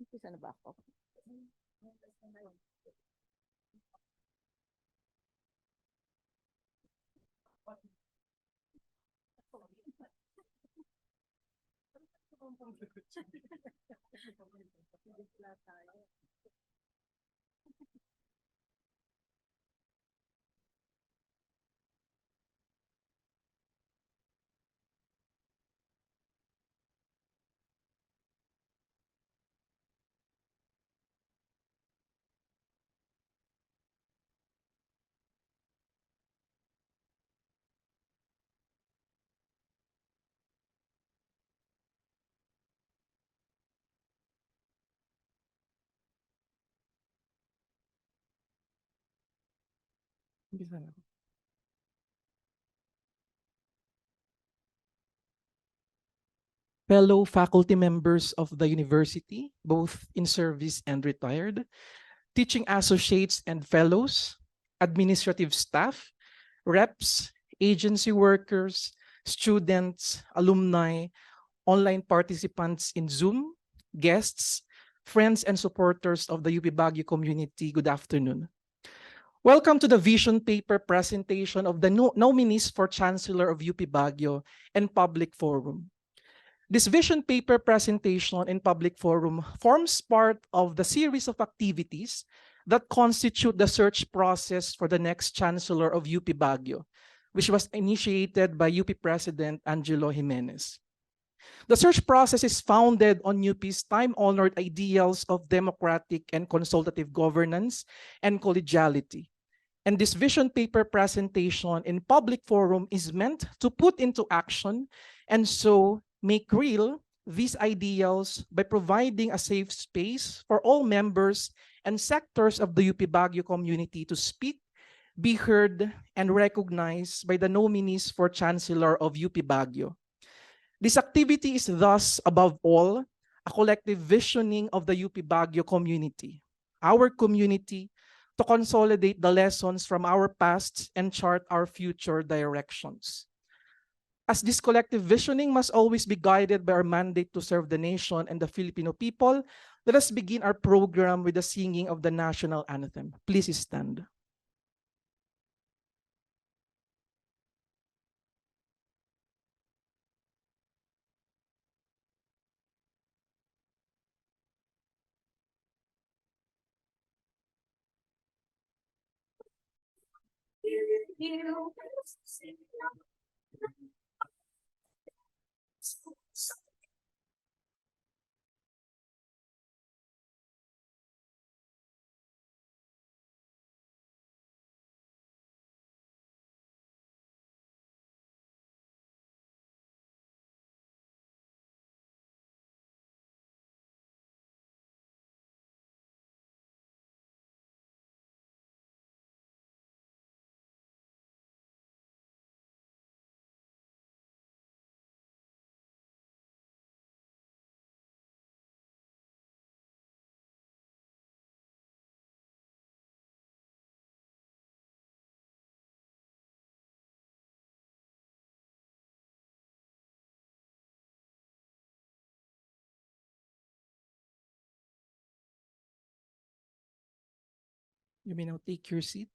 Umpisa na ba ako? Umpisa na. Fellow faculty members of the university, both in service and retired, teaching associates and fellows, administrative staff, reps, agency workers, students, alumni, online participants in Zoom, guests, friends and supporters of the UP Baguio community, good afternoon. Welcome to the vision paper presentation of the nominees for Chancellor of UP Baguio and Public Forum. This vision paper presentation in public forum forms part of the series of activities that constitute the search process for the next Chancellor of UP Baguio, which was initiated by UP President Angelo Jimenez. The search process is founded on UP's time-honored ideals of democratic and consultative governance and collegiality. And this vision paper presentation in public forum is meant to put into action and so make real these ideals by providing a safe space for all members and sectors of the UP Baguio community to speak, be heard, and recognized by the nominees for Chancellor of UP Baguio. This activity is thus, above all, a collective visioning of the UP Baguio community, our community, to consolidate the lessons from our past and chart our future directions. As this collective visioning must always be guided by our mandate to serve the nation and the Filipino people, let us begin our program with the singing of the national anthem. Please stand. You may now take your seat.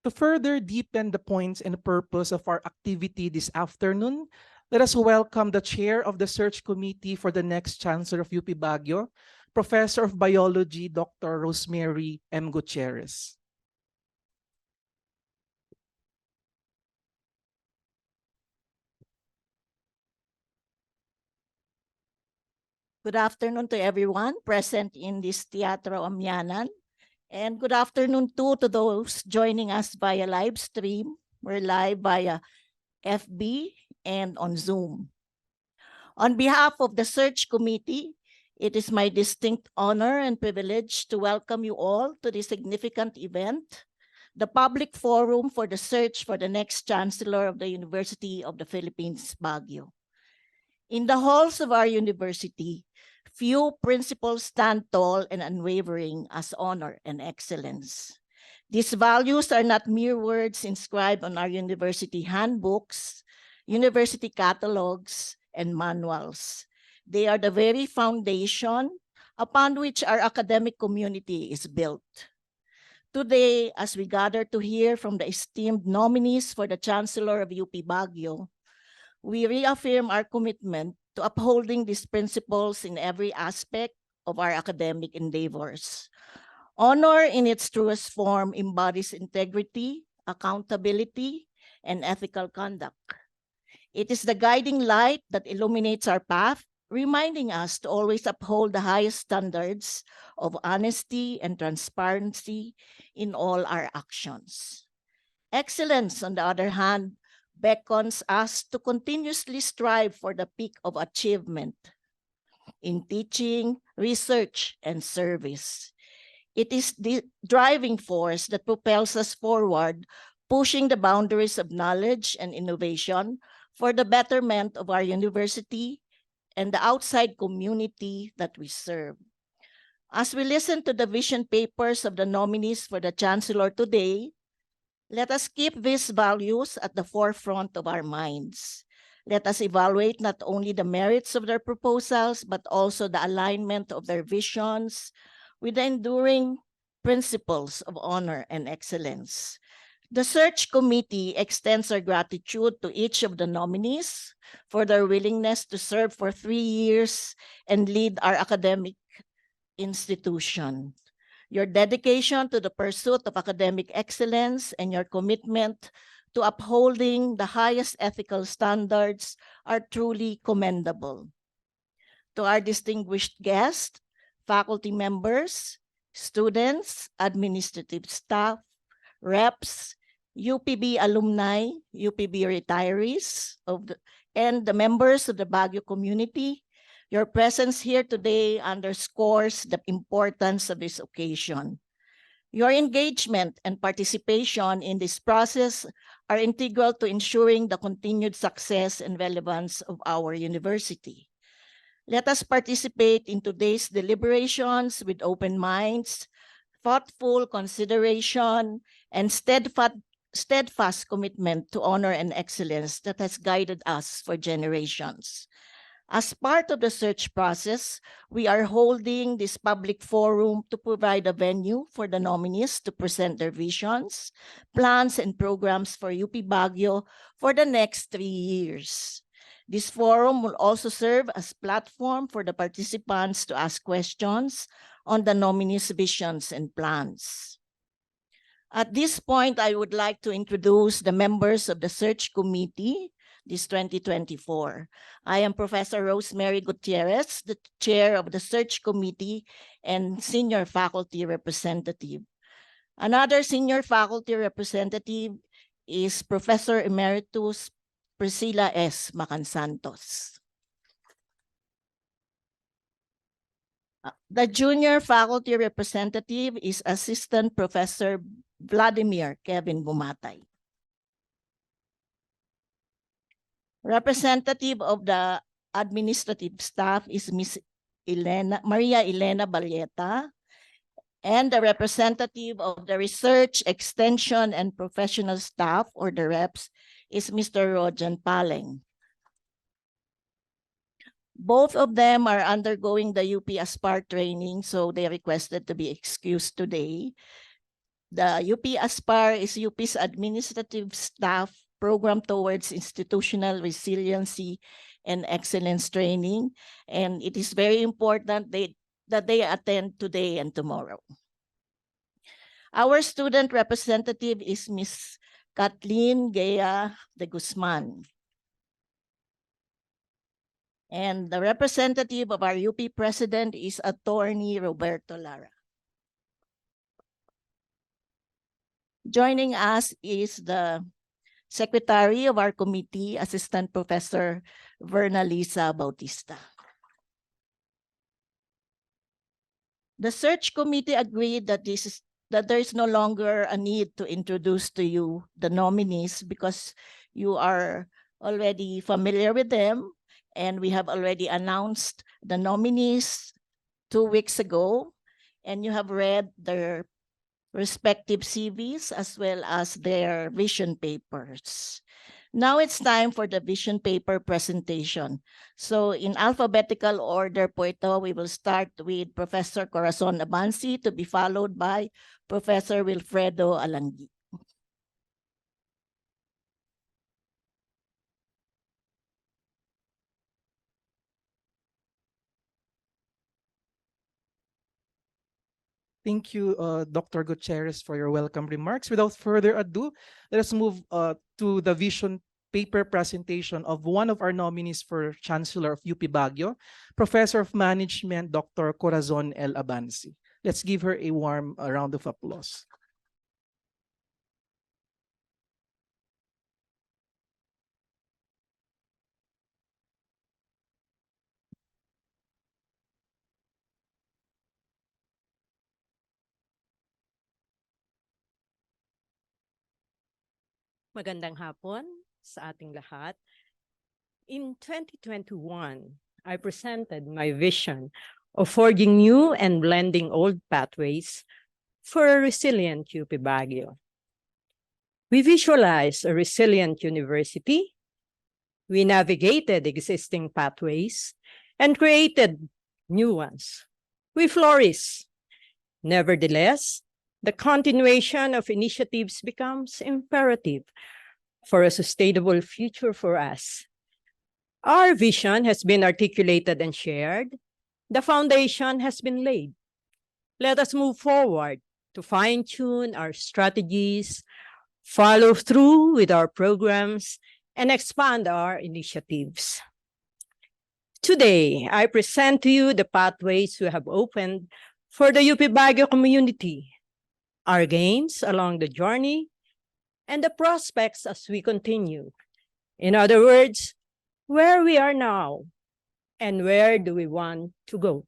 To further deepen the points and purpose of our activity this afternoon, let us welcome the chair of the search committee for the next Chancellor of UP Baguio, Professor of Biology, Dr. Rosemary M. Gutierrez. Good afternoon to everyone present in this Teatro Amianan. And good afternoon too to those joining us via live stream. We're live via FB and on Zoom. On behalf of the search committee, it is my distinct honor and privilege to welcome you all to this significant event, the public forum for the search for the next Chancellor of the University of the Philippines, Baguio. In the halls of our university, few principles stand tall and unwavering as honor and excellence. These values are not mere words inscribed on our university handbooks, university catalogs, and manuals. They are the very foundation upon which our academic community is built. Today, as we gather to hear from the esteemed nominees for the Chancellor of UP Baguio, we reaffirm our commitment to upholding these principles in every aspect of our academic endeavors. Honor in its truest form embodies integrity, accountability, and ethical conduct. It is the guiding light that illuminates our path, reminding us to always uphold the highest standards of honesty and transparency in all our actions. Excellence, on the other hand, beckons us to continuously strive for the peak of achievement in teaching, research, and service. It is the driving force that propels us forward, pushing the boundaries of knowledge and innovation for the betterment of our university and the outside community that we serve. As we listen to the vision papers of the nominees for the Chancellor today, let us keep these values at the forefront of our minds. Let us evaluate not only the merits of their proposals, but also the alignment of their visions with the enduring principles of honor and excellence. The search committee extends our gratitude to each of the nominees for their willingness to serve for 3 years and lead our academic institution. Your dedication to the pursuit of academic excellence and your commitment to upholding the highest ethical standards are truly commendable. To our distinguished guests, faculty members, students, administrative staff, reps, UPB alumni, UPB retirees, and the members of the Baguio community, your presence here today underscores the importance of this occasion. Your engagement and participation in this process are integral to ensuring the continued success and relevance of our university. Let us participate in today's deliberations with open minds, thoughtful consideration, and steadfast commitment to honor and excellence that has guided us for generations. As part of the search process, we are holding this public forum to provide a venue for the nominees to present their visions, plans, and programs for UP Baguio for the next 3 years. This forum will also serve as platform for the participants to ask questions on the nominees' visions and plans. At this point, I would like to introduce the members of the search committee this 2024. I am Professor Rosemary Gutierrez, the chair of the search committee and senior faculty representative. Another senior faculty representative is Professor Emeritus Priscilla S. Macansantos. The junior faculty representative is Assistant Professor Vladimir Kevin Bumatay. Representative of the administrative staff is Ms. Maria Elena Balieta, and the representative of the research, extension, and professional staff, or the reps, is Mr. Rojan Paleng. Both of them are undergoing the UP Aspire training, so they requested to be excused today. The UP Aspire is UP's administrative staff program towards institutional resiliency and excellence training, and it is very important that they attend today and tomorrow. Our student representative is Ms. Kathleen Gea de Guzman. And the representative of our UP president is Attorney Roberto Lara. Joining us is the secretary of our committee, Assistant Professor Verna Lisa Bautista. The search committee agreed that there is no longer a need to introduce to you the nominees because you are already familiar with them, and we have already announced the nominees 2 weeks ago, and you have read their respective CVs as well as their vision papers. Now it's time for the vision paper presentation. So in alphabetical order po ito, we will start with Professor Corazon Abansi to be followed by Professor Wilfredo Alangui. Thank you, Dr. Gutierrez, for your welcome remarks. Without further ado, let us move to the vision paper presentation of one of our nominees for Chancellor of UP Baguio, Professor of Management, Dr. Corazon L. Abansi. Let's give her a warm round of applause. Magandang hapon sa ating lahat. In 2021, I presented my vision of forging new and blending old pathways for a resilient UP Baguio. We visualized a resilient university, we navigated existing pathways, and created new ones. We flourish. Nevertheless, the continuation of initiatives becomes imperative for a sustainable future for us. Our vision has been articulated and shared. The foundation has been laid. Let us move forward to fine-tune our strategies, follow through with our programs, and expand our initiatives. Today, I present to you the pathways we have opened for the UP Baguio community, our gains along the journey, and the prospects as we continue. In other words, where we are now and where do we want to go.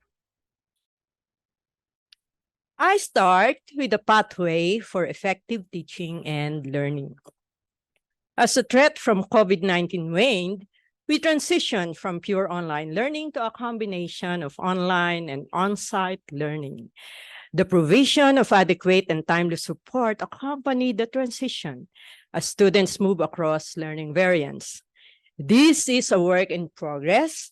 I start with the pathway for effective teaching and learning. As the threat from COVID-19 waned, we transitioned from pure online learning to a combination of online and on-site learning. The provision of adequate and timely support accompanied the transition as students move across learning variants. This is a work in progress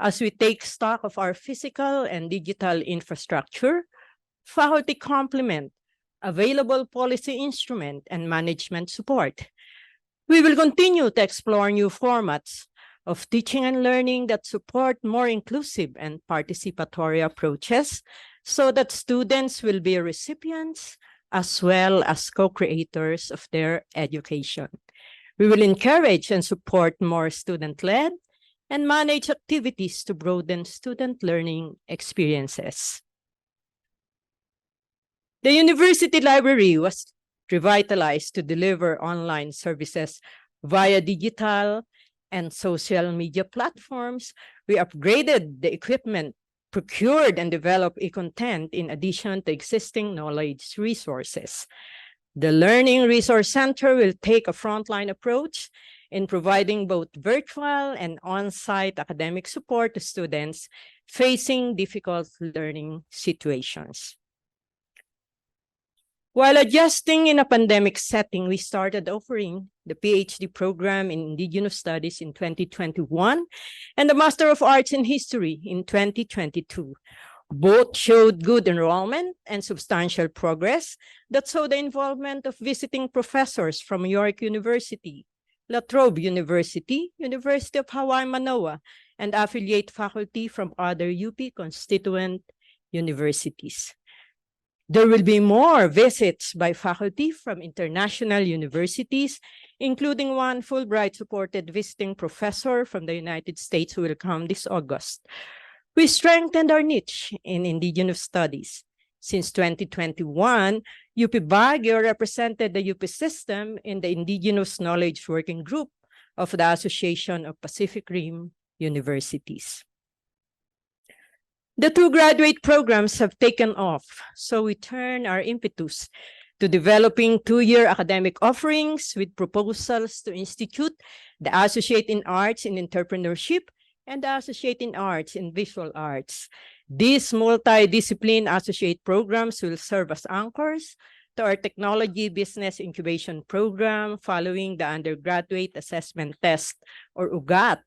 as we take stock of our physical and digital infrastructure, faculty complement, available policy instrument, and management support. We will continue to explore new formats of teaching and learning that support more inclusive and participatory approaches so that students will be recipients as well as co-creators of their education. We will encourage and support more student-led and manage activities to broaden student learning experiences. The university library was revitalized to deliver online services via digital and social media platforms. We upgraded the equipment, procured and developed e-content in addition to existing knowledge resources. The Learning Resource Center will take a frontline approach in providing both virtual and on-site academic support to students facing difficult learning situations. While adjusting in a pandemic setting, we started offering the PhD program in Indigenous Studies in 2021 and the Master of Arts in History in 2022. Both showed good enrollment and substantial progress that saw the involvement of visiting professors from York University, La Trobe University, University of Hawaii Manoa, and affiliate faculty from other UP constituent universities. There will be more visits by faculty from international universities, including one Fulbright-supported visiting professor from the United States who will come this August. We strengthened our niche in Indigenous studies. Since 2021, UP Baguio represented the UP system in the Indigenous Knowledge Working Group of the Association of Pacific Rim Universities. The two graduate programs have taken off, so we turn our impetus to developing two-year academic offerings with proposals to institute the Associate in Arts in Entrepreneurship and the Associate in Arts in Visual Arts. These multidiscipline associate programs will serve as anchors to our Technology Business Incubation Program following the Undergraduate Assessment Test, or UGAT,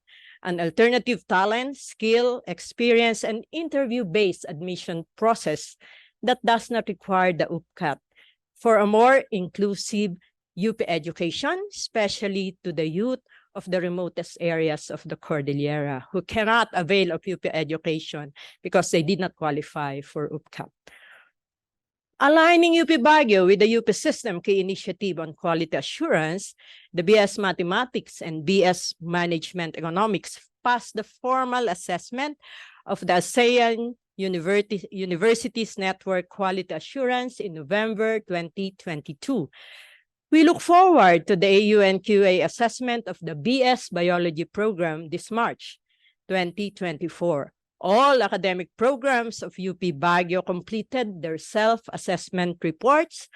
an alternative talent, skill, experience, and interview-based admission process that does not require the UPCAT for a more inclusive UP education, especially to the youth of the remotest areas of the Cordillera who cannot avail of UP education because they did not qualify for UPCAT. Aligning UP Baguio with the UP System key initiative on quality assurance, the BS Mathematics and BS Management Economics passed the formal assessment of the ASEAN Universities Network Quality Assurance in November 2022. We look forward to the AUNQA assessment of the BS Biology program this March 2024. All academic programs of UP Baguio completed their self-assessment reports,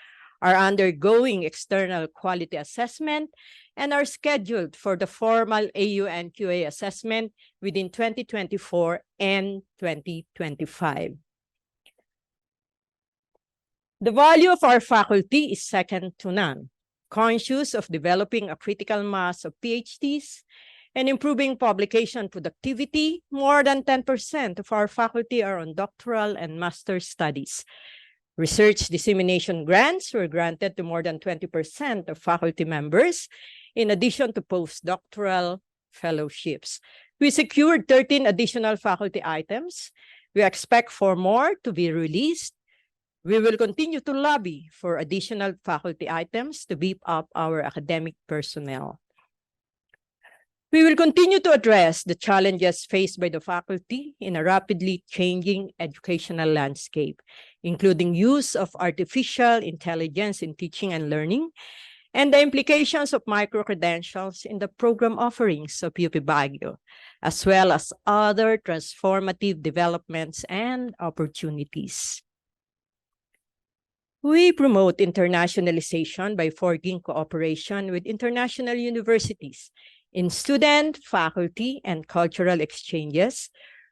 are undergoing external quality assessment, and are scheduled for the formal AUNQA assessment within 2024 and 2025. The value of our faculty is second to none. Conscious of developing a critical mass of PhDs and improving publication productivity, more than 10% of our faculty are on doctoral and master's studies. Research dissemination grants were granted to more than 20% of faculty members, in addition to postdoctoral fellowships. We secured 13 additional faculty items. We expect 4 more to be released. We will continue to lobby for additional faculty items to beef up our academic personnel. We will continue to address the challenges faced by the faculty in a rapidly changing educational landscape, including use of artificial intelligence in teaching and learning, and the implications of micro-credentials in the program offerings of UP Baguio, as well as other transformative developments and opportunities. We promote internationalization by forging cooperation with international universities in student, faculty, and cultural exchanges,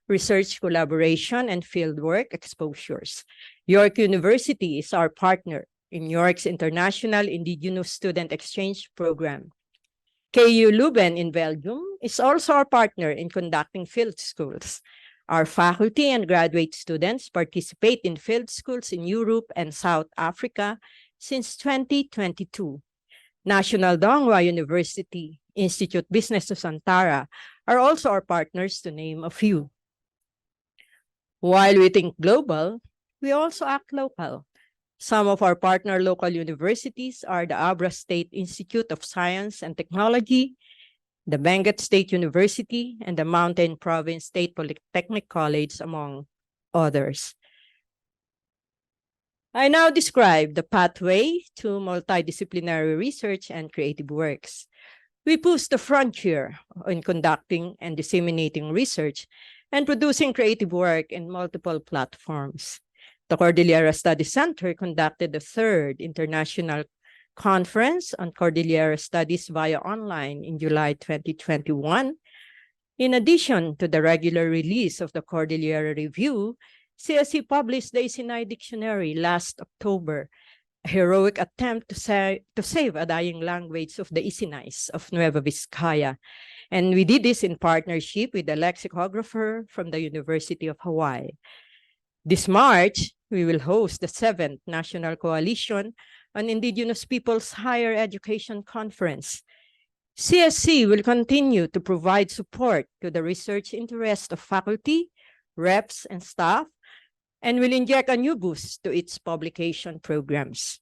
research collaboration, and fieldwork exposures. York University is our partner in York's International Indigenous Student Exchange Program. KU Leuven in Belgium is also our partner in conducting field schools. Our faculty and graduate students participate in field schools in Europe and South Africa since 2022. National Donghua University, Institute Business of Santara are also our partners, to name a few. While we think global, we also act local. Some of our partner local universities are the Abra State Institute of Science and Technology, the Benguet State University, and the Mountain Province State Polytechnic College, among others. I now describe the pathway to multidisciplinary research and creative works. We push the frontier in conducting and disseminating research and producing creative work in multiple platforms. The Cordillera Study Center conducted the 3rd International Conference on Cordillera Studies via online in July 2021. In addition to the regular release of the Cordillera Review, CSC published the Isinay Dictionary last October, a heroic attempt to save a dying language of the Isinays of Nueva Vizcaya. And we did this in partnership with a lexicographer from the University of Hawaii. This March, we will host the 7th National Coalition on Indigenous Peoples Higher Education Conference. CSC will continue to provide support to the research interest of faculty, reps, and staff, and will inject a new boost to its publication programs.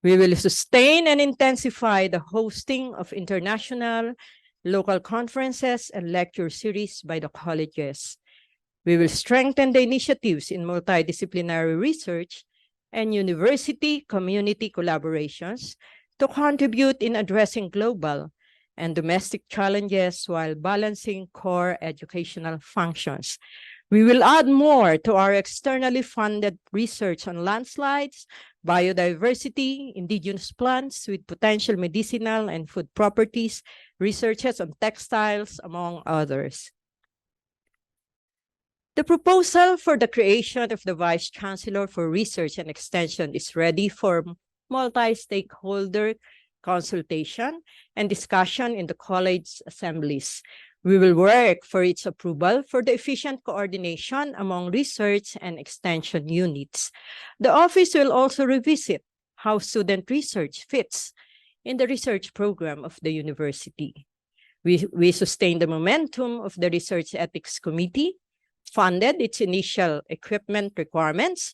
We will sustain and intensify the hosting of international, local conferences and lecture series by the colleges. We will strengthen the initiatives in multidisciplinary research and university-community collaborations to contribute in addressing global and domestic challenges while balancing core educational functions. We will add more to our externally funded research on landslides, biodiversity, indigenous plants with potential medicinal and food properties, researches on textiles, among others. The proposal for the creation of the Vice Chancellor for Research and Extension is ready for multi-stakeholder consultation and discussion in the college assemblies. We will work for its approval for the efficient coordination among research and extension units. The office will also revisit how student research fits in the research program of the university. We sustain the momentum of the Research Ethics Committee, funded its initial equipment requirements,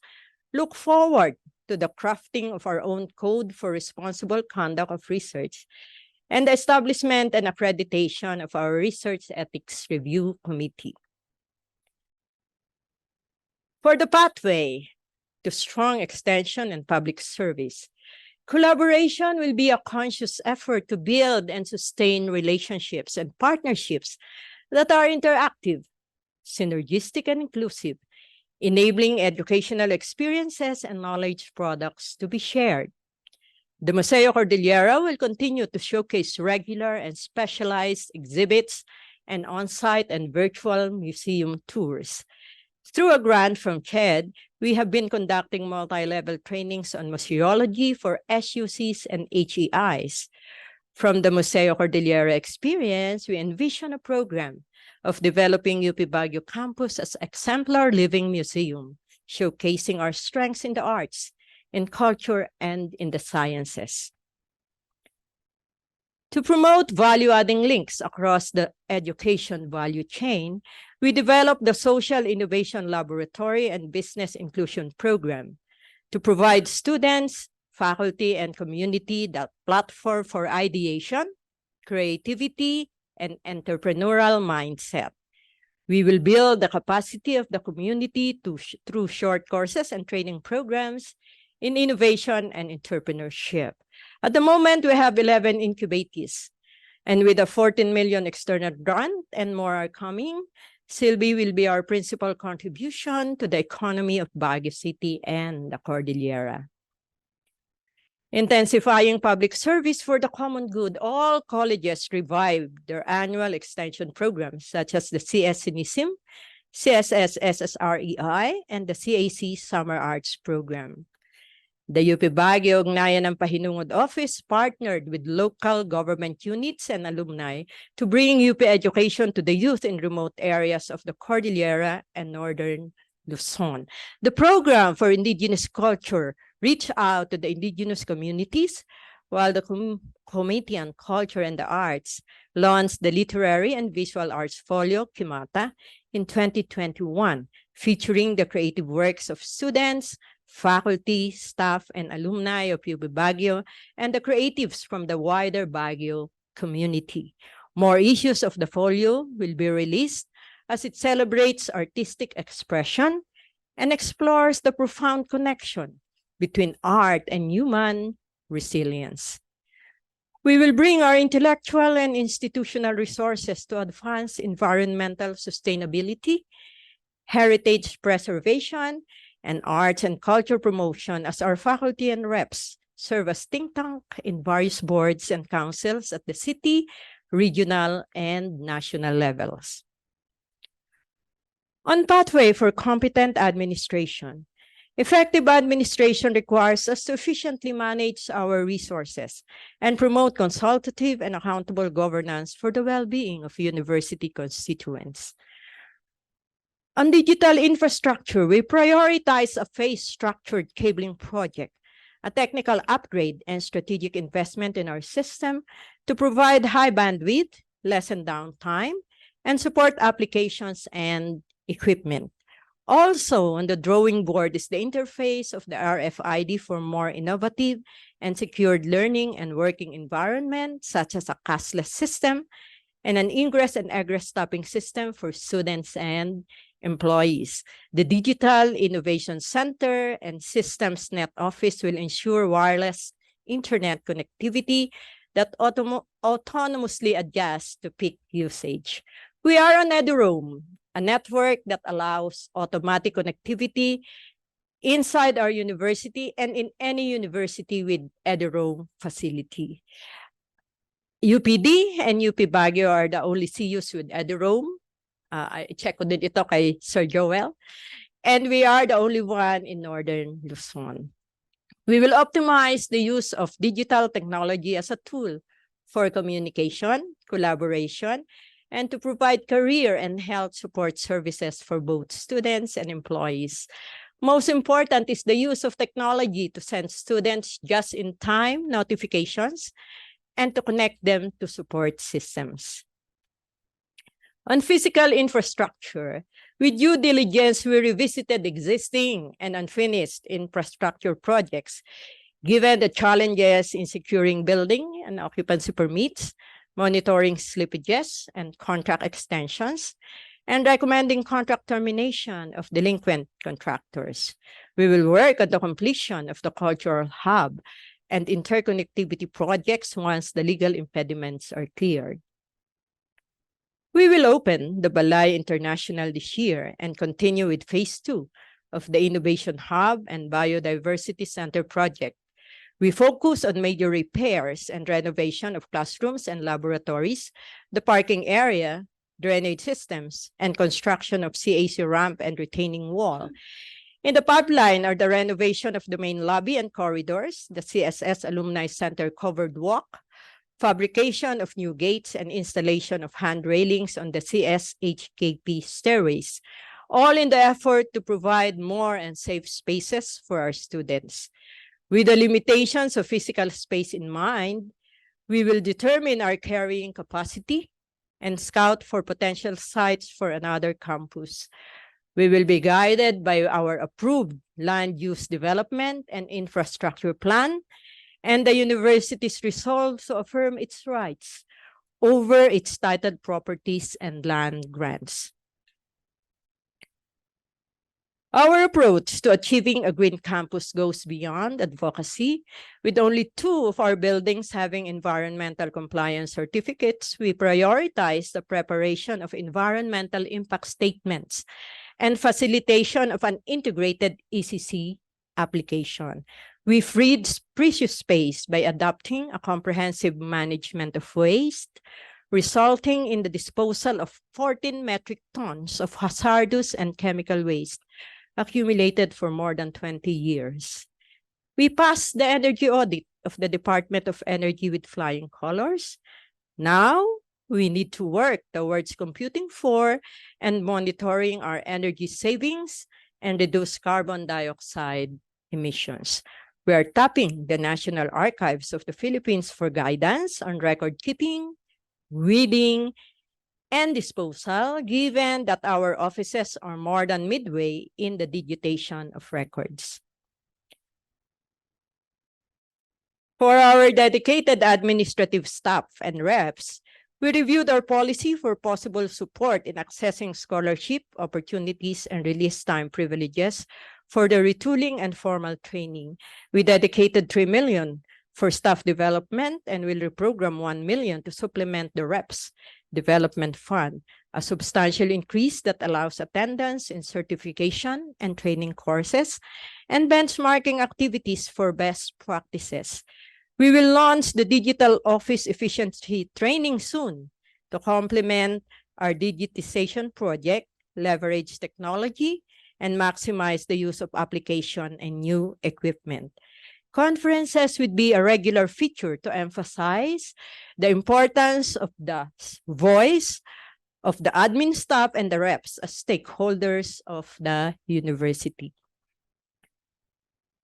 look forward to the crafting of our own code for responsible conduct of research, and the establishment and accreditation of our Research Ethics Review Committee. For the pathway to strong extension and public service, collaboration will be a conscious effort to build and sustain relationships and partnerships that are interactive, synergistic, and inclusive, enabling educational experiences and knowledge products to be shared. The Museo Cordillera will continue to showcase regular and specialized exhibits and on-site and virtual museum tours. Through a grant from CHED, we have been conducting multi-level trainings on museology for SUCs and HEIs. From the Museo Cordillera experience, we envision a program of developing UP Baguio campus as exemplar living museum, showcasing our strengths in the arts, in culture, and in the sciences. To promote value-adding links across the education value chain, we developed the Social Innovation Laboratory and Business Inclusion Program to provide students, faculty, and community that platform for ideation, creativity, and entrepreneurial mindset. We will build the capacity of the community through short courses and training programs in innovation and entrepreneurship. At the moment, we have 11 incubatees, and with a 14 million external grant and more are coming, Silby will be our principal contribution to the economy of Baguio City and the Cordillera. Intensifying public service for the common good, all colleges revived their annual extension programs such as the CS Cinism, CSS SSREI, and the CAC Summer Arts Program. The UP Baguio Ugnayan ng Pahinungod Office partnered with local government units and alumni to bring UP education to the youth in remote areas of the Cordillera and Northern Luzon. The program for indigenous culture reached out to the indigenous communities, while the Committee on Culture and the Arts launched the Literary and Visual Arts Folio, Kimata, in 2021, featuring the creative works of students, faculty, staff, and alumni of UP Baguio, and the creatives from the wider Baguio community. More issues of the folio will be released as it celebrates artistic expression and explores the profound connection between art and human resilience. We will bring our intellectual and institutional resources to advance environmental sustainability, heritage preservation, and arts and culture promotion as our faculty and reps serve as think tank in various boards and councils at the city, regional, and national levels. On pathway for competent administration, effective administration requires us to efficiently manage our resources and promote consultative and accountable governance for the well-being of university constituents. On digital infrastructure, we prioritize a phase-structured cabling project, a technical upgrade and strategic investment in our system to provide high bandwidth, lessen downtime, and support applications and equipment. Also on the drawing board is the interface of the RFID for more innovative and secured learning and working environment, such as a cashless system and an ingress and egress stopping system for students and employees. The Digital Innovation Center and Systems Net Office will ensure wireless internet connectivity that autonomously adjusts to peak usage. We are on EduRoam, a network that allows automatic connectivity inside our university and in any university with EduRoam facility. UPD and UP Baguio are the only CUs with EduRoam. I-check ko din ito kay Sir Joel. And we are the only one in Northern Luzon. We will optimize the use of digital technology as a tool for communication, collaboration, and to provide career and health support services for both students and employees. Most important is the use of technology to send students just-in-time notifications and to connect them to support systems. On physical infrastructure, with due diligence, we revisited existing and unfinished infrastructure projects, given the challenges in securing building and occupancy permits, monitoring slippages and contract extensions, and recommending contract termination of delinquent contractors. We will work on the completion of the cultural hub and interconnectivity projects once the legal impediments are cleared. We will open the Balay International this year and continue with phase 2 of the Innovation Hub and Biodiversity Center project. We focus on major repairs and renovation of classrooms and laboratories, the parking area, drainage systems, and construction of CAC ramp and retaining wall. In the pipeline are the renovation of the main lobby and corridors, the CSS Alumni Center covered walk, fabrication of new gates, and installation of hand railings on the CSHKP stairways, all in the effort to provide more and safe spaces for our students. With the limitations of physical space in mind, we will determine our carrying capacity and scout for potential sites for another campus. We will be guided by our approved land use development and infrastructure plan and the university's resolve to affirm its rights over its titled properties and land grants. Our approach to achieving a green campus goes beyond advocacy. With only 2 of our buildings having environmental compliance certificates, we prioritize the preparation of environmental impact statements and facilitation of an integrated ECC application. We freed precious space by adopting a comprehensive management of waste, resulting in the disposal of 14 metric tons of hazardous and chemical waste accumulated for more than 20 years. We passed the energy audit of the Department of Energy with flying colors. Now, we need to work towards computing for and monitoring our energy savings and reduce carbon dioxide emissions. We are tapping the National Archives of the Philippines for guidance on record keeping, reading, and disposal, given that our offices are more than midway in the digitation of records. For our dedicated administrative staff and reps, we reviewed our policy for possible support in accessing scholarship opportunities and release time privileges for the retooling and formal training. We dedicated 3 million for staff development and will reprogram 1 million to supplement the reps development fund, a substantial increase that allows attendance in certification and training courses and benchmarking activities for best practices. We will launch the digital office efficiency training soon to complement our digitization project, leverage technology, and maximize the use of application and new equipment. Conferences would be a regular feature to emphasize the importance of the voice of the admin staff and the reps as stakeholders of the university.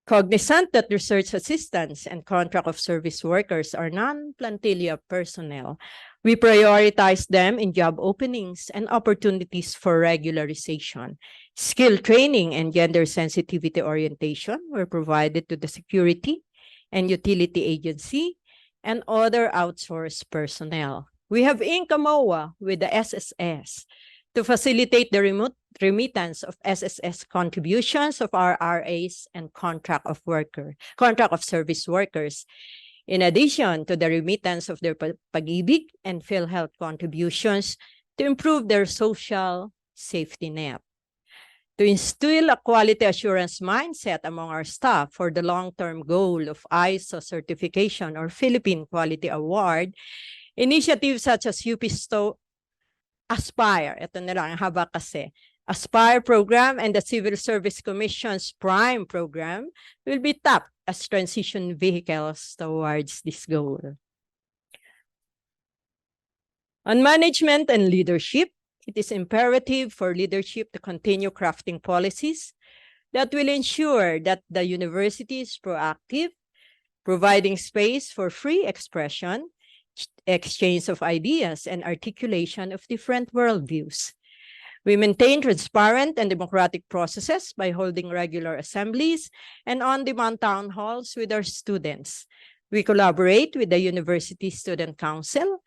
Cognizant that research assistants and contract of service workers are non-plantilla personnel, we prioritize them in job openings and opportunities for regularization. Skill training and gender sensitivity orientation were provided to the security and utility agency and other outsourced personnel. We have inked a MOA with the SSS to facilitate the remittance of SSS contributions of our RAs and contract of service workers, in addition to the remittance of their pag-ibig and PhilHealth contributions to improve their social safety net. To instill a quality assurance mindset among our staff for the long-term goal of ISO certification or Philippine Quality Award, initiatives such as UP Aspire, ito na lang, haba kasi. Aspire program and the Civil Service Commission's Prime program will be tapped as transition vehicles towards this goal. On management and leadership, it is imperative for leadership to continue crafting policies that will ensure that the university is proactive, providing space for free expression, exchange of ideas, and articulation of different worldviews. We maintain transparent and democratic processes by holding regular assemblies and on-demand town halls with our students. We collaborate with the University Student Council,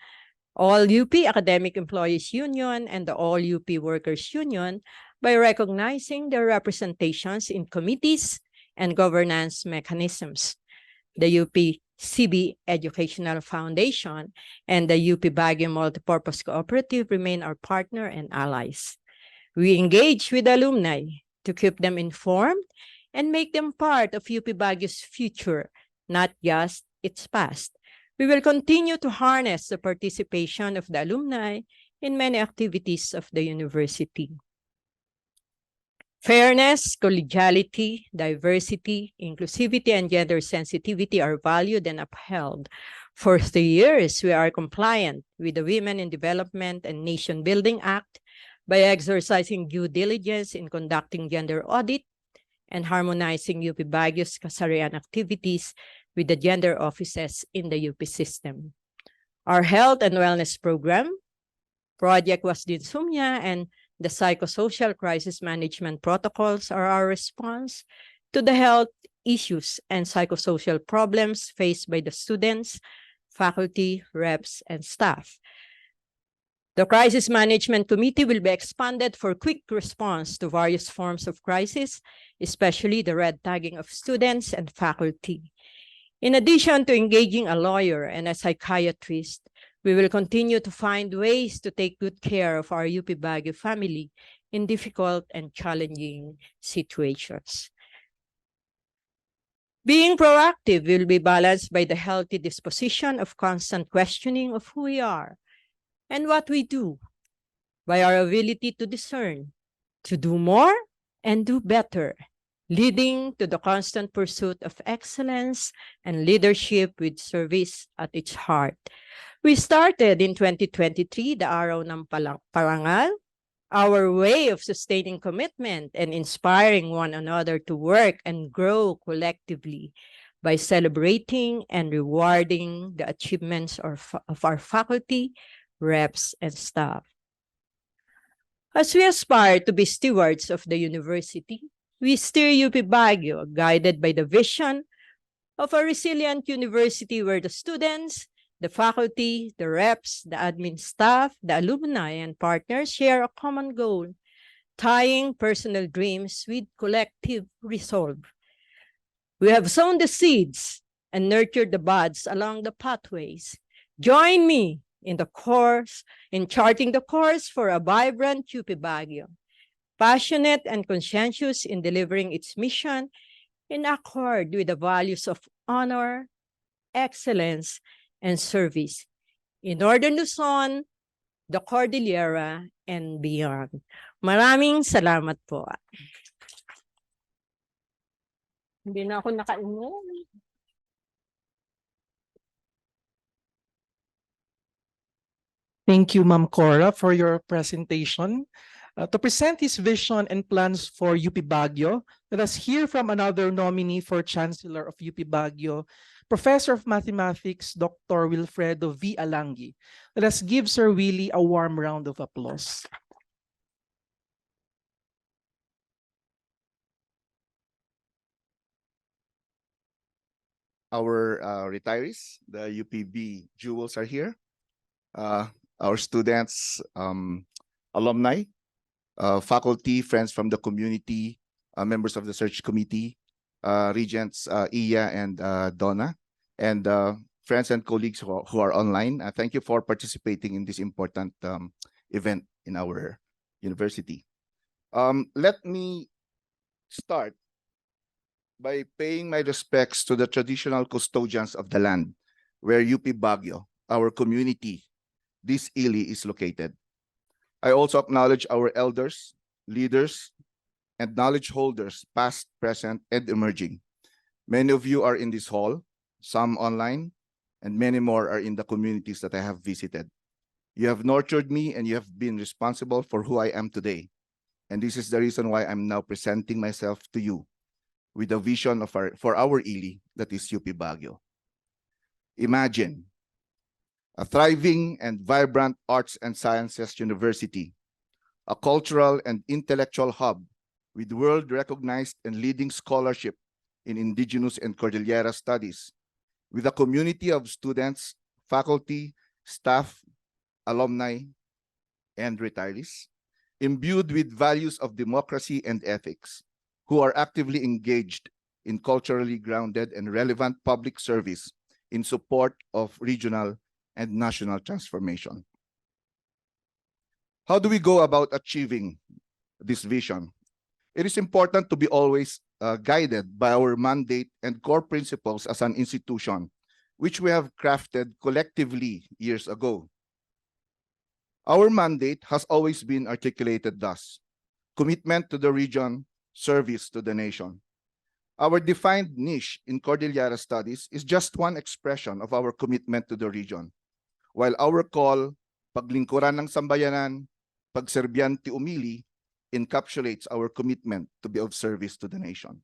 All UP Academic Employees Union, and the All UP Workers Union by recognizing their representations in committees and governance mechanisms. The UP CB Educational Foundation and the UP Baguio Multipurpose Cooperative remain our partner and allies. We engage with alumni to keep them informed and make them part of UP Baguio's future, not just its past. We will continue to harness the participation of the alumni in many activities of the university. Fairness, collegiality, diversity, inclusivity, and gender sensitivity are valued and upheld. For 3 years, we are compliant with the Women in Development and Nation Building Act by exercising due diligence in conducting gender audit and harmonizing UP Baguio's kasarian activities with the gender offices in the UP system. Our health and wellness program, Project Wasdinsumya, and the psychosocial crisis management protocols are our response to the health issues and psychosocial problems faced by the students, faculty, reps, and staff. The Crisis Management Committee will be expanded for quick response to various forms of crisis, especially the red tagging of students and faculty. In addition to engaging a lawyer and a psychiatrist, we will continue to find ways to take good care of our UP Baguio family in difficult and challenging situations. Being proactive will be balanced by the healthy disposition of constant questioning of who we are and what we do, by our ability to discern, to do more and do better, leading to the constant pursuit of excellence and leadership with service at its heart. We started in 2023 the Araw ng Parangal, our way of sustaining commitment and inspiring one another to work and grow collectively by celebrating and rewarding the achievements of our faculty, reps, and staff. As we aspire to be stewards of the university, we steer UP Baguio, guided by the vision of a resilient university where the students, the faculty, the reps, the admin staff, the alumni, and partners share a common goal, tying personal dreams with collective resolve. We have sown the seeds and nurtured the buds along the pathways. Join me in charting the course for a vibrant UP Baguio, passionate and conscientious in delivering its mission in accord with the values of honor, excellence, and service in Northern Luzon, the Cordillera, and beyond. Maraming salamat po. Hindi na ako nakainom. Thank you, Ma'am Cora, for your presentation. To present his vision and plans for UP Baguio, let us hear from another nominee for Chancellor of UP Baguio, Professor of Mathematics, Dr. Wilfredo V. Alangi. Let us give Sir Willie a warm round of applause. Our retirees, the UPB jewels are here. Our students, alumni, faculty, friends from the community, members of the search committee, regents Iya and Donna, and friends and colleagues who are online. Thank you for participating in this important event in our university. Let me start by paying my respects to the traditional custodians of the land where UP Baguio, our community, this ILI, is located. I also acknowledge our elders, leaders, and knowledge holders, past, present, and emerging. Many of you are in this hall, some online, and many more are in the communities that I have visited. You have nurtured me and you have been responsible for who I am today. And this is the reason why I'm now presenting myself to you with a vision for our ILI, that is UP Baguio. Imagine a thriving and vibrant arts and sciences university, a cultural and intellectual hub with world-recognized and leading scholarship in indigenous and Cordillera studies, with a community of students, faculty, staff, alumni, and retirees, imbued with values of democracy and ethics, who are actively engaged in culturally grounded and relevant public service in support of regional and national transformation. How do we go about achieving this vision? It is important to be always guided by our mandate and core principles as an institution, which we have crafted collectively years ago. Our mandate has always been articulated thus: commitment to the region, service to the nation. Our defined niche in Cordillera Studies is just one expression of our commitment to the region, while our call, paglingkuran ng sambayanan, pagserbiyan ti umili, encapsulates our commitment to be of service to the nation.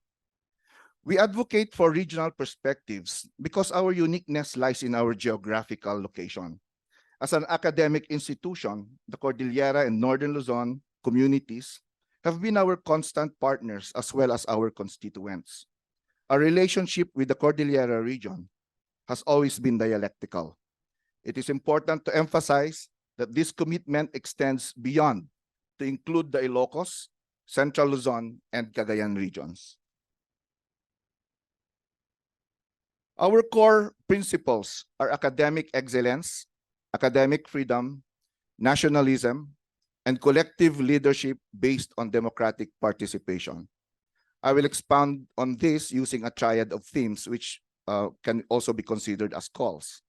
We advocate for regional perspectives because our uniqueness lies in our geographical location. As an academic institution, the Cordillera and Northern Luzon communities have been our constant partners as well as our constituents. Our relationship with the Cordillera region has always been dialectical. It is important to emphasize that this commitment extends beyond to include the Ilocos, Central Luzon, and Cagayan regions. Our core principles are academic excellence, academic freedom, nationalism, and collective leadership based on democratic participation. I will expound on this using a triad of themes which can also be considered as calls.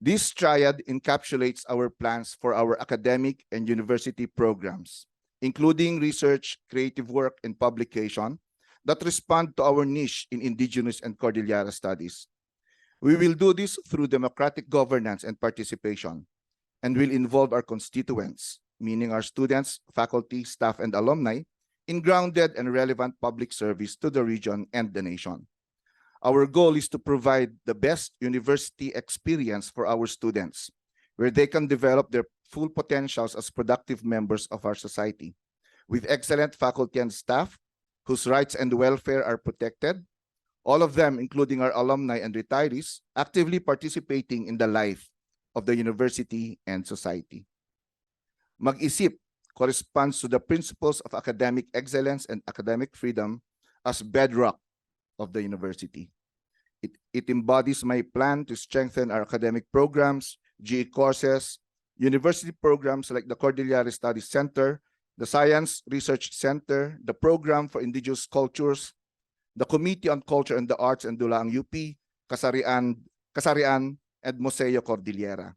This triad encapsulates our plans for our academic and university programs, including research, creative work, and publication that respond to our niche in indigenous and Cordillera studies. We will do this through democratic governance and participation, and will involve our constituents, meaning our students, faculty, staff, and alumni, in grounded and relevant public service to the region and the nation. Our goal is to provide the best university experience for our students, where they can develop their full potentials as productive members of our society, with excellent faculty and staff whose rights and welfare are protected, all of them, including our alumni and retirees, actively participating in the life of the university and society. Mag-isip corresponds to the principles of academic excellence and academic freedom as bedrock of the university. It embodies my plan to strengthen our academic programs, GE courses, university programs like the Cordillera Studies Center, the Science Research Center, the Program for Indigenous Cultures, the Committee on Culture and the Arts and Dulaang UP, Kasarian, and Museo Cordillera.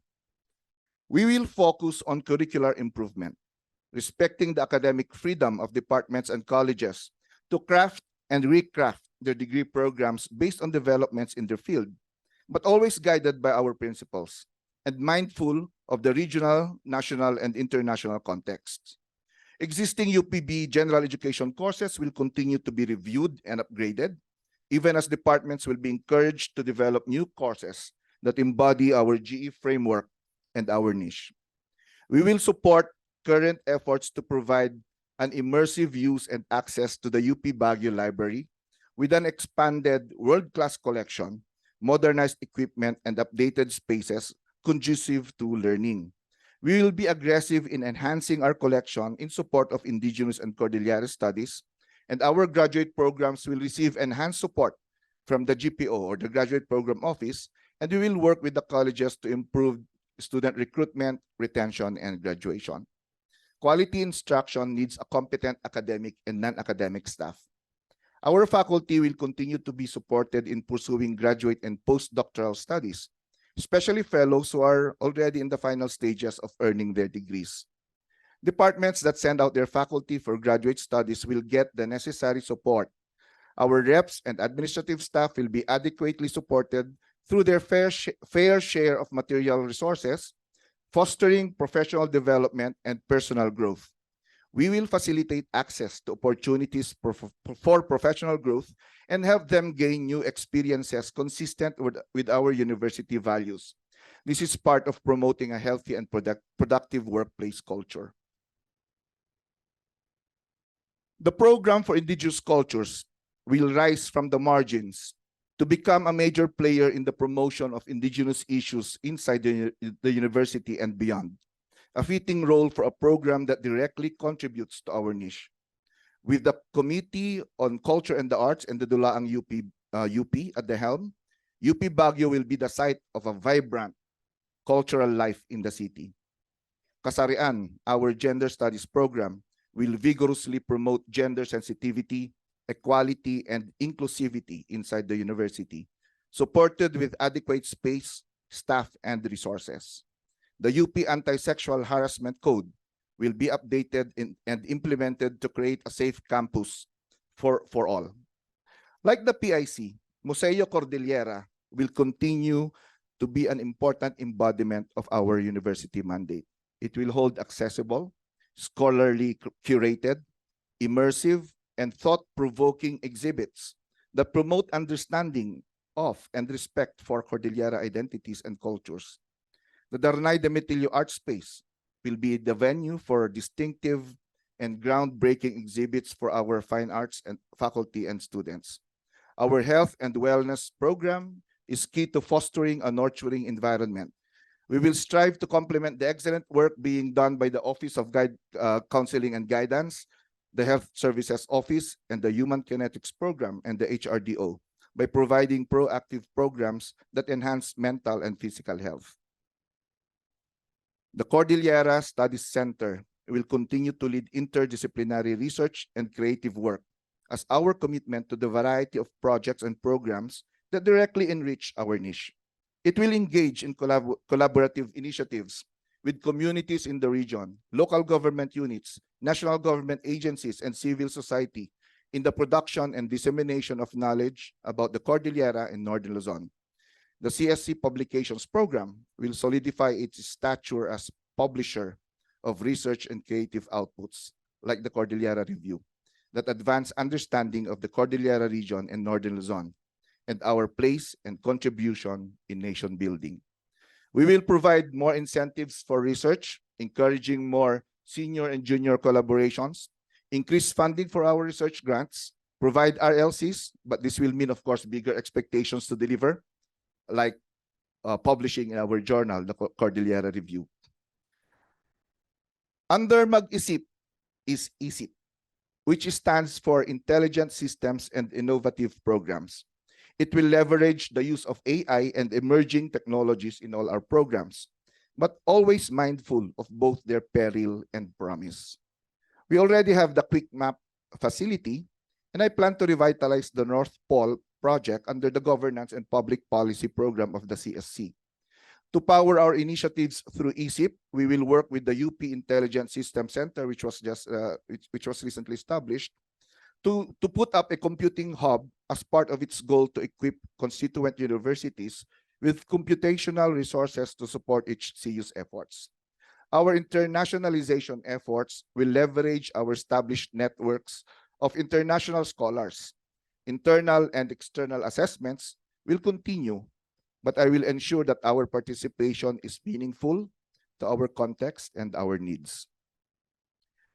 We will focus on curricular improvement, respecting the academic freedom of departments and colleges to craft and recraft their degree programs based on developments in their field, but always guided by our principles and mindful of the regional, national, and international contexts. Existing UPB general education courses will continue to be reviewed and upgraded, even as departments will be encouraged to develop new courses that embody our GE framework and our niche. We will support current efforts to provide an immersive use and access to the UP Baguio Library with an expanded world-class collection, modernized equipment, and updated spaces conducive to learning. We will be aggressive in enhancing our collection in support of indigenous and Cordillera studies, and our graduate programs will receive enhanced support from the GPO, or the Graduate Program Office, and we will work with the colleges to improve student recruitment, retention, and graduation. Quality instruction needs a competent academic and non-academic staff. Our faculty will continue to be supported in pursuing graduate and postdoctoral studies, especially fellows who are already in the final stages of earning their degrees. Departments that send out their faculty for graduate studies will get the necessary support. Our reps and administrative staff will be adequately supported through their fair share of material resources, fostering professional development and personal growth. We will facilitate access to opportunities for professional growth and help them gain new experiences consistent with our university values. This is part of promoting a healthy and productive workplace culture. The program for indigenous cultures will rise from the margins to become a major player in the promotion of indigenous issues inside the university and beyond, a fitting role for a program that directly contributes to our niche. With the Committee on Culture and the Arts and the Dulaang UP at the helm, UP Baguio will be the site of a vibrant cultural life in the city. Kasarian, our gender studies program, will vigorously promote gender sensitivity, equality, and inclusivity inside the university, supported with adequate space, staff, and resources. The UP Anti-Sexual Harassment Code will be updated and implemented to create a safe campus for all. Like the PIC, Museo Cordillera will continue to be an important embodiment of our university mandate. It will hold accessible, scholarly curated, immersive, and thought-provoking exhibits that promote understanding of and respect for Cordillera identities and cultures. The Darnay Demetilio Art Space will be the venue for distinctive and groundbreaking exhibits for our fine arts and faculty and students. Our health and wellness program is key to fostering a nurturing environment. We will strive to complement the excellent work being done by the Office of Counseling and Guidance, the Health Services Office, and the Human Kinetics Program and the HRDO by providing proactive programs that enhance mental and physical health. The Cordillera Studies Center will continue to lead interdisciplinary research and creative work as our commitment to the variety of projects and programs that directly enrich our niche. It will engage in collaborative initiatives with communities in the region, local government units, national government agencies, and civil society in the production and dissemination of knowledge about the Cordillera and Northern Luzon. The CSC Publications Program will solidify its stature as publisher of research and creative outputs like the Cordillera Review that advance understanding of the Cordillera region and Northern Luzon and our place and contribution in nation building. We will provide more incentives for research, encouraging more senior and junior collaborations, increase funding for our research grants, provide RLCs, but this will mean, of course, bigger expectations to deliver, like publishing in our journal, the Cordillera Review. Under Mag-isip is ISIP, which stands for Intelligent Systems and Innovative Programs. It will leverage the use of AI and emerging technologies in all our programs, but always mindful of both their peril and promise. We already have the Quick Map facility, and I plan to revitalize the North Pole project under the Governance and Public Policy Program of the CSC. To power our initiatives through ISIP, we will work with the UP Intelligent System Center, which was recently established, to put up a computing hub as part of its goal to equip constituent universities with computational resources to support HCU's efforts. Our internationalization efforts will leverage our established networks of international scholars. Internal and external assessments will continue, but I will ensure that our participation is meaningful to our context and our needs.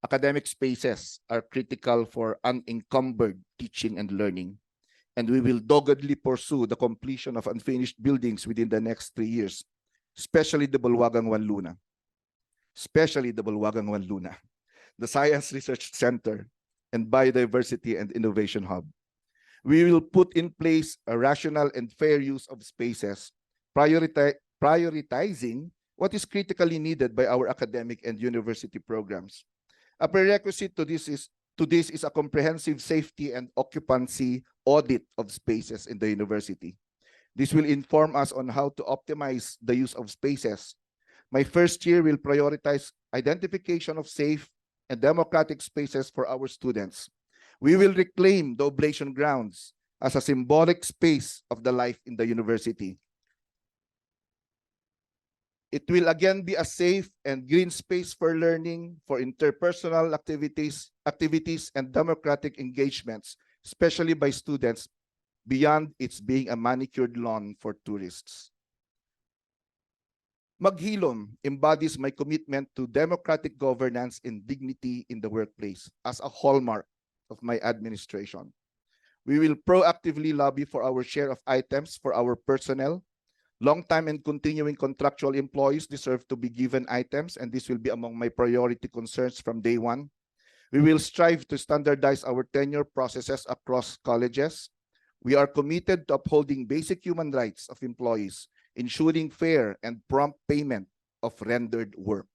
Academic spaces are critical for unencumbered teaching and learning, and we will doggedly pursue the completion of unfinished buildings within the next 3 years, especially the Bulwagang 1 Luna, the Science Research Center, and Biodiversity and Innovation Hub. We will put in place a rational and fair use of spaces, prioritizing what is critically needed by our academic and university programs. A prerequisite to this is a comprehensive safety and occupancy audit of spaces in the university. This will inform us on how to optimize the use of spaces. My first year will prioritize identification of safe and democratic spaces for our students. We will reclaim the oblation grounds as a symbolic space of the life in the university. It will again be a safe and green space for learning, for interpersonal activities, and democratic engagements, especially by students, beyond its being a manicured lawn for tourists. Maghilom embodies my commitment to democratic governance and dignity in the workplace as a hallmark of my administration. We will proactively lobby for our share of items for our personnel. Long-time and continuing contractual employees deserve to be given items, and this will be among my priority concerns from day one. We will strive to standardize our tenure processes across colleges. We are committed to upholding basic human rights of employees, ensuring fair and prompt payment of rendered work.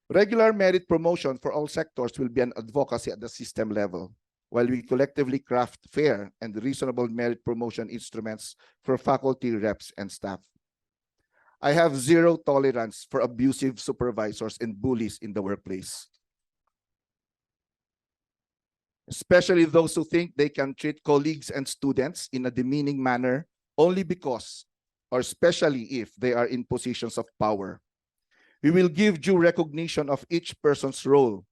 Regular merit promotion for all sectors will be an advocacy at the system level, while we collectively craft fair and reasonable merit promotion instruments for faculty, reps, and staff. I have zero tolerance for abusive supervisors and bullies in the workplace, especially those who think they can treat colleagues and students in a demeaning manner only because, or especially if, they are in positions of power. We will give due recognition of each person's role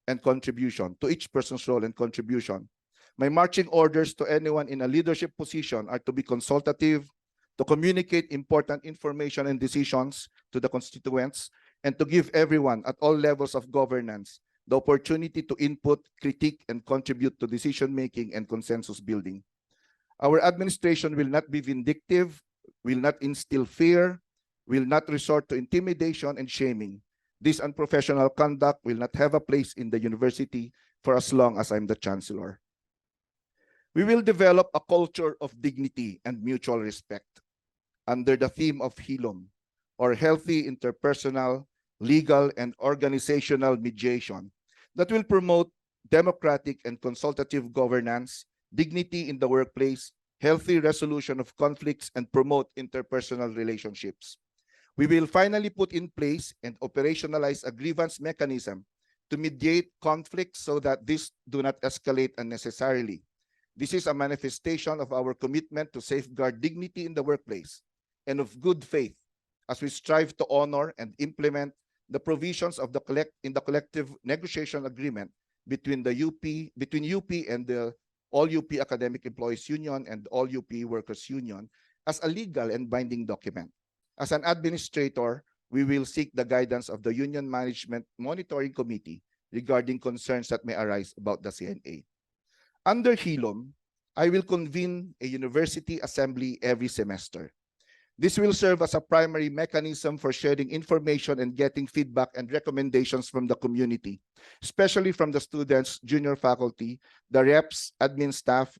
and contribution, to each person's role and contribution. My marching orders to anyone in a leadership position are to be consultative, to communicate important information and decisions to the constituents, and to give everyone at all levels of governance the opportunity to input, critique, and contribute to decision-making and consensus building. Our administration will not be vindictive, will not instill fear, will not resort to intimidation and shaming. This unprofessional conduct will not have a place in the university for as long as I'm the Chancellor. We will develop a culture of dignity and mutual respect under the theme of Hilom, or healthy interpersonal, legal, and organizational mediation that will promote democratic and consultative governance, dignity in the workplace, healthy resolution of conflicts, and promote interpersonal relationships. We will finally put in place and operationalize a grievance mechanism to mediate conflicts so that these do not escalate unnecessarily. This is a manifestation of our commitment to safeguard dignity in the workplace and of good faith as we strive to honor and implement the provisions of the collective negotiation agreement between UP and the All UP Academic Employees Union and All UP Workers Union as a legal and binding document. As an administrator, we will seek the guidance of the Union Management Monitoring Committee regarding concerns that may arise about the CNA. Under Hilom, I will convene a university assembly every semester. This will serve as a primary mechanism for sharing information and getting feedback and recommendations from the community, especially from the students, junior faculty, the reps, admin staff,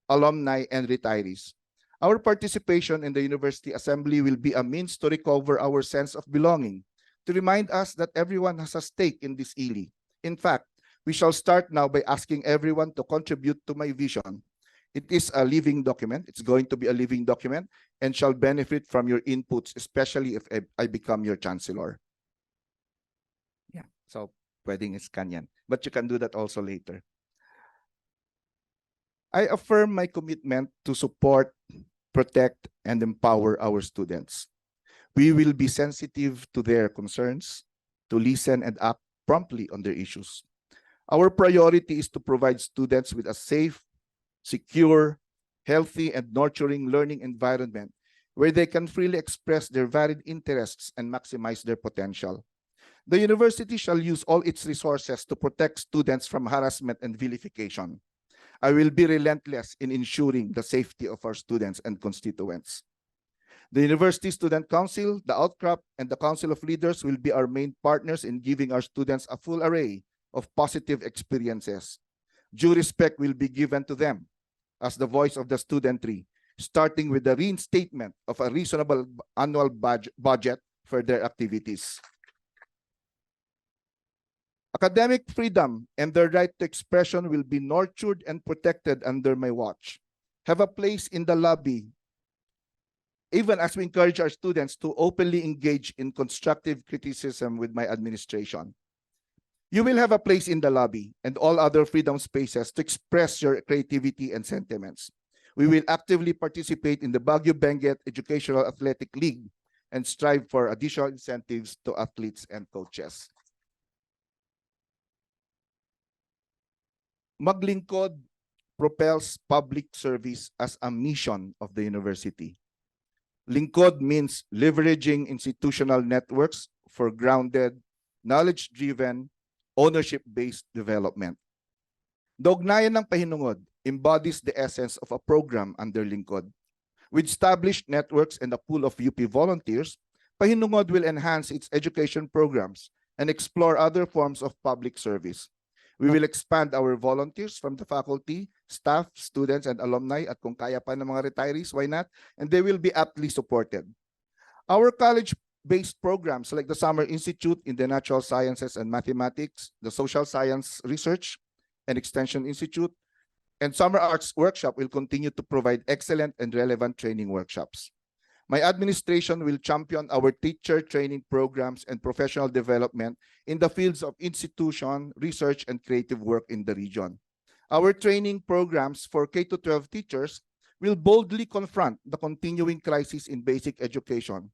alumni, and retirees. Our participation in the University Assembly will be a means to recover our sense of belonging, to remind us that everyone has a stake in this ILI. In fact, we shall start now by asking everyone to contribute to my vision. It is a living document. It's going to be a living document and shall benefit from your inputs, especially if I become your Chancellor. Yeah, so pwedeng iskan yan. But you can do that also later. I affirm my commitment to support, protect, and empower our students. We will be sensitive to their concerns, to listen and act promptly on their issues. Our priority is to provide students with a safe, secure, healthy, and nurturing learning environment where they can freely express their varied interests and maximize their potential. The university shall use all its resources to protect students from harassment and vilification. I will be relentless in ensuring the safety of our students and constituents. The University Student Council, the Outcrop, and the Council of Leaders will be our main partners in giving our students a full array of positive experiences. Due respect will be given to them as the voice of the studentry, starting with the reinstatement of a reasonable annual budget for their activities. Academic freedom and the right to expression will be nurtured and protected under my watch. Have a place in the lobby even as we encourage our students to openly engage in constructive criticism with my administration. You will have a place in the lobby and all other freedom spaces to express your creativity and sentiments. We will actively participate in the Baguio Benguet Educational Athletic League and strive for additional incentives to athletes and coaches. Maglingkod propels public service as a mission of the university. Lingkod means leveraging institutional networks for grounded, knowledge-driven, ownership-based development. The ugnayan ng pahinungod embodies the essence of a program under Lingkod. With established networks and a pool of UP volunteers, Pahinungod will enhance its education programs and explore other forms of public service. We will expand our volunteers from the faculty, staff, students, and alumni at kung kaya pa ng mga retirees, why not? And they will be aptly supported. Our college-based programs like the Summer Institute in the Natural Sciences and Mathematics, the Social Science Research and Extension Institute, and Summer Arts Workshop will continue to provide excellent and relevant training workshops. My administration will champion our teacher training programs and professional development in the fields of institution, research, and creative work in the region. Our training programs for K-12 teachers will boldly confront the continuing crisis in basic education.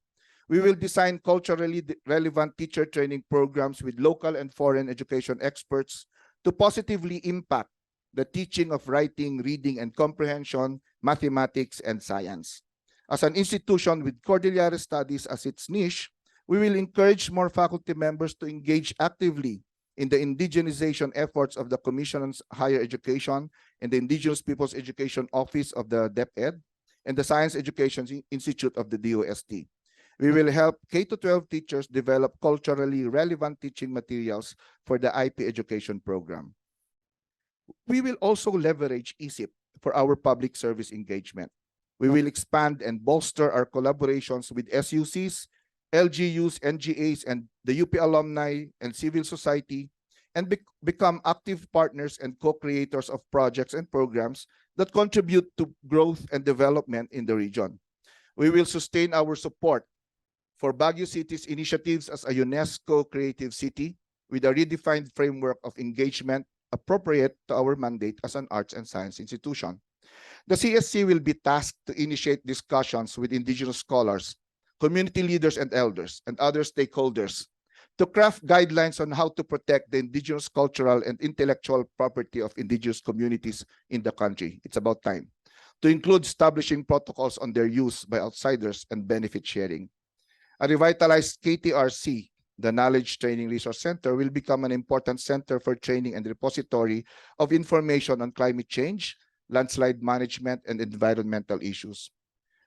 We will design culturally relevant teacher training programs with local and foreign education experts to positively impact the teaching of writing, reading, and comprehension, mathematics, and science. As an institution with Cordillera Studies as its niche, we will encourage more faculty members to engage actively in the indigenization efforts of the Commission on Higher Education and the Indigenous Peoples Education Office of the DepEd and the Science Education Institute of the DOST. We will help K-12 teachers develop culturally relevant teaching materials for the IP education program. We will also leverage ESIP for our public service engagement. We will expand and bolster our collaborations with SUCs, LGUs, NGAs, and the UP alumni and civil society, and become active partners and co-creators of projects and programs that contribute to growth and development in the region. We will sustain our support for Baguio City's initiatives as a UNESCO Creative City with a redefined framework of engagement appropriate to our mandate as an arts and science institution. The CSC will be tasked to initiate discussions with indigenous scholars, community leaders and elders, and other stakeholders to craft guidelines on how to protect the indigenous cultural and intellectual property of indigenous communities in the country. It's about time. To include establishing protocols on their use by outsiders and benefit sharing. A revitalized KTRC, the Knowledge Training Resource Center, will become an important center for training and repository of information on climate change, landslide management, and environmental issues.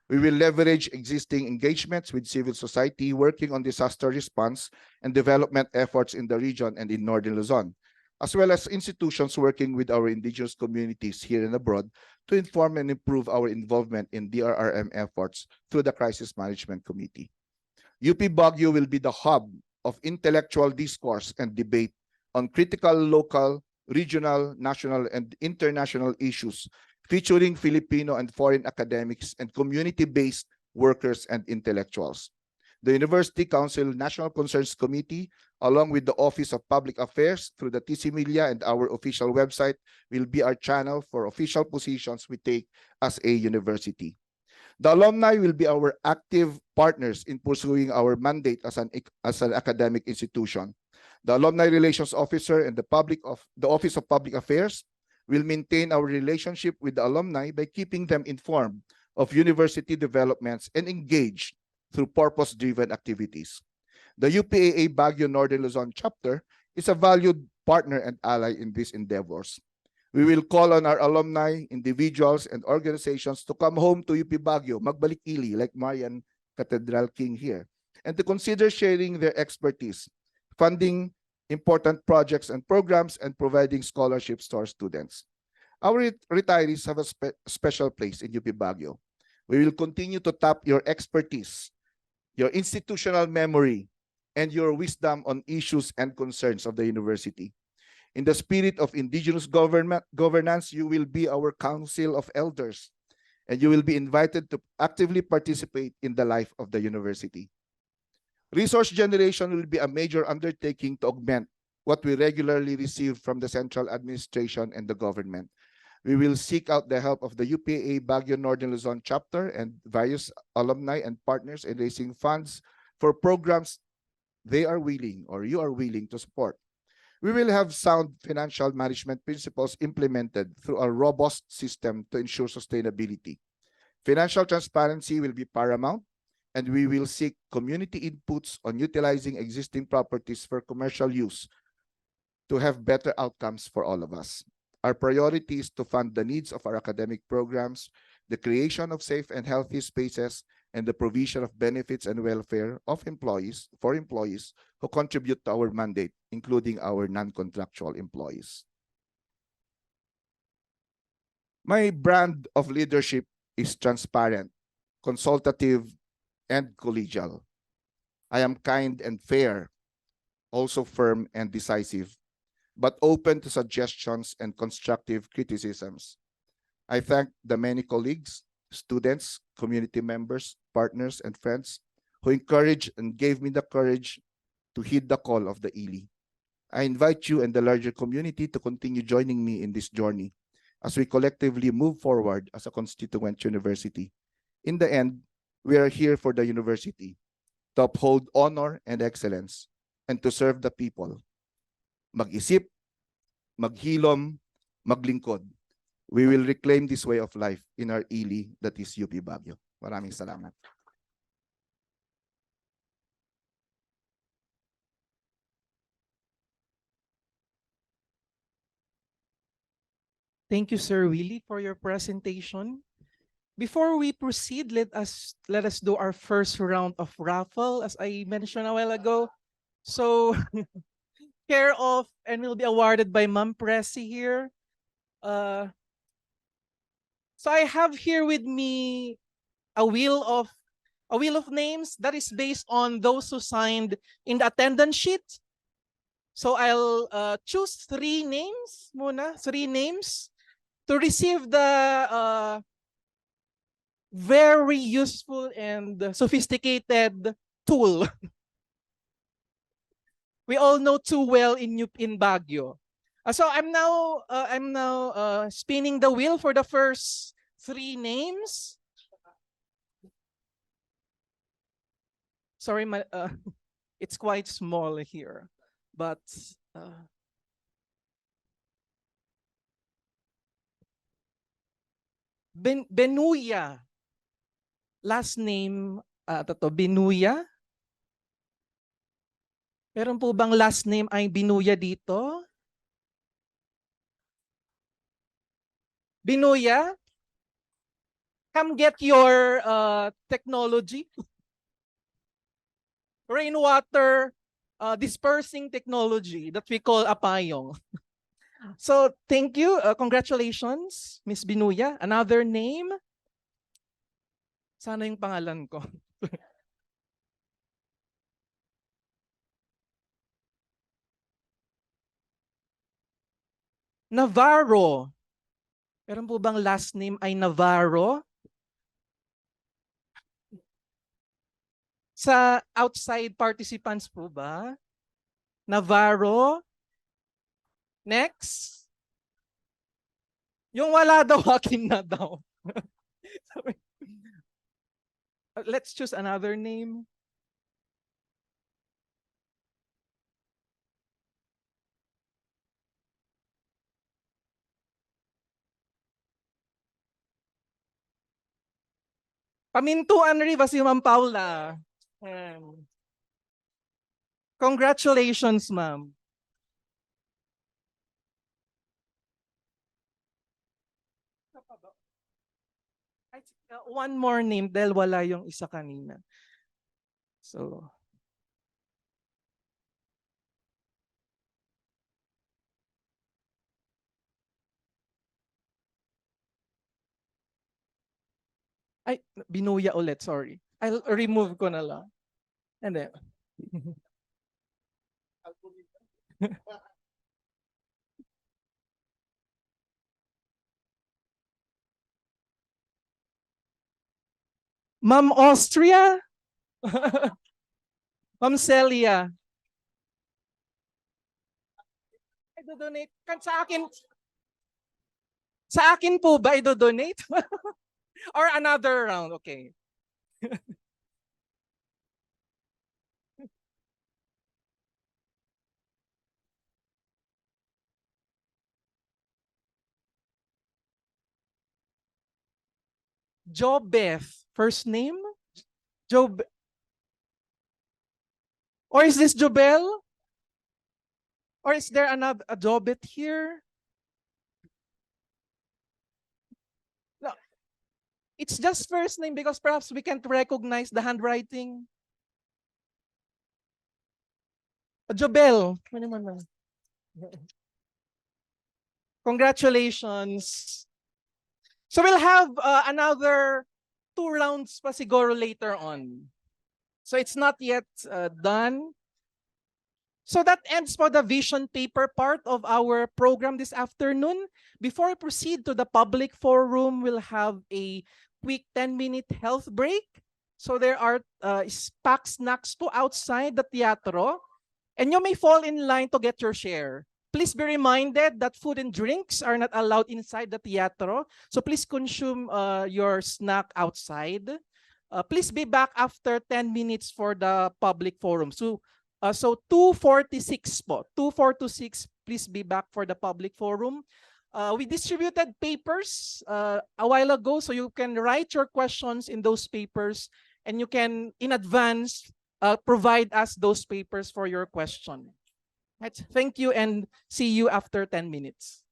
We will leverage existing engagements with civil society working on disaster response and development efforts in the region and in Northern Luzon, as well as institutions working with our indigenous communities here and abroad to inform and improve our involvement in DRRM efforts through the Crisis Management Committee. UP Baguio will be the hub of intellectual discourse and debate on critical local, regional, national, and international issues featuring Filipino and foreign academics and community-based workers and intellectuals. The University Council National Concerns Committee, along with the Office of Public Affairs through the TC Media and our official website, will be our channel for official positions we take as a university. The alumni will be our active partners in pursuing our mandate as an academic institution. The Alumni Relations Officer and the Office of Public Affairs will maintain our relationship with the alumni by keeping them informed of university developments and engaged through purpose-driven activities. The UPAA Baguio Northern Luzon chapter is a valued partner and ally in these endeavors. We will call on our alumni, individuals, and organizations to come home to UP Baguio, magbalikili, like Marian Cathedral King here, and to consider sharing their expertise, funding important projects and programs, and providing scholarships to our students. Our retirees have a special place in UP Baguio. We will continue to tap your expertise, your institutional memory, and your wisdom on issues and concerns of the university. In the spirit of indigenous governance, you will be our council of elders and you will be invited to actively participate in the life of the university. Resource generation will be a major undertaking to augment what we regularly receive from the central administration and the government. We will seek out the help of the UPA Baguio Northern Luzon chapter and various alumni and partners in raising funds for programs they are willing or you are willing to support. We will have sound financial management principles implemented through a robust system to ensure sustainability. Financial transparency will be paramount, and we will seek community inputs on utilizing existing properties for commercial use to have better outcomes for all of us. Our priority is to fund the needs of our academic programs, the creation of safe and healthy spaces, and the provision of benefits and welfare of employees who contribute to our mandate, including our non-contractual employees. My brand of leadership is transparent, consultative, and collegial. I am kind and fair, also firm and decisive, but open to suggestions and constructive criticisms. I thank the many colleagues, students, community members, partners, and friends who encouraged and gave me the courage to heed the call of the ELI. I invite you and the larger community to continue joining me in this journey as we collectively move forward as a constituent university. In the end, we are here for the university to uphold honor and excellence and to serve the people. Mag-isip, maghilom, maglingkod. We will reclaim this way of life in our ELI that is UP Baguio. Maraming salamat. Thank you, Sir Willie, for your presentation. Before we proceed, let us do our first round of raffle, as I mentioned a while ago. So, care of and will be awarded by Ma'am Pressy here. So I have here with me a wheel of names that is based on those who signed in the attendance sheet. So I'll choose three names to receive the very useful and sophisticated tool we all know too well in Baguio. So I'm now spinning the wheel for the first three names. Sorry, it's quite small here, but Benuya. Last name, Benuya. Meron po bang last name ay Binuya dito? Binuya, come get your technology. Rainwater dispersing technology that we call apayong. So thank you. Congratulations, Miss Binuya. Another name? Sana yung pangalan ko. Navarro. Meron po bang last name ay Navarro? Sa outside participants po ba? Navarro? Next? Yung wala daw, akin na daw. Let's choose another name. Pamintuan Rivas, si Ma'am Paula. Congratulations, ma'am. One more name dahil wala yung isa kanina. So, ay, Binuya ulit, sorry. I'll remove ko na lang. And then, Ma'am Austria? Ma'am Celia? I-donate. Sa akin po ba i-donate? Or another round? Okay. Jobeth. First name? Job. Or is this Jobel? Or is there another a Jobeth here? No, it's just first name because perhaps we can't recognize the handwriting. Jobel. Congratulations. So we'll have another 2 rounds pa siguro later on. So it's not yet done. So that ends for the vision paper part of our program this afternoon. Before we proceed to the public forum, we'll have a quick 10-minute health break. So there are packed snacks po outside the teatro. And you may fall in line to get your share. Please be reminded that food and drinks are not allowed inside the teatro. So please consume your snack outside. Please be back after 10 minutes for the public forum. So 2:46 po. 2:46, please be back for the public forum. We distributed papers a while ago, so you can write your questions in those papers and you can, in advance, provide us those papers for your question. Right. Thank you and see you after 10 minutes.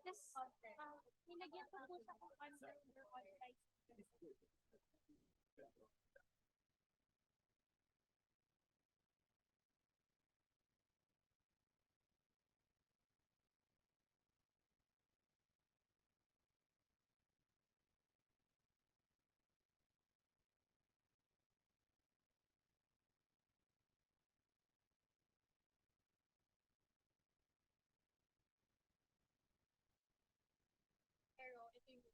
Nilagyan ko po sa kung under or authorized. Pero ito yung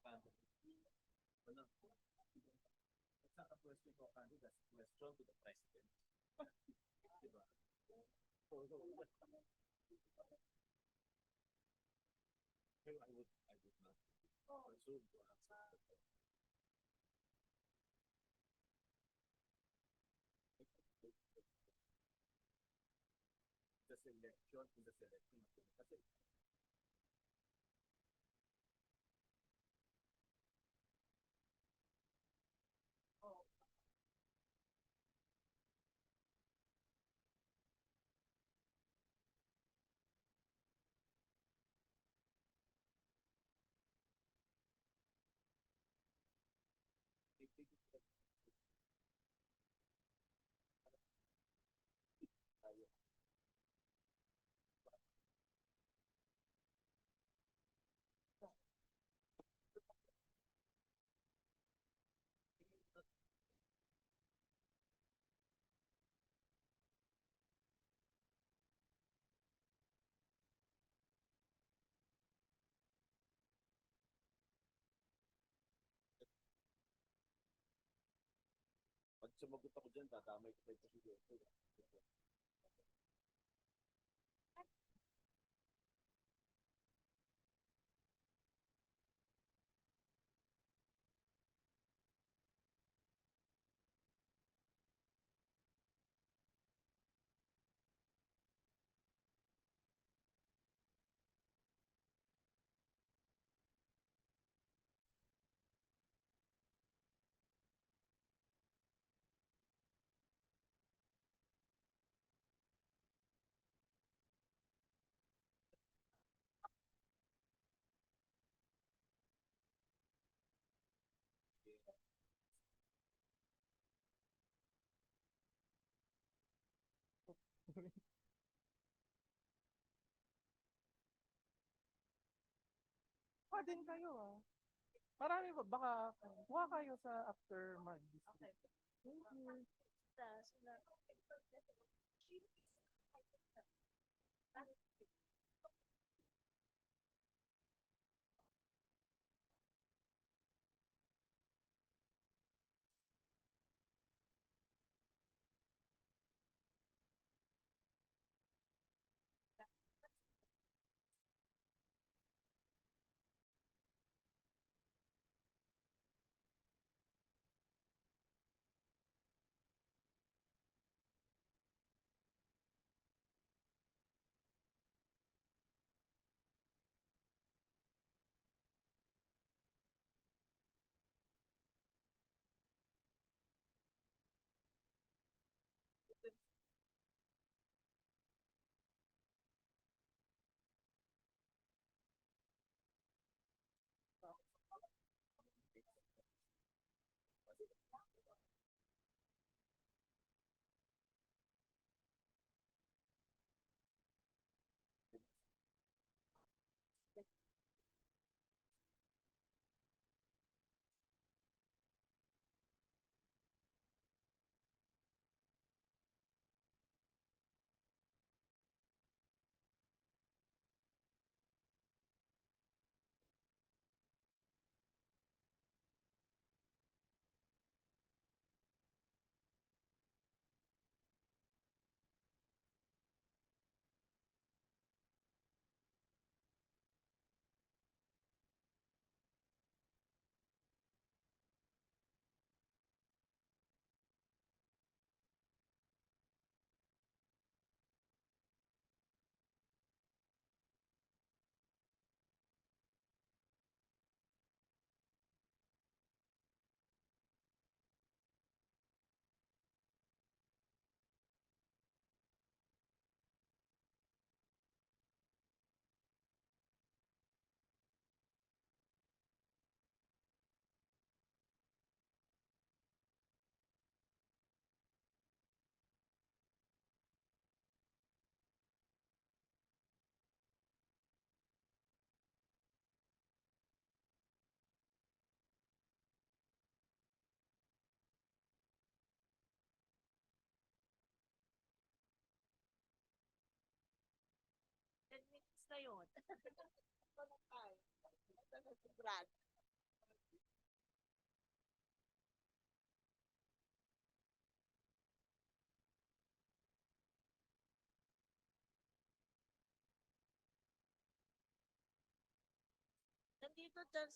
parang pero na ano, Pa din kayo ah. Marami ba? Baka kuha kayo sa after mag-district. Thank you. Nandito dyan.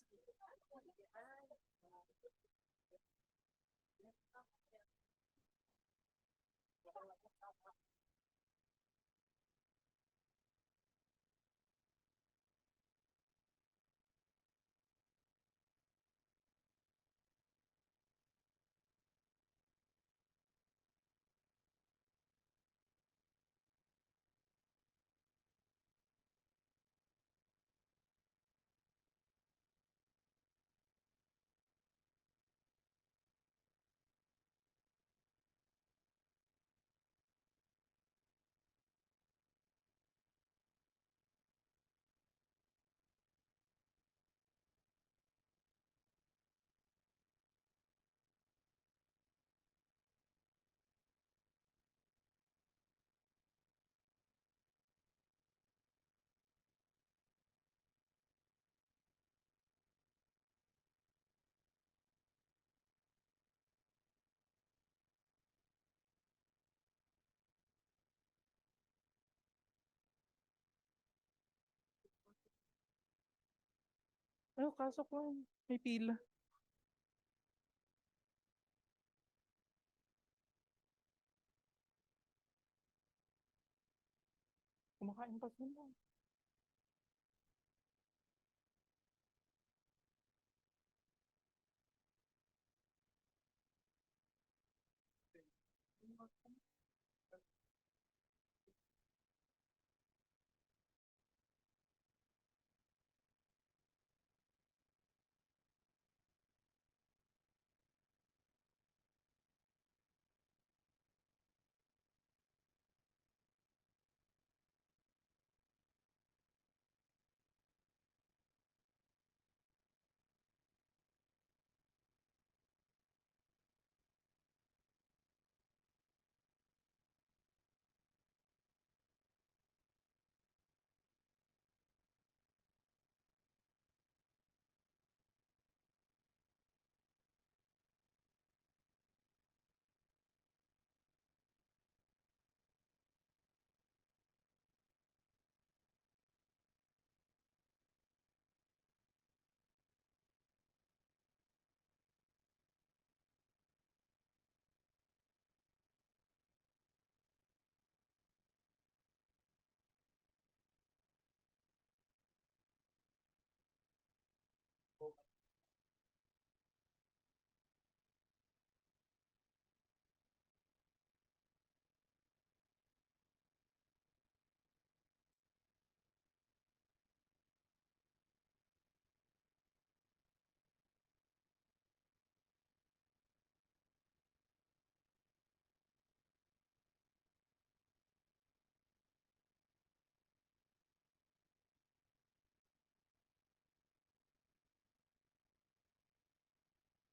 Ano, kaso ko, may pila. Kumakain pa sila.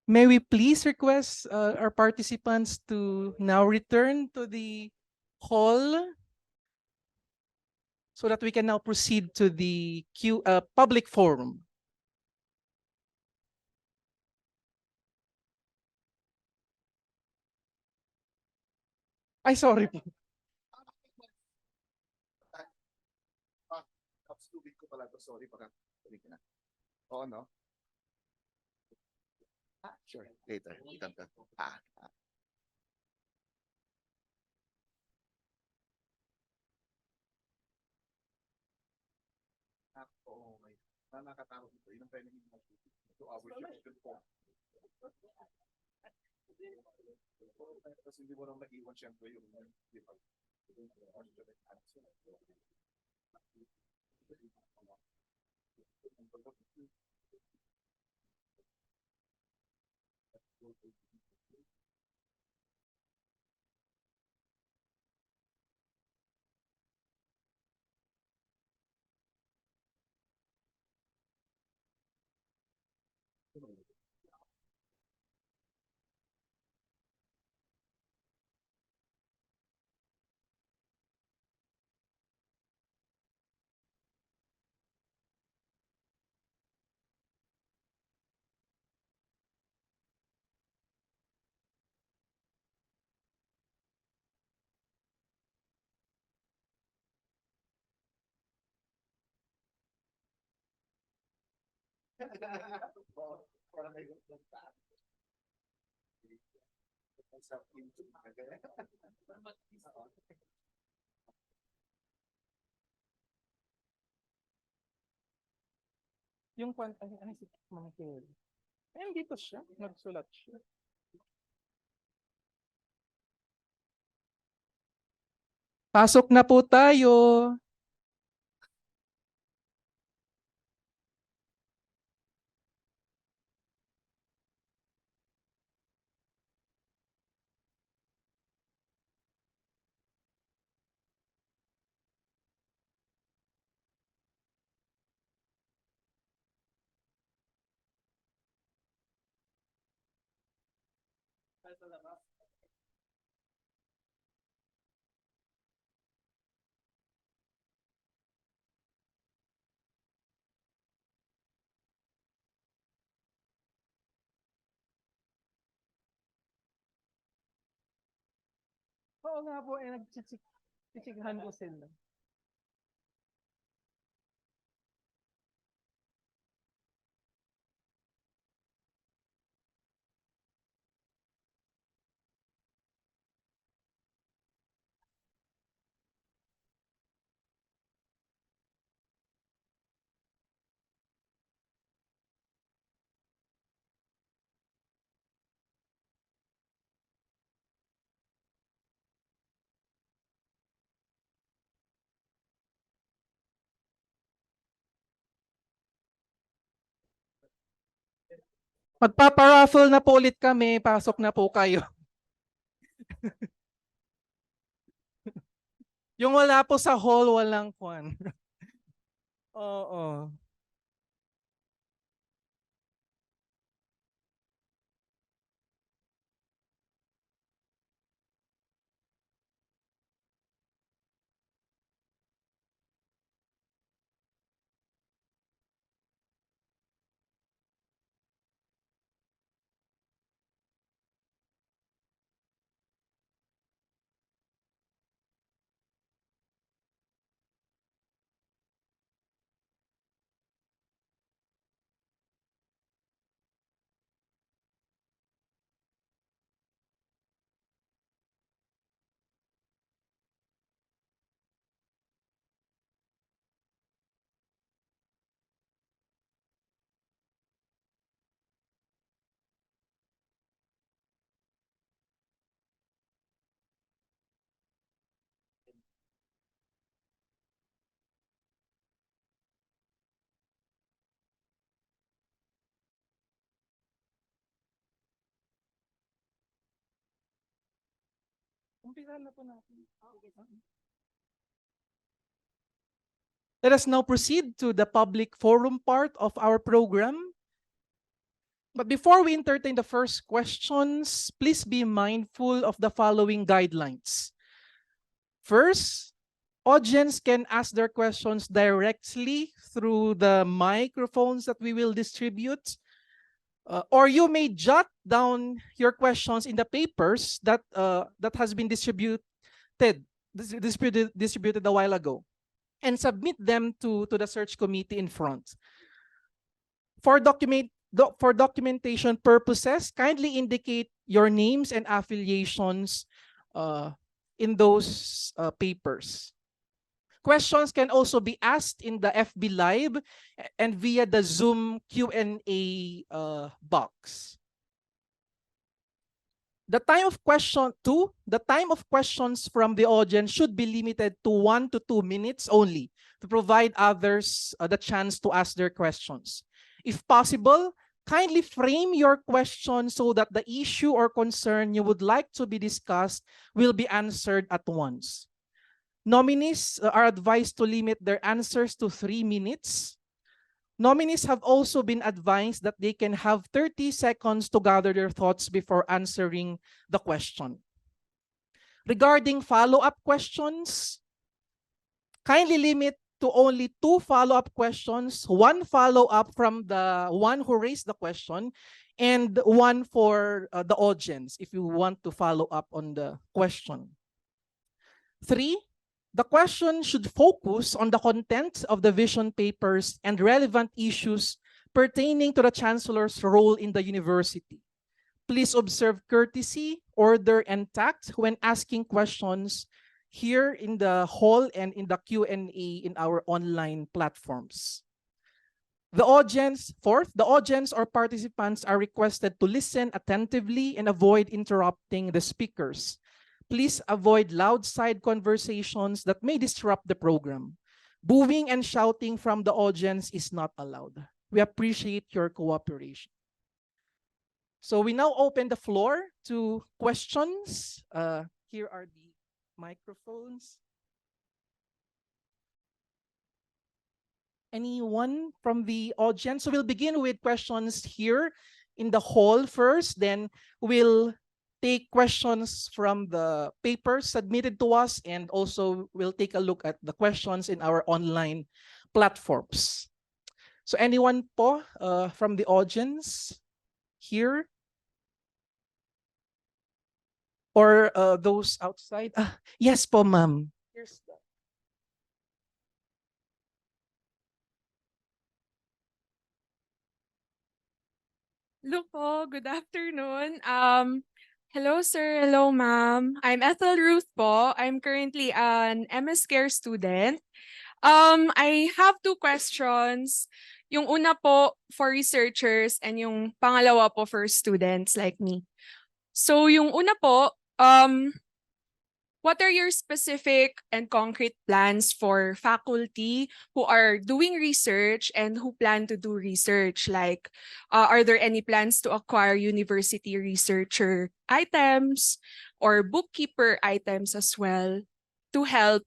May we please request our participants to now return to the hall so that we can now proceed to the public forum. Ay, sorry po. Tapos tubig ko pala to, sorry, baka tuloy ka na. Oo, no? Sure, later. Itantan. Ah. Oo, okay. Nakakatawag ito. Yun ang tayo naging 2 hours yung po. Tapos hindi mo lang naiwan siyempre yung di ba? Yung ano si Ma'am Kelly? Ayun, dito siya. Nagsulat siya. Pasok na po tayo. Oo nga po, nagchichikhan ko sila. Magpaparaffle na po ulit kami. Pasok na po kayo. Yung wala po sa hall, walang kwan. Oo. Umpisa na po natin. Let us now proceed to the public forum part of our program. But before we entertain the first questions, please be mindful of the following guidelines. First, audience can ask their questions directly through the microphones that we will distribute. Or you may jot down your questions in the papers that has been distributed a while ago, and submit them to the search committee in front. For documentation purposes, kindly indicate your names and affiliations in those papers. Questions can also be asked in the FB Live and via the Zoom Q&A box. The time of questions from the audience should be limited to 1 to 2 minutes only to provide others the chance to ask their questions. If possible, kindly frame your question so that the issue or concern you would like to be discussed will be answered at once. Nominees are advised to limit their answers to 3 minutes. Nominees have also been advised that they can have 30 seconds to gather their thoughts before answering the question. Regarding follow-up questions, kindly limit to only 2 follow-up questions, 1 follow-up from the one who raised the question, and 1 for the audience if you want to follow up on the question. 3, the question should focus on the content of the vision papers and relevant issues pertaining to the Chancellor's role in the university. Please observe courtesy, order, and tact when asking questions here in the hall and in the Q&A in our online platforms. Fourth, the audience or participants are requested to listen attentively and avoid interrupting the speakers. Please avoid loud side conversations that may disrupt the program. Booing and shouting from the audience is not allowed. We appreciate your cooperation. So we now open the floor to questions. Here are the microphones. Anyone from the audience? So we'll begin with questions here in the hall first, then we'll take questions from the papers submitted to us, and also we'll take a look at the questions in our online platforms. So anyone po from the audience here? Or those outside? Yes po, ma'am. Here's the... Hello po, good afternoon. Hello sir, hello ma'am. I'm Ethel Ruth po. I'm currently an MS Care student. I have two questions. Yung una po for researchers and yung pangalawa po for students like me. So yung una po, what are your specific and concrete plans for faculty who are doing research and who plan to do research? Like, are there any plans to acquire university researcher items or bookkeeper items as well to help,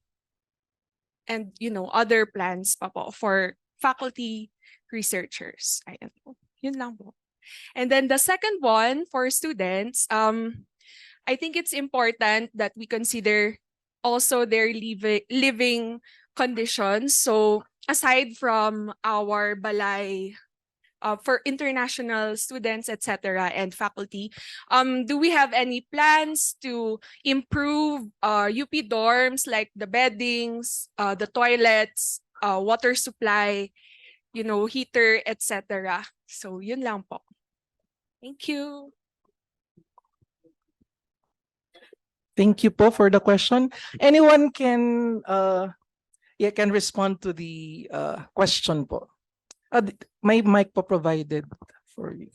and other plans pa po for faculty researchers? Ayan po. Yun lang po. And then the second one for students, I think it's important that we consider also their living conditions. So aside from our balay for international students, etc., and faculty, do we have any plans to improve UP dorms, like the beddings, the toilets, water supply, heater, etc.? So yun lang po. Thank you. Thank you po for the question. Anyone can respond to the question po. May mic po provided for you.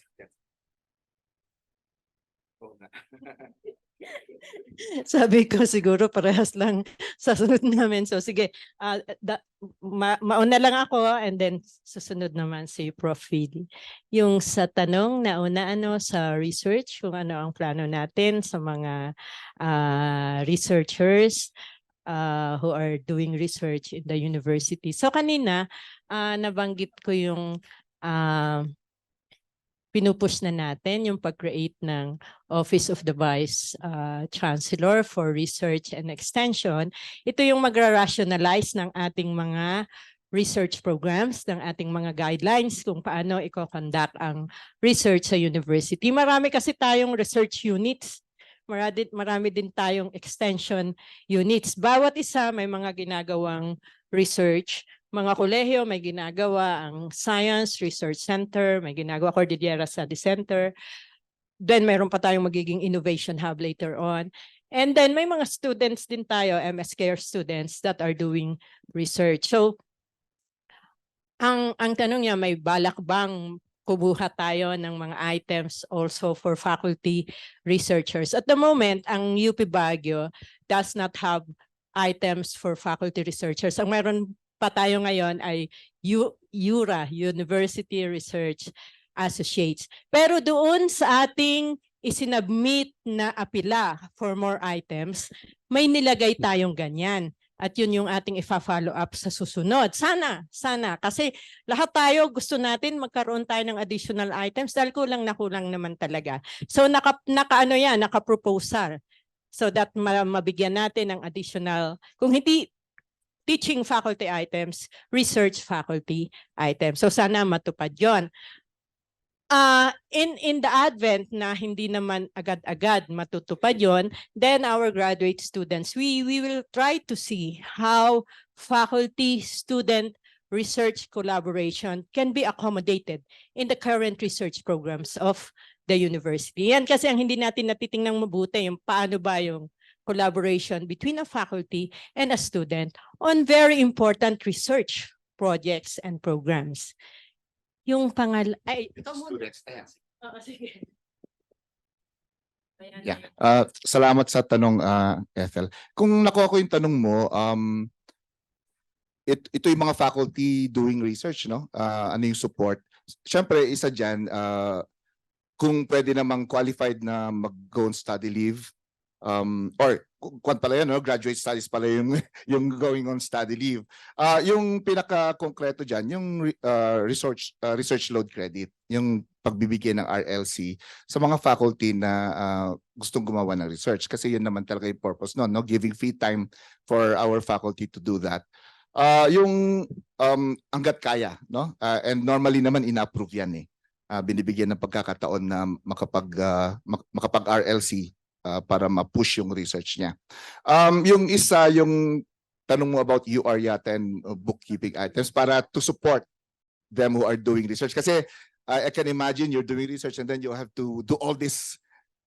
Sabi ko siguro parehas lang sasunod namin. So sige, mauna lang ako and then susunod naman si Prof. Philly. Yung sa tanong na una sa research, kung ano ang plano natin sa mga researchers who are doing research in the university. So kanina, nabanggit ko yung pinupush na natin yung pag-create ng Office of the Vice Chancellor for Research and Extension. Ito yung magra-rationalize ng ating mga research programs, ng ating mga guidelines kung paano i-conduct ang research sa university. Marami kasi tayong research units. Marami din tayong extension units. Bawat isa may mga ginagawang research. Mga kolehiyo may ginagawa ang Science Research Center, may ginagawa Cordillera Study Center. Then mayroon pa tayong magiging Innovation Hub later on. And then may mga students din tayo, MS Care students that are doing research. So ang tanong niya, may balak bang kumuha tayo ng mga items also for faculty researchers? At the moment, ang UP Baguio does not have items for faculty researchers. Ang meron pa tayo ngayon ay URA, University Research Associates. Pero doon sa ating isinabmit na apila for more items, may nilagay tayong ganyan. At yun yung ating ifa-follow up sa susunod. Sana. Kasi lahat tayo gusto natin magkaroon tayo ng additional items dahil kulang na kulang naman talaga. So naka-proposal so that mabigyan natin ng additional, kung hindi teaching faculty items, research faculty items. So sana matupad yon. In the advent na hindi naman agad-agad matutupad yon, then our graduate students, we will try to see how faculty student research collaboration can be accommodated in the current research programs of the university. Yan kasi ang hindi natin natitingnan mabuti yung paano ba yung collaboration between a faculty and a student on very important research projects and programs. Yung ay, ikaw muna. Students, ayan. Oo, sige. Ayan. Yeah. Salamat sa tanong, Ethel. Kung nakuha ko yung tanong mo, ito yung mga faculty doing research, no? Ano yung support? Siyempre, isa dyan, kung pwede namang qualified na mag-go on study leave, or kung pala yan, no? Graduate studies pala yung, yung going on study leave. Yung pinaka-konkreto dyan, yung research load credit, yung pagbibigay ng RLC sa mga faculty na gustong gumawa ng research. Kasi yun naman talaga yung purpose nun, no? Giving free time for our faculty to do that. Yung hanggat kaya, no? And normally naman ina-approve yan eh. Binibigyan ng pagkakataon na makapag RLC para ma-push yung research niya. Yung isa, yung tanong mo about UR yata and bookkeeping items para to support them who are doing research. Kasi I can imagine you're doing research and then you have to do all this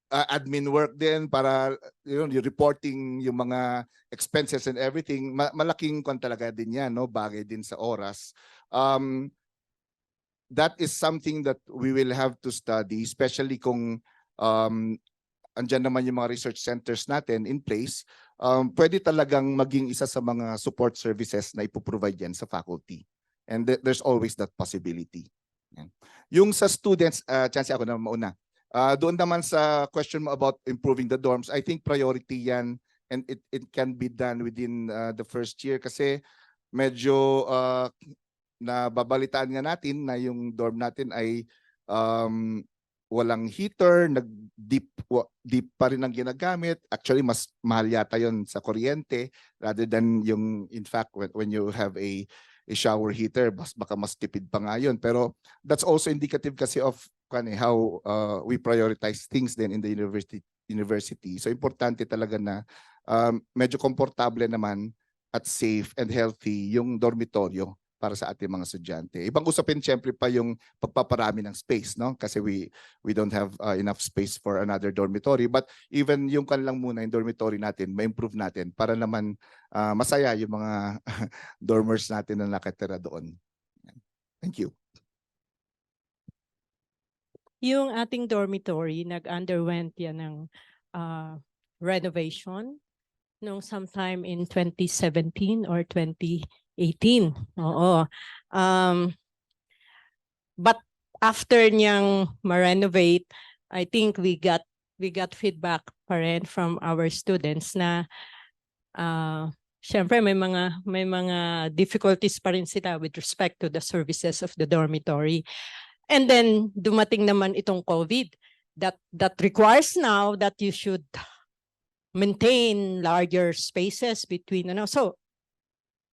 admin work din para yung reporting yung mga expenses and everything. Malaking kon talaga din yan, no? Bagay din sa oras. That is something that we will have to study, especially kung andyan naman yung mga research centers natin in place. Pwede talagang maging isa sa mga support services na ipoprovide yan sa faculty. And there's always that possibility. Yan. Yung sa students, chance ako na mauna. Doon naman sa question mo about improving the dorms, I think priority yan and it can be done within the first year kasi medyo nababalitaan nga natin na yung dorm natin ay walang heater, nag-deep pa rin ang ginagamit. Actually, mas mahal yata yun sa kuryente rather than yung, in fact, when you have a shower heater, baka mas tipid pa nga yun. Pero that's also indicative kasi of how we prioritize things then in the university. So importante talaga na medyo komportable naman at safe and healthy yung dormitoryo para sa ating mga estudyante. Ibang usapin siyempre pa yung pagpaparami ng space, no? Kasi we don't have enough space for another dormitory, but even yung kanilang muna yung dormitory natin, ma-improve natin para naman masaya yung mga dormers natin na nakatira doon. Thank you. Yung ating dormitory, nag-underwent yan ng renovation nung sometime in 2017 or 2018. Oo. But after niyang ma-renovate, I think we got feedback pa rin from our students na syempre may mga difficulties pa rin sila with respect to the services of the dormitory. And then dumating naman itong COVID that requires now that you should maintain larger spaces between so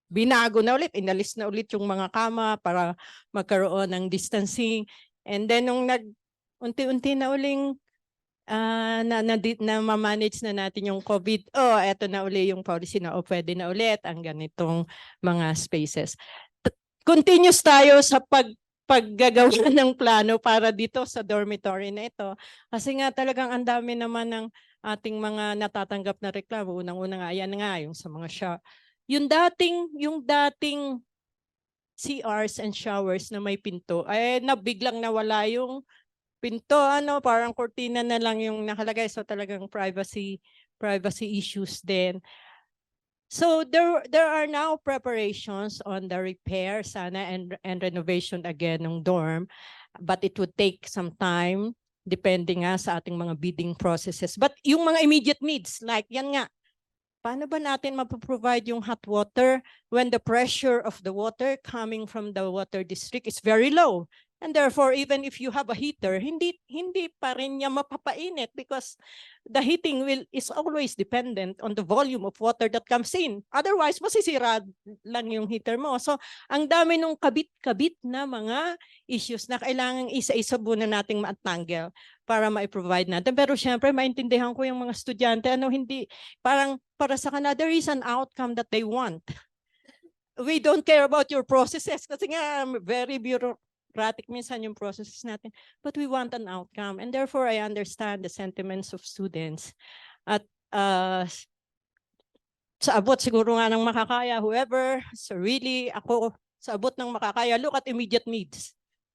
binago na ulit, inalis na ulit yung mga kama para magkaroon ng distancing. And then nung unti-unti na uling na ma-manage na natin yung COVID, eto na uli yung policy na pwede na ulit ang ganitong mga spaces. Continuous tayo sa paggagawa ng plano para dito sa dormitory na ito. Kasi nga talagang ang dami naman ng ating mga natatanggap na reklamo. Unang-una nga, ayan nga, yung sa mga yung dating CRs and showers na may pinto, ay biglang nawala yung pinto, parang cortina na lang yung nakalagay. So talagang privacy issues din. So there are now preparations on the repair sana and renovation again ng dorm, but it would take some time depending nga sa ating mga bidding processes. But yung mga immediate needs, like yan nga, paano ba natin mapoprovide yung hot water when the pressure of the water coming from the water district is very low? And therefore, even if you have a heater, hindi pa rin niya mapapainit because the heating is always dependent on the volume of water that comes in. Otherwise, masisira lang yung heater mo. So, ang dami nung kabit-kabit na mga issues na kailangan isa-isa muna nating ma-tangle para ma-provide natin. Pero syempre, maintindihan ko yung mga estudyante, hindi, parang para sa kanila, there is an outcome that they want. we don't care about your processes kasi nga very bureaucratic minsan yung processes natin. But we want an outcome. And therefore, I understand the sentiments of students. At sa abot siguro nga ng makakaya, whoever, so really, ako, sa abot ng makakaya, look at immediate needs.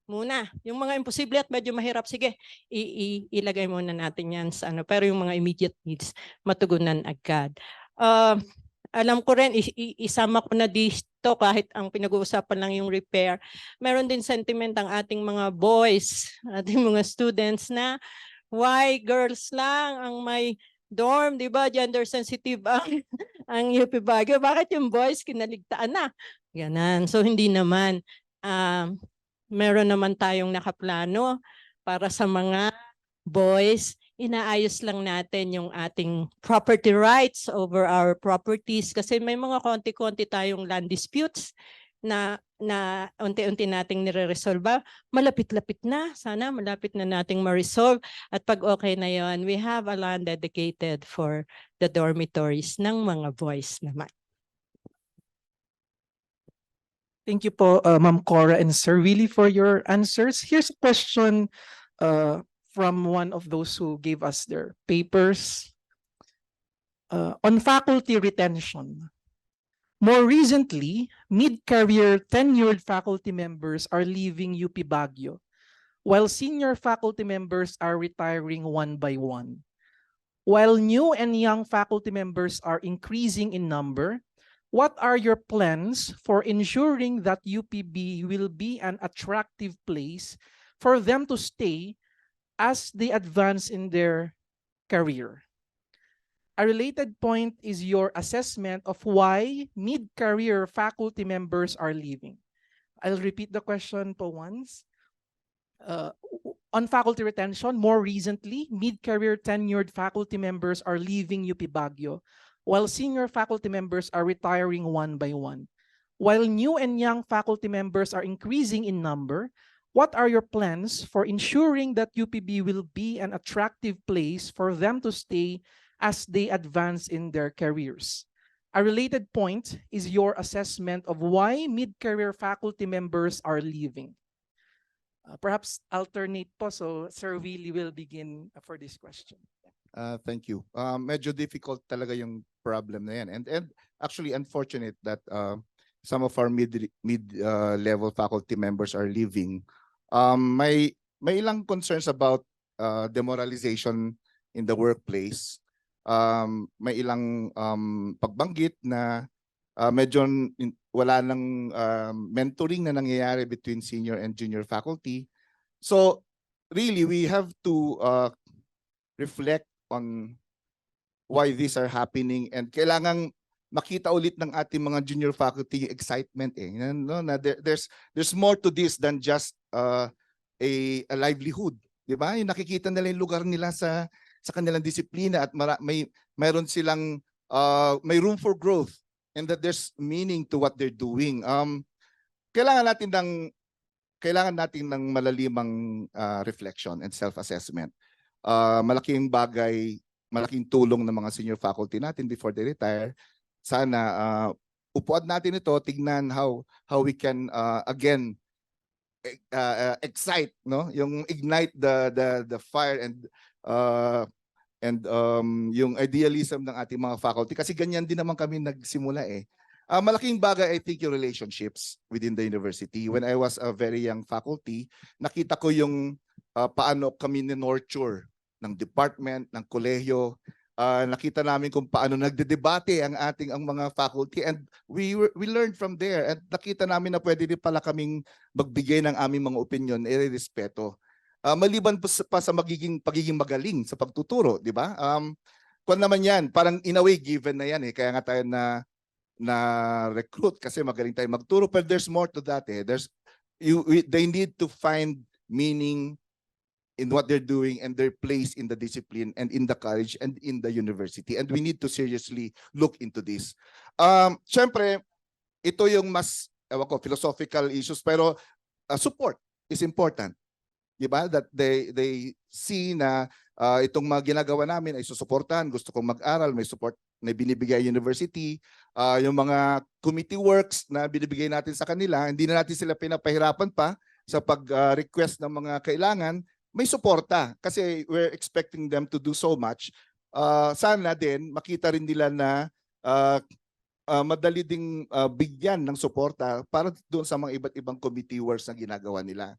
Muna, yung mga imposible at medyo mahirap, sige, ilagay muna natin yan sa ano. Pero yung mga immediate needs, matugunan agad. Alam ko rin, isama ko na dito kahit ang pinag-uusapan lang yung repair. Meron din sentiment ang ating mga boys, ating mga students na why girls lang ang may dorm, di ba? Gender sensitive ang UP Baguio. Bakit yung boys kinaligtaan na? Ganan. So hindi naman. Meron naman tayong nakaplano para sa mga boys. Inaayos lang natin yung ating property rights over our properties kasi may mga konti-konti tayong land disputes na unti-unti nating nire-resolve. Malapit-lapit na. Sana malapit na nating ma-resolve. At pag okay na yon, we have a land dedicated for the dormitories ng mga boys naman. Thank you po, Ma'am Cora and Sir Willie for your answers. Here's a question from one of those who gave us their papers. On faculty retention, more recently, mid-career tenured faculty members are leaving UP Baguio, while senior faculty members are retiring one by one. While new and young faculty members are increasing in number, what are your plans for ensuring that UPB will be an attractive place for them to stay as they advance in their career? A related point is your assessment of why mid-career faculty members are leaving. I'll repeat the question po once. On faculty retention, more recently, mid-career tenured faculty members are leaving UP Baguio, while senior faculty members are retiring one by one. While new and young faculty members are increasing in number, what are your plans for ensuring that UPB will be an attractive place for them to stay as they advance in their careers? A related point is your assessment of why mid-career faculty members are leaving. Perhaps alternate po, so Sir Willie will begin for this question. Thank you. Medyo difficult talaga yung problem na yan. And actually unfortunate that some of our mid-level faculty members are leaving. May ilang concerns about demoralization in the workplace. May ilang pagbanggit na medyo wala nang mentoring na nangyayari between senior and junior faculty. So really we have to reflect on why these are happening, and kailangang makita ulit ng ating mga junior faculty excitement no, na there's more to this than just a livelihood, di ba? Yung nakikita nila yung lugar nila sa kanilang disiplina at mayroon silang may room for growth and that there's meaning to what they're doing. Kailangan natin ng malalimang reflection and self-assessment. Malaking bagay, malaking tulong ng mga senior faculty natin before they retire. Sana upuan natin ito, tignan how we can again excite, no, yung ignite the fire and yung idealism ng ating mga faculty, kasi ganyan din naman kami nagsimula eh. Malaking bagay I think yung relationships within the university. When I was a very young faculty, nakita ko yung paano kami ni-nurture ng department, ng kolehiyo. Nakita namin kung paano nagdedebate ang mga faculty, and we learned from there, at nakita namin na pwede din pala kaming magbigay ng aming mga opinion, irerespeto. Maliban pa sa pagiging magaling sa pagtuturo, di ba? Kung naman yan, parang in a way given na yan eh. Kaya nga tayo na recruit kasi magaling tayo magturo, but there's more to that eh. They need to find meaning in what they're doing and their place in the discipline and in the college and in the university. And we need to seriously look into this. Siyempre, ito yung mas philosophical issues, pero support is important. Diba? That they see na itong mga ginagawa namin ay susuportahan. Gusto kong mag-aral, may support na binibigay university. Yung mga committee works na binibigay natin sa kanila, hindi na natin sila pinapahirapan pa sa pag-request ng mga kailangan, may suporta kasi we're expecting them to do so much. Sana din makita rin nila na madali ding bigyan ng suporta para doon sa mga iba't ibang committee works na ginagawa nila.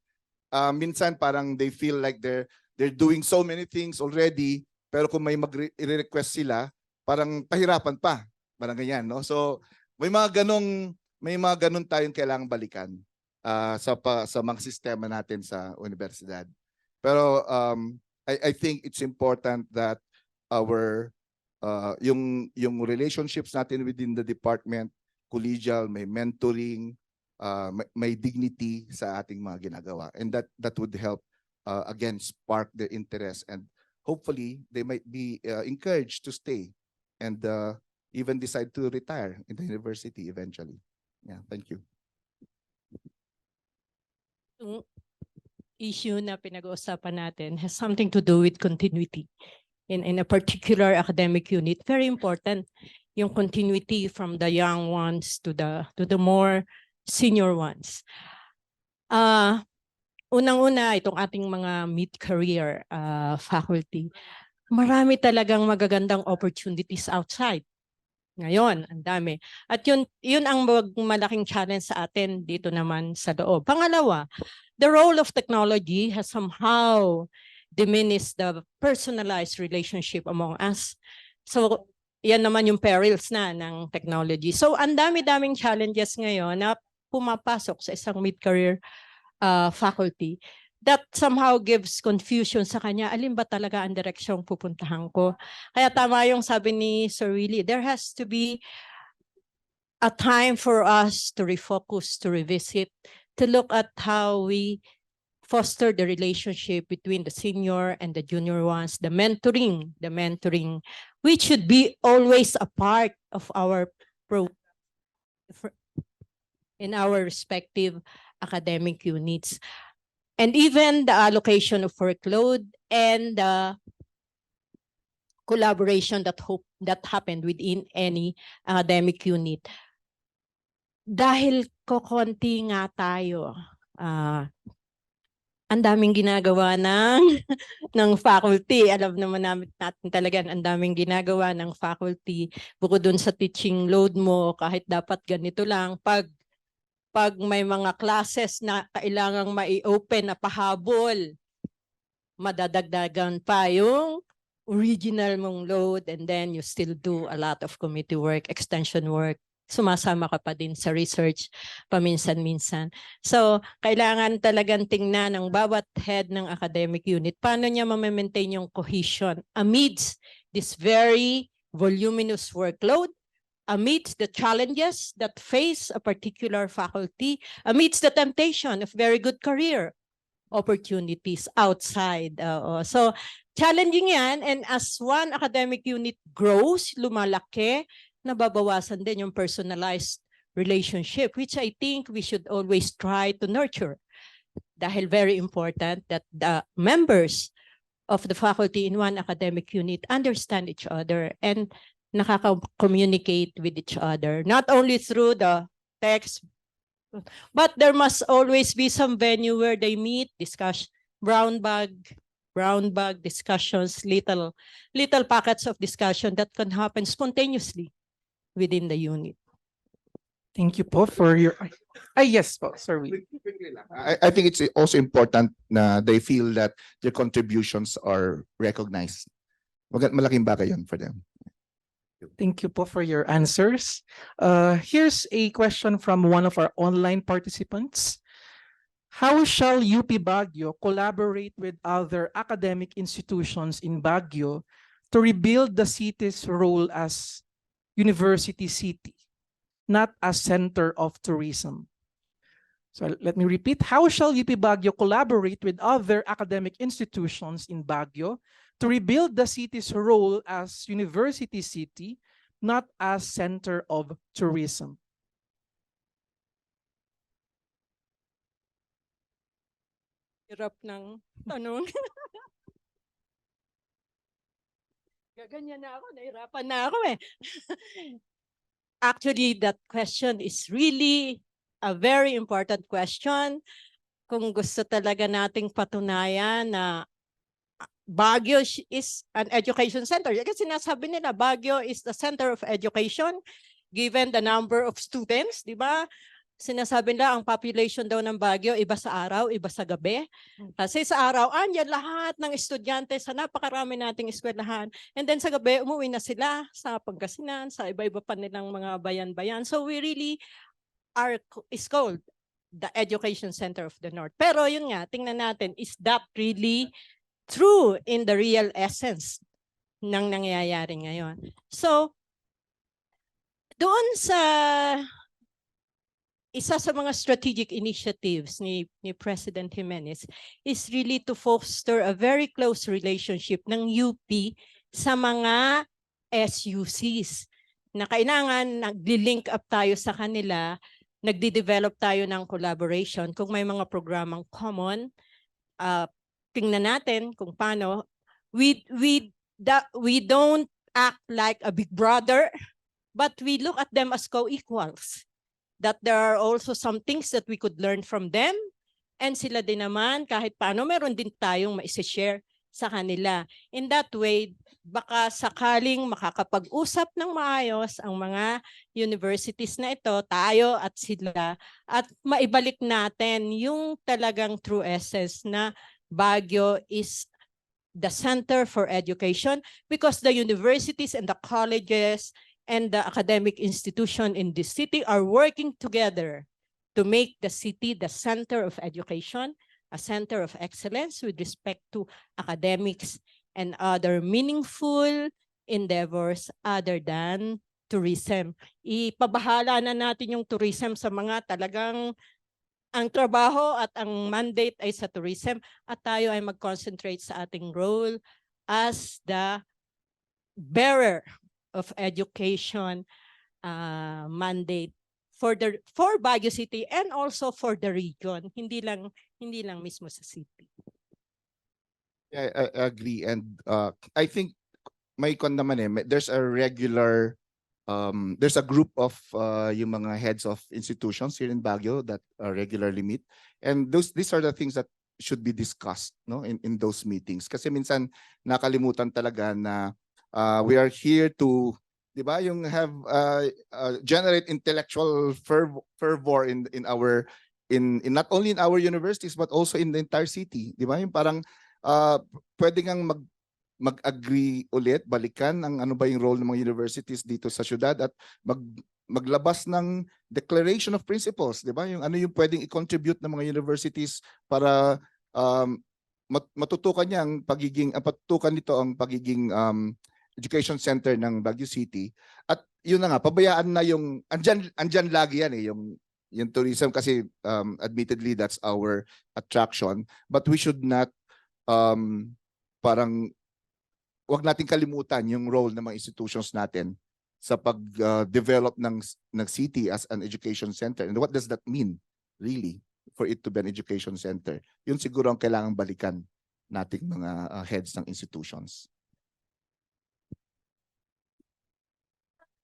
Minsan parang they feel like they're doing so many things already, pero kung may mag-request sila, parang pahirapan pa. Parang ganyan, no? So may mga ganong tayong kailangang balikan sa mga sistema natin sa universidad. Pero I think it's important that our yung relationships natin within the department, collegial, may mentoring, may dignity sa ating mga ginagawa, and that would help again spark their interest, and hopefully they might be encouraged to stay and even decide to retire in the university eventually. Yeah, thank you. Yung issue na pinag-uusapan natin has something to do with continuity in a particular academic unit. Very important yung continuity from the young ones to the more senior ones. Unang-una, itong ating mga mid-career faculty, marami talagang magagandang opportunities outside. Ngayon, ang dami. At yun ang malaking challenge sa atin dito naman sa loob. Pangalawa, the role of technology has somehow diminished the personalized relationship among us. So, yan naman yung perils na ng technology. So, ang dami-daming challenges ngayon na pumapasok sa isang mid-career faculty that somehow gives confusion sa kanya, alin ba talaga ang direksyong pupuntahan ko. Kaya tama yung sabi ni Sir Willie, there has to be a time for us to refocus, to revisit, to look at how we foster the relationship between the senior and the junior ones, the mentoring, which should be always a part of our in our respective academic units. And even the allocation of workload and the collaboration that happened within any academic unit. Dahil kokonti nga tayo, ang daming ginagawa ng faculty. Alam naman natin talaga ang daming ginagawa ng faculty. Bukod dun sa teaching load mo, kahit dapat ganito lang, pag may mga classes na kailangang mai-open na pahabol, madadagdagan pa yung original mong load, and then you still do a lot of committee work, extension work. Sumasama ka pa din sa research paminsan-minsan. So, kailangan talagang tingnan ng bawat head ng academic unit paano niya ma-maintain yung cohesion amidst this very voluminous workload, amidst the challenges that face a particular faculty, amidst the temptation of very good career opportunities outside. So, challenging yan, and as one academic unit grows, lumalaki, nababawasan din yung personalized relationship, which I think we should always try to nurture. Dahil very important that the members of the faculty in one academic unit understand each other and nakaka-communicate with each other, not only through the text, but there must always be some venue where they meet, discuss, brown bag discussions, little packets of discussion that can happen spontaneously within the unit. Thank you po for your... yes po, sorry. I think it's also important na they feel that their contributions are recognized. Malaking bagay yun for them. Thank you po for your answers. Here's a question from one of our online participants. How shall UP Baguio collaborate with other academic institutions in Baguio to rebuild the city's role as university city, not as center of tourism? So let me repeat. How shall UP Baguio collaborate with other academic institutions in Baguio to rebuild the city's role as university city, not as center of tourism? Hirap ng tanong. Gaganyan na ako, nahirapan na ako eh. Actually, that question is really a very important question. Kung gusto talaga nating patunayan na Baguio is an education center. Kasi sinasabi nila, Baguio is the center of education given the number of students, di ba? Sinasabi nila ang population daw ng Baguio, iba sa araw, iba sa gabi. Kasi sa araw, andyan lahat ng estudyante sa napakarami nating eskwelahan. And then sa gabi, umuwi na sila sa Pangasinan, sa iba-iba pa nilang mga bayan-bayan. So we really is called the Education Center of the North. Pero yun nga, tingnan natin, is that really true in the real essence ng nangyayari ngayon? So, doon sa isa sa mga strategic initiatives ni President Jimenez is really to foster a very close relationship ng UP sa mga SUCs na kailangan nagli-link up tayo sa kanila, nagdi-develop tayo ng collaboration kung may mga programang common. Tingnan natin kung paano we don't act like a big brother, but we look at them as co-equals. That there are also some things that we could learn from them, and sila din naman kahit paano meron din tayong ma-share sa kanila. In that way, baka sakaling makakapag-usap ng maayos ang mga universities na ito, tayo at sila, at maibalik natin yung talagang true essence na Baguio is the center for education, because the universities and the colleges and the academic institution in this city are working together to make the city the center of education, a center of excellence with respect to academics and other meaningful endeavors other than tourism. Ipabahala na natin yung tourism sa mga talagang ang trabaho at ang mandate ay sa tourism, at tayo ay mag-concentrate sa ating role as the bearer of education mandate for Baguio City and also for the region, hindi lang mismo sa city. Yeah, I agree, and I think may naman there's a regular there's a group of yung mga heads of institutions here in Baguio that regularly meet, and these are the things that should be discussed, no, in those meetings, kasi minsan nakalimutan talaga na we are here to, di ba, yung have generate intellectual fervor in not only in our universities but also in the entire city, di ba, yung parang pwede ngang mag-agree ulit, balikan ang ano ba yung role ng mga universities dito sa syudad, at maglabas ng declaration of principles, di ba, yung ano yung pwedeng i-contribute ng mga universities para matutukan niya ang patutukan nito ang pagiging education center ng Baguio City. At yun na nga, pabayaan na yung andyan lagi yan yung tourism, kasi admittedly that's our attraction, but we should not parang wag nating kalimutan yung role ng mga institutions natin sa pag-develop ng city as an education center. And what does that mean really for it to be an education center? Yun siguro ang kailangang balikan nating mga heads ng institutions.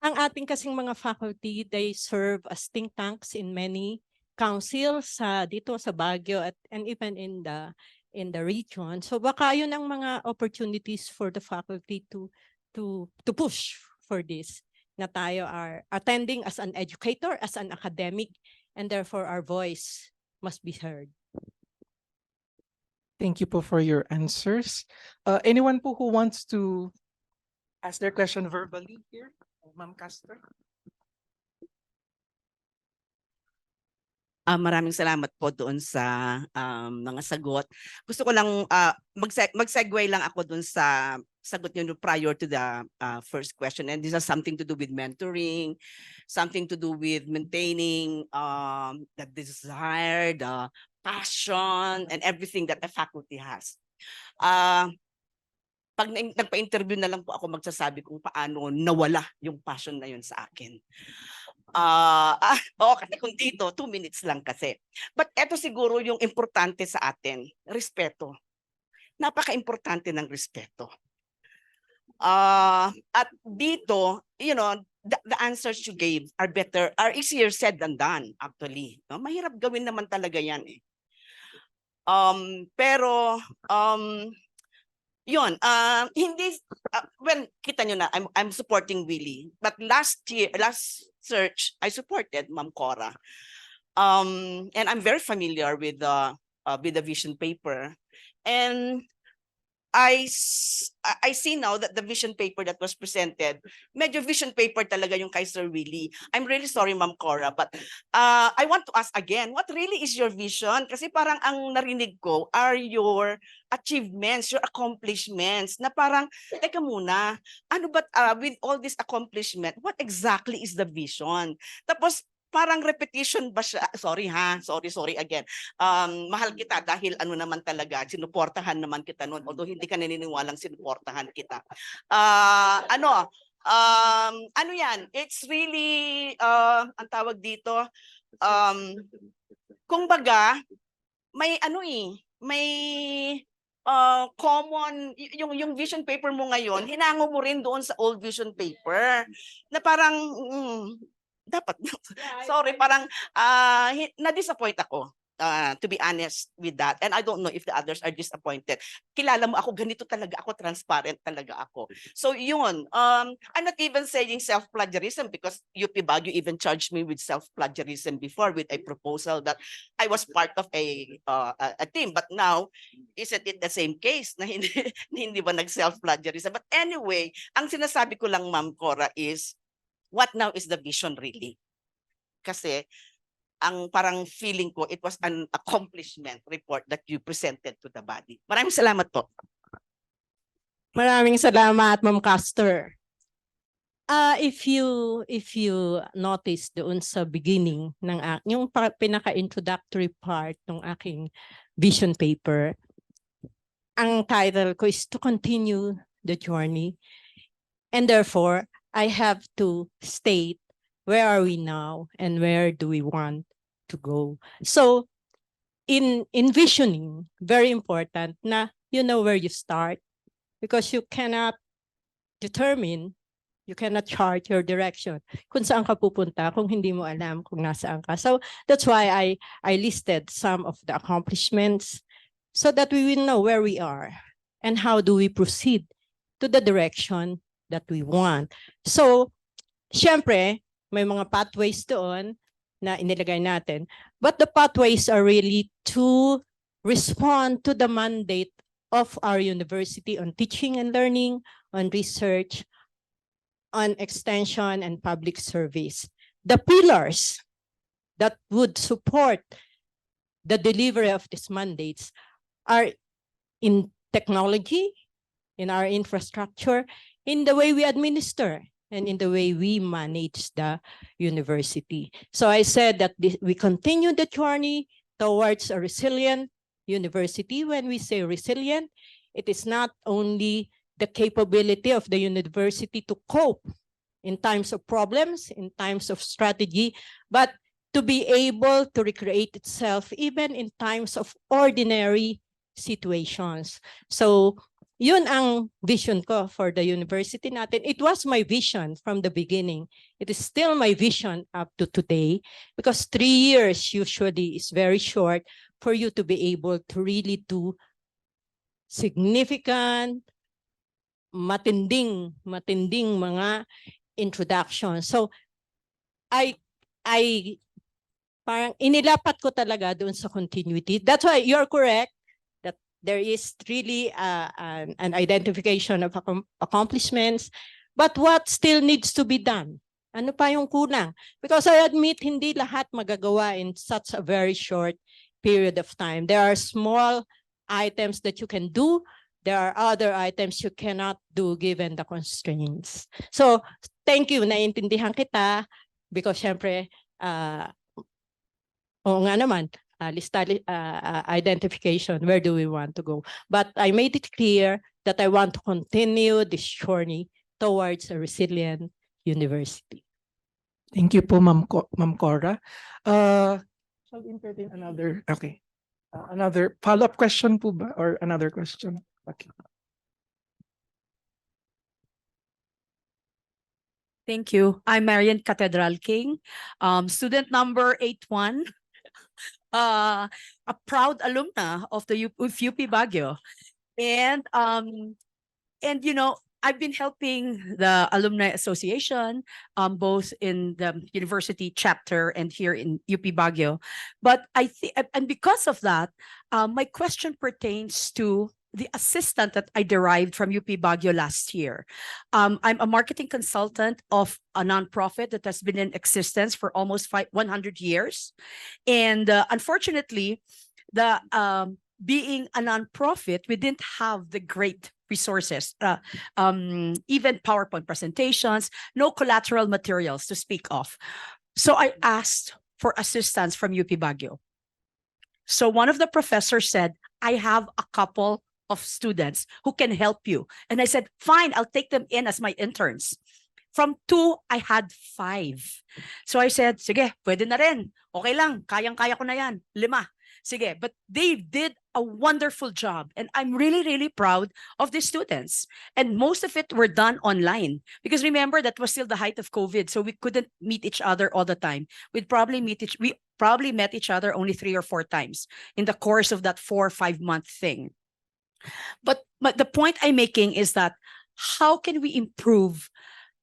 Ang ating kasing mga faculty, they serve as think tanks in many councils dito sa Baguio and even in the region. So baka yun ang mga opportunities for the faculty to push for this, na tayo are attending as an educator, as an academic, and therefore our voice must be heard. Thank you po for your answers. Anyone po who wants to ask their question verbally here? Ma'am Castro. Maraming salamat po doon sa mga sagot. Gusto ko lang mag-segue lang ako doon sa sagot niyo prior to the first question, and this has something to do with mentoring, something to do with maintaining the desire, the passion, and everything that a faculty has. Pag nagpa-interview na lang po ako, magsasabi kung paano nawala yung passion na yun sa akin. Kasi kung dito, 2 minutes lang kasi. But eto siguro yung importante sa atin, respeto. Napaka-importante ng respeto. At dito, the answers you gave are easier said than done, actually. No? Mahirap gawin naman talaga yan eh. Pero, yun, hindi, when kita nyo na, I'm supporting Willie. But last search, I supported Ma'am Cora. And I'm very familiar with the vision paper. And I see now that the vision paper that was presented, medyo vision paper talaga yung kay Sir Willie. I'm really sorry, Ma'am Cora, but I want to ask again, what really is your vision? Kasi parang ang narinig ko are your achievements, your accomplishments, na parang, teka muna, ano ba, with all this accomplishment, what exactly is the vision? Tapos, parang repetition ba siya? Sorry again. Mahal kita dahil ano naman talaga, sinuportahan naman kita noon. Although hindi ka naniniwalang sinuportahan kita. Ano yan? It's really, ang tawag dito, kumbaga, may may common, yung vision paper mo ngayon, hinango mo rin doon sa old vision paper, na parang, dapat, sorry, parang na-disappoint ako. To be honest with that. And I don't know if the others are disappointed. Kilala mo ako, ganito talaga ako, transparent talaga ako. So yun, I'm not even saying self-plagiarism because UP Baguio even charged me with self-plagiarism before with a proposal that I was part of a team. But now, isn't it the same case na hindi ba nag-self-plagiarism? But anyway, ang sinasabi ko lang, Ma'am Cora, is what now is the vision really? Kasi ang parang feeling ko, it was an accomplishment report that you presented to the body. Maraming salamat po. Maraming salamat, Ma'am Castor. If you notice doon sa beginning ng yung pinaka-introductory part ng aking vision paper, ang title ko is To Continue the Journey. And therefore, I have to state where are we now and where do we want to go. So in envisioning, very important na you know where you start, because you cannot determine, you cannot chart your direction kung saan ka pupunta kung hindi mo alam kung nasaan ka. So that's why I listed some of the accomplishments so that we will know where we are and how do we proceed to the direction that we want. So, syempre, may mga pathways doon na inilagay natin. But the pathways are really to respond to the mandate of our university on teaching and learning, on research, on extension and public service. The pillars that would support the delivery of these mandates are in technology, in our infrastructure, in the way we administer, and in the way we manage the university. So I said that we continue the journey towards a resilient university. When we say resilient, it is not only the capability of the university to cope in times of problems, in times of strategy, but to be able to recreate itself even in times of ordinary situations. So yun ang vision ko for the university natin. It was my vision from the beginning. It is still my vision up to today, because 3 years usually is very short for you to be able to really do significant, matinding mga introduction. So I parang inilapat ko talaga doon sa continuity. That's why you're correct. There is really an identification of accomplishments, but what still needs to be done? Ano pa yung kulang? Because I admit, hindi lahat magagawa in such a very short period of time. There are small items that you can do. There are other items you cannot do given the constraints. So, thank you, naiintindihan kita, because syempre, oo nga naman, identification, where do we want to go? But I made it clear that I want to continue this journey towards a resilient university. Thank you po, Ma'am Cora. Shall we entertain another? Okay. Another follow-up question po ba? Or another question? Okay. Thank you. I'm Marian Cathedral King, student number 81, a proud alumna of the UP Baguio. And you know, I've been helping the Alumni Association, both in the university chapter and here in UP Baguio. But I think, and because of that, my question pertains to the assistant that I derived from UP Baguio last year. I'm a marketing consultant of a nonprofit that has been in existence for almost 100 years. And unfortunately, the being a nonprofit, we didn't have the great resources, even PowerPoint presentations, no collateral materials to speak of. So I asked for assistance from UP Baguio. So one of the professors said, I have a couple of students who can help you. And I said, fine, I'll take them in as my interns. From 2, I had 5. So I said, sige, pwede na rin. Okay lang, kayang-kaya ko na yan. 5. Sige, but they did a wonderful job. And I'm really, really proud of the students. And most of it were done online. Because remember, that was still the height of COVID. So we couldn't meet each other all the time. We probably met each other only 3 or 4 times in the course of that 4 or 5 month thing. But the point I'm making is that how can we improve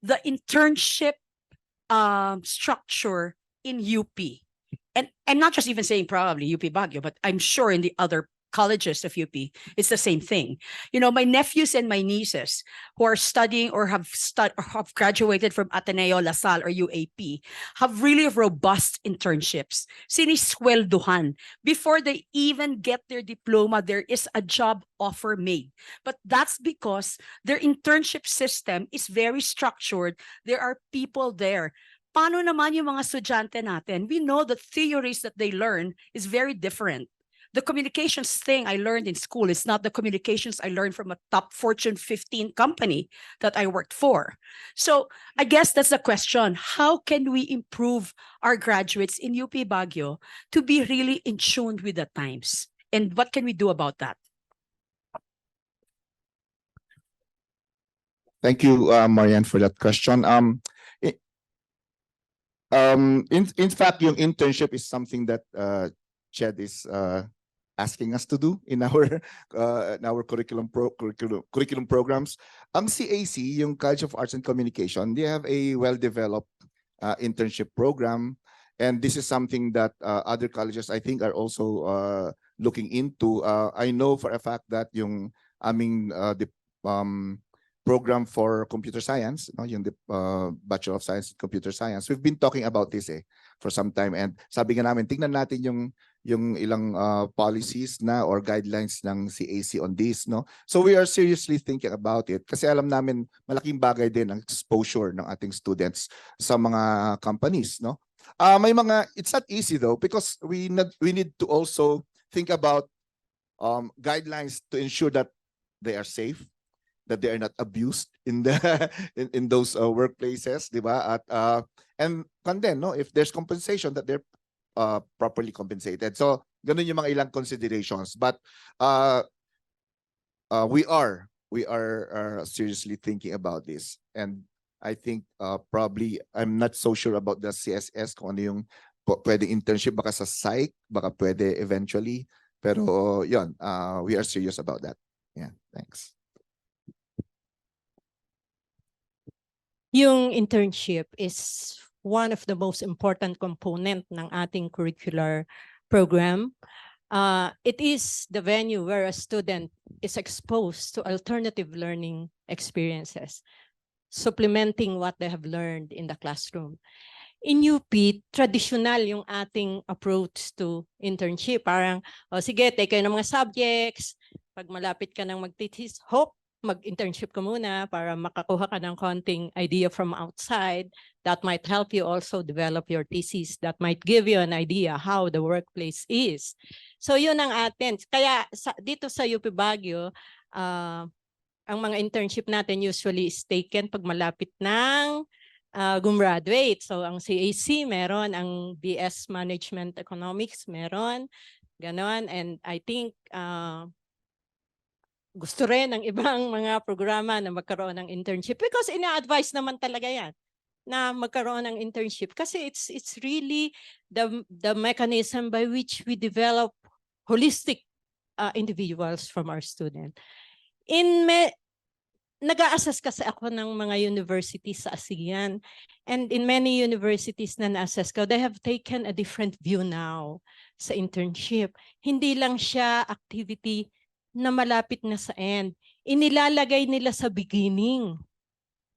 the internship structure in UP? And I'm not just even saying probably UP Baguio, but I'm sure in the other colleges of UP, it's the same thing. You know, my nephews and my nieces who are studying or have graduated from Ateneo, La Salle, or UAP have really robust internships. Sinisweldohan. Before they even get their diploma, there is a job offer made. But that's because their internship system is very structured. There are people there. Paano naman yung mga estudyante natin? We know the theories that they learn is very different. The communications thing I learned in school is not the communications I learned from a top Fortune 15 company that I worked for. So I guess that's the question. How can we improve our graduates in UP Baguio to be really in tune with the times? And what can we do about that? Thank you, Marianne, for that question. In fact, yung internship is something that Ched is asking us to do in our curriculum programs. Ang CAC, yung College of Arts and Communication, they have a well-developed internship program, and this is something that other colleges, I think, are also looking into. I know for a fact that yung aming program for computer science, yung Bachelor of Science in Computer Science. We've been talking about this for some time, and sabi nga namin, tingnan natin yung ilang policies na or guidelines ng CAC on this, no? So we are seriously thinking about it kasi alam namin malaking bagay din ang exposure ng ating students sa mga companies, no? It's not easy though, because we need to also think about guidelines to ensure that they are safe, that they are not abused in in those workplaces, di ba? And then, no, if there's compensation, that they're properly compensated. So ganun yung mga ilang considerations, but we are seriously thinking about this, and I think probably I'm not so sure about the CSS kung ano yung pwede internship, baka sa psych, baka pwede eventually, pero yun, we are serious about that. Yeah, thanks. Yung internship is one of the most important component ng ating curricular program. It is the venue where a student is exposed to alternative learning experiences, supplementing what they have learned in the classroom. In UP, traditional yung ating approach to internship. Parang, sige, take kayo ng mga subjects. Pag malapit ka ng mag-thesis, mag-internship ka muna para makakuha ka ng konting idea from outside that might help you also develop your thesis, that might give you an idea how the workplace is. So yun ang atin. Kaya dito sa UP Baguio, ang mga internship natin usually is taken pag malapit ng gumraduate. So ang CAC meron, ang BS Management Economics meron, ganon. And I think gusto rin ng ibang mga programa na magkaroon ng internship because ina-advise naman talaga yan. na magkaroon ng internship kasi it's really the mechanism by which we develop holistic individuals from our student. Nag-a-assess kasi ako ng mga universities sa ASEAN, and in many universities na na-assess ko, they have taken a different view now sa internship. Hindi lang siya activity na malapit na sa end. Inilalagay nila sa beginning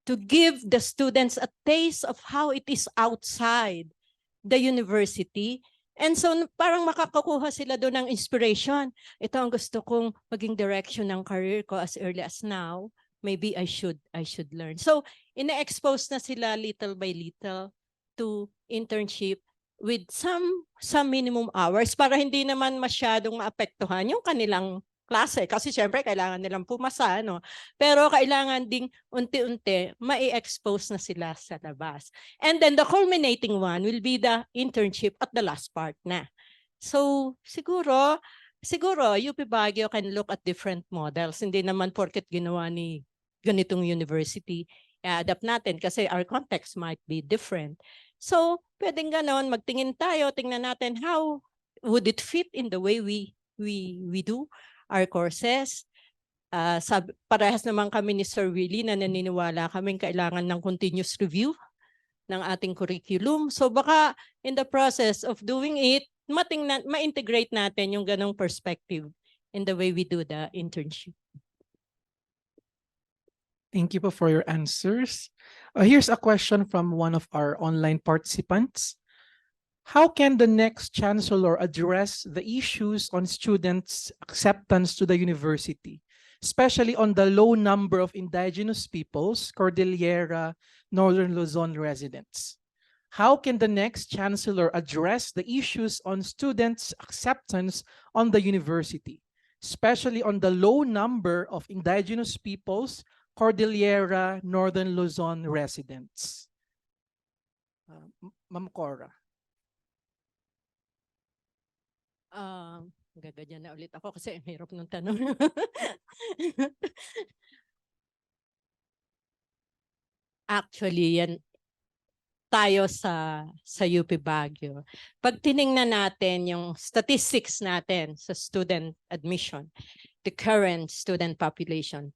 to give the students a taste of how it is outside the university. And so parang makakakuha sila doon ng inspiration. Ito ang gusto kong maging direction ng career ko as early as now. Maybe I should learn. So ina-expose na sila little by little to internship with some minimum hours para hindi naman masyadong maapektuhan yung kanilang klase. Kasi syempre kailangan nilang pumasa, no? Pero kailangan ding unti-unti mai-expose na sila sa labas. And then the culminating one will be the internship at the last part na. So siguro UP Baguio can look at different models. Hindi naman porket ginawa ni ganitong university, i-adapt natin kasi our context might be different. So pwedeng ganon, magtingin tayo, tingnan natin how would it fit in the way we do our courses. Parehas naman kami ni Sir Willie na naniniwala kaming kailangan ng continuous review ng ating curriculum. So baka in the process of doing it, ma-integrate natin yung ganong perspective in the way we do the internship. Thank you for your answers. Here's a question from one of our online participants. How can the next Chancellor address the issues on students' acceptance to the university, especially on the low number of indigenous peoples, Cordillera, Northern Luzon residents? How can the next Chancellor address the issues on students' acceptance on the university, especially on the low number of indigenous peoples, Cordillera, Northern Luzon residents? Ma'am Cora. Gaganyan na ulit ako kasi hirap nung tanong. Actually, yan tayo sa UP Baguio. Pag tiningnan natin yung statistics natin sa student admission, the current student population,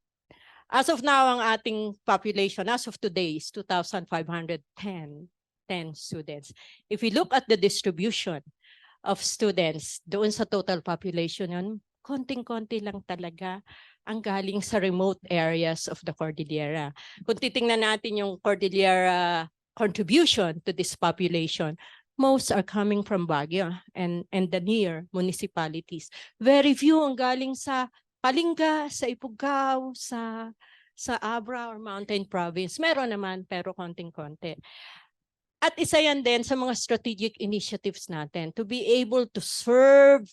as of now, ang ating population, as of today, is 2,510 students. If we look at the distribution of students doon sa total population yun, konting-konti lang talaga ang galing sa remote areas of the Cordillera. Kung titingnan natin yung Cordillera contribution to this population, most are coming from Baguio and the near municipalities. Very few ang galing sa Kalinga, sa Ifugao, sa Abra or Mountain Province. Meron naman, pero konting-konti. At isa yan din sa mga strategic initiatives natin to be able to serve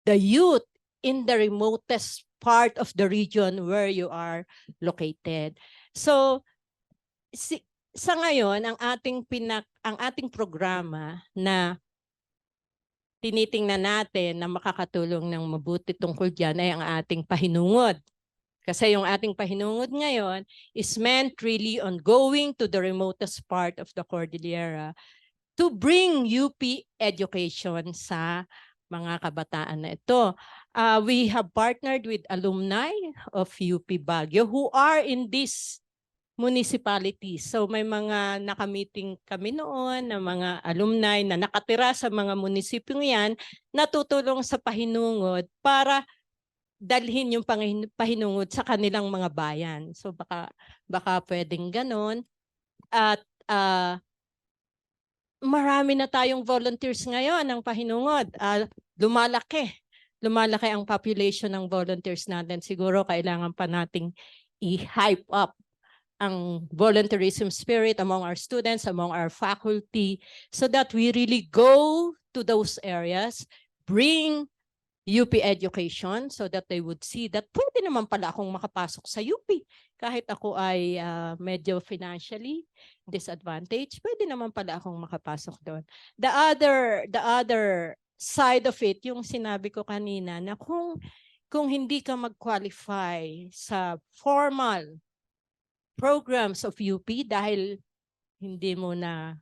the youth in the remotest part of the region where you are located. So, sa ngayon, ang ating programa na tinitingnan natin na makakatulong ng mabuti tungkol dyan ay ang ating pahinungod. Kasi yung ating pahinungod ngayon is meant really on going to the remotest part of the Cordillera to bring UP education sa mga kabataan na ito. We have partnered with alumni of UP Baguio who are in this municipalities. So may mga nakamiting kami noon na mga alumni na nakatira sa mga munisipyong yan, natutulong sa pahinungod para dalhin yung pahinungod sa kanilang mga bayan. So baka pwedeng ganon. At marami na tayong volunteers ngayon ng pahinungod. Lumalaki ang population ng volunteers natin. Siguro kailangan pa nating i-hype up ang volunteerism spirit among our students, among our faculty, so that we really go to those areas, bring UP education so that they would see that pwede naman pala akong makapasok sa UP. Kahit ako ay medyo financially disadvantaged, pwede naman pala akong makapasok doon. The other side of it, yung sinabi ko kanina, na kung hindi ka mag-qualify sa formal programs of UP dahil hindi mo na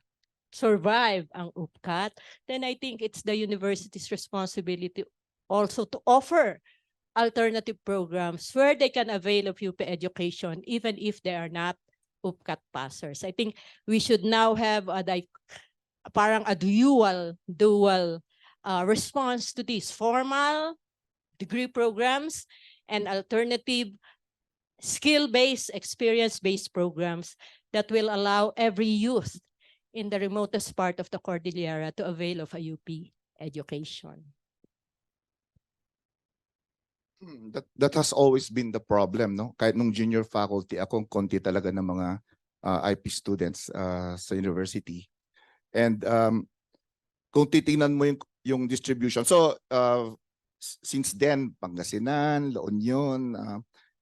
survive ang UPCAT, then I think it's the university's responsibility also to offer alternative programs where they can avail of UP education even if they are not UPCAT passers. I think we should now have parang a dual response to these formal degree programs and alternative skill-based, experience-based programs that will allow every youth in the remotest part of the Cordillera to avail of a UP education. That has always been the problem, no? Kahit nung junior faculty, akong konti talaga ng mga IP students sa university. And kung titingnan mo yung distribution, so since then, Pangasinan, La Union,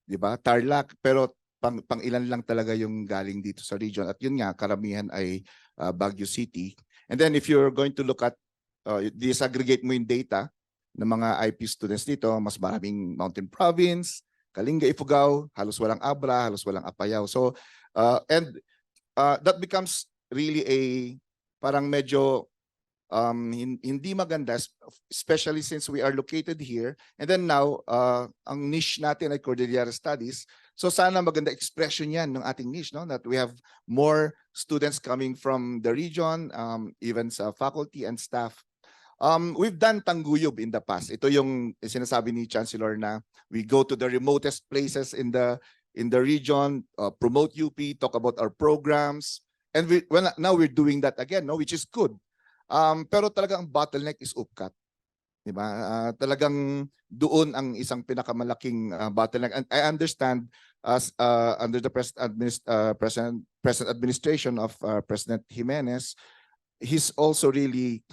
di ba? Tarlac, pero pang ilan lang talaga yung galing dito sa region. At yun nga, karamihan ay Baguio City. And then if you're going to look at, disaggregate mo yung data ng mga IP students dito, mas maraming Mountain Province, Kalinga, Ifugao, halos walang Abra, halos walang Apayao. So, that becomes really parang medyo hindi maganda, especially since we are located here. And then now, ang niche natin ay Cordillera Studies. So sana maganda expression yan ng ating niche, no? That we have more students coming from the region, even sa faculty and staff. We've done Tanguyub in the past. Ito yung sinasabi ni Chancellor na we go to the remotest places in the region, promote UP, talk about our programs. And now we're doing that again, no, which is good. Pero talagang bottleneck is UPCAT. Diba? Talagang doon ang isang pinakamalaking bottleneck. And I understand as under the present administration of President Jimenez, he's also really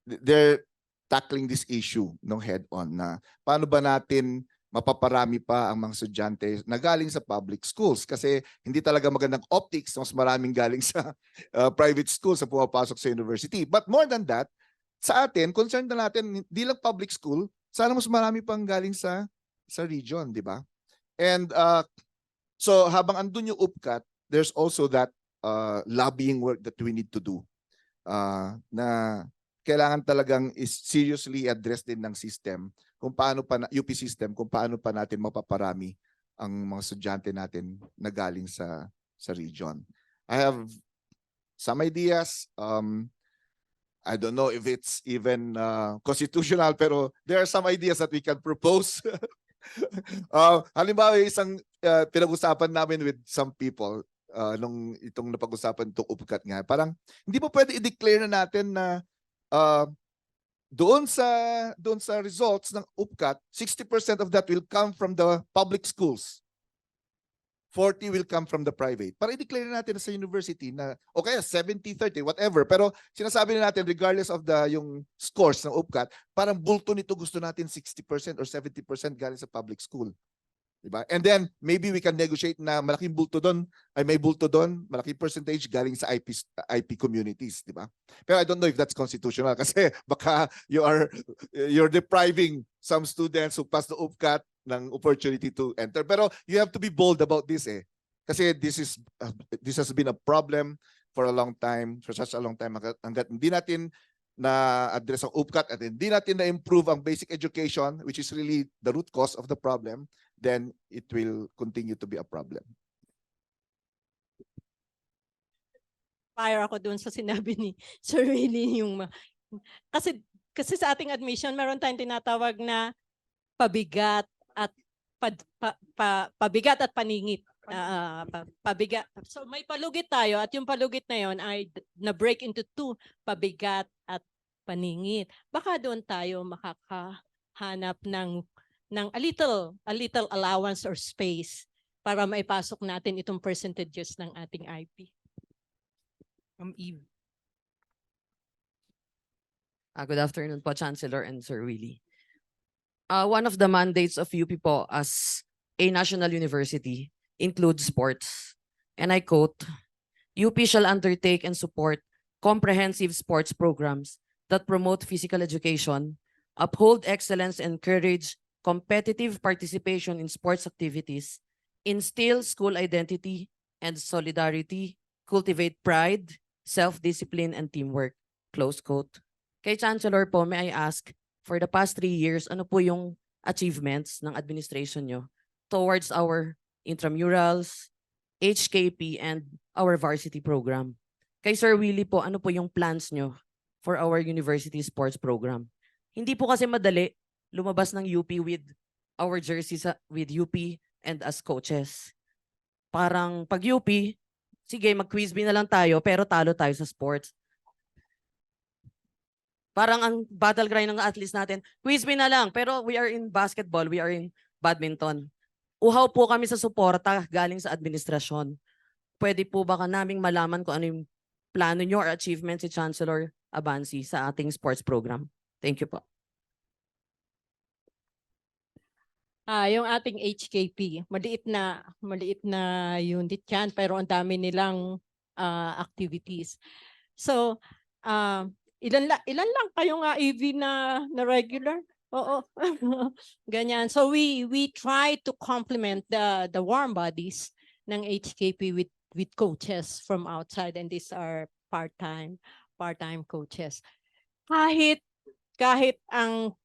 they're tackling this issue no head on na paano ba natin mapaparami pa ang mga estudyante na galing sa public schools kasi hindi talaga magandang optics mas maraming galing sa private schools na pumapasok sa university. But more than that, sa atin, concern na natin hindi lang public school, sana mas marami pang galing sa region, di ba? And so habang andun yung UPCAT, there's also that lobbying work that we need to do. Na kailangan talagang is seriously addressed din ng system kung paano pa UP system kung paano pa natin mapaparami ang mga estudyante natin na galing sa region. I have some ideas. I don't know if it's even constitutional, pero there are some ideas that we can propose. Halimbawa, isang pinag-usapan namin with some people nung itong napag-usapan itong UPCAT nga, parang hindi pa pwede i-declare na natin na doon sa results ng UPCAT, 60% of that will come from the public schools. 40 will come from the private. Para i-declare natin sa university na okay, 70-30, whatever. Pero sinasabi na natin regardless of yung scores ng UPCAT, parang bulto nito gusto natin 60% or 70% galing sa public school. Diba? And then maybe we can negotiate na malaking bulto doon, ay may bulto doon, malaking percentage galing sa IP communities, diba? Pero I don't know if that's constitutional kasi baka you're depriving some students who pass the UPCAT ng opportunity to enter. Pero you have to be bold about this Kasi this has been a problem for a long time, for such a long time hangga't hindi natin na-address ang UPCAT at hindi natin na-improve ang basic education, which is really the root cause of the problem, then it will continue to be a problem. Fire ako doon sa sinabi ni Sir Willie kasi sa ating admission meron tayong tinatawag na pabigat at pabigat at paningit. Pabigat. So may palugit tayo at yung palugit na yon ay na-break into two, pabigat at paningit. Baka doon tayo makakahanap ng a little allowance or space para maipasok natin itong percentages ng ating IP. Eve. Good afternoon po, Chancellor and Sir Willie. One of the mandates of UP po as a national university includes sports. And I quote, UP shall undertake and support comprehensive sports programs that promote physical education, uphold excellence, and encourage competitive participation in sports activities, instill school identity, and solidarity, cultivate pride, self-discipline, and teamwork. Close quote. Kay Chancellor po, may I ask, for the past 3 years, ano po yung achievements ng administration nyo towards our intramurals, HKP, and our varsity program? Kay Sir Willie po, ano po yung plans nyo for our university sports program? Hindi po kasi madali lumabas ng UP with our jerseys with UP and as coaches. Parang pag UP, sige mag-quiz na lang tayo pero talo tayo sa sports. Parang ang battle cry ng athletes natin, quiz na lang pero we are in basketball, we are in badminton. Uhaw po kami sa suporta galing sa administrasyon. Pwede po ba naming malaman kung ano yung plano nyo or achievement si Chancellor Abansi sa ating sports program? Thank you po. Yung ating HKP, maliit na unit yan, pero ang dami nilang activities. So, ilan lang kayong EV na regular? Oo. Ganyan. So we try to complement the warm bodies ng HKP with coaches from outside, and these are part-time coaches. Kahit ang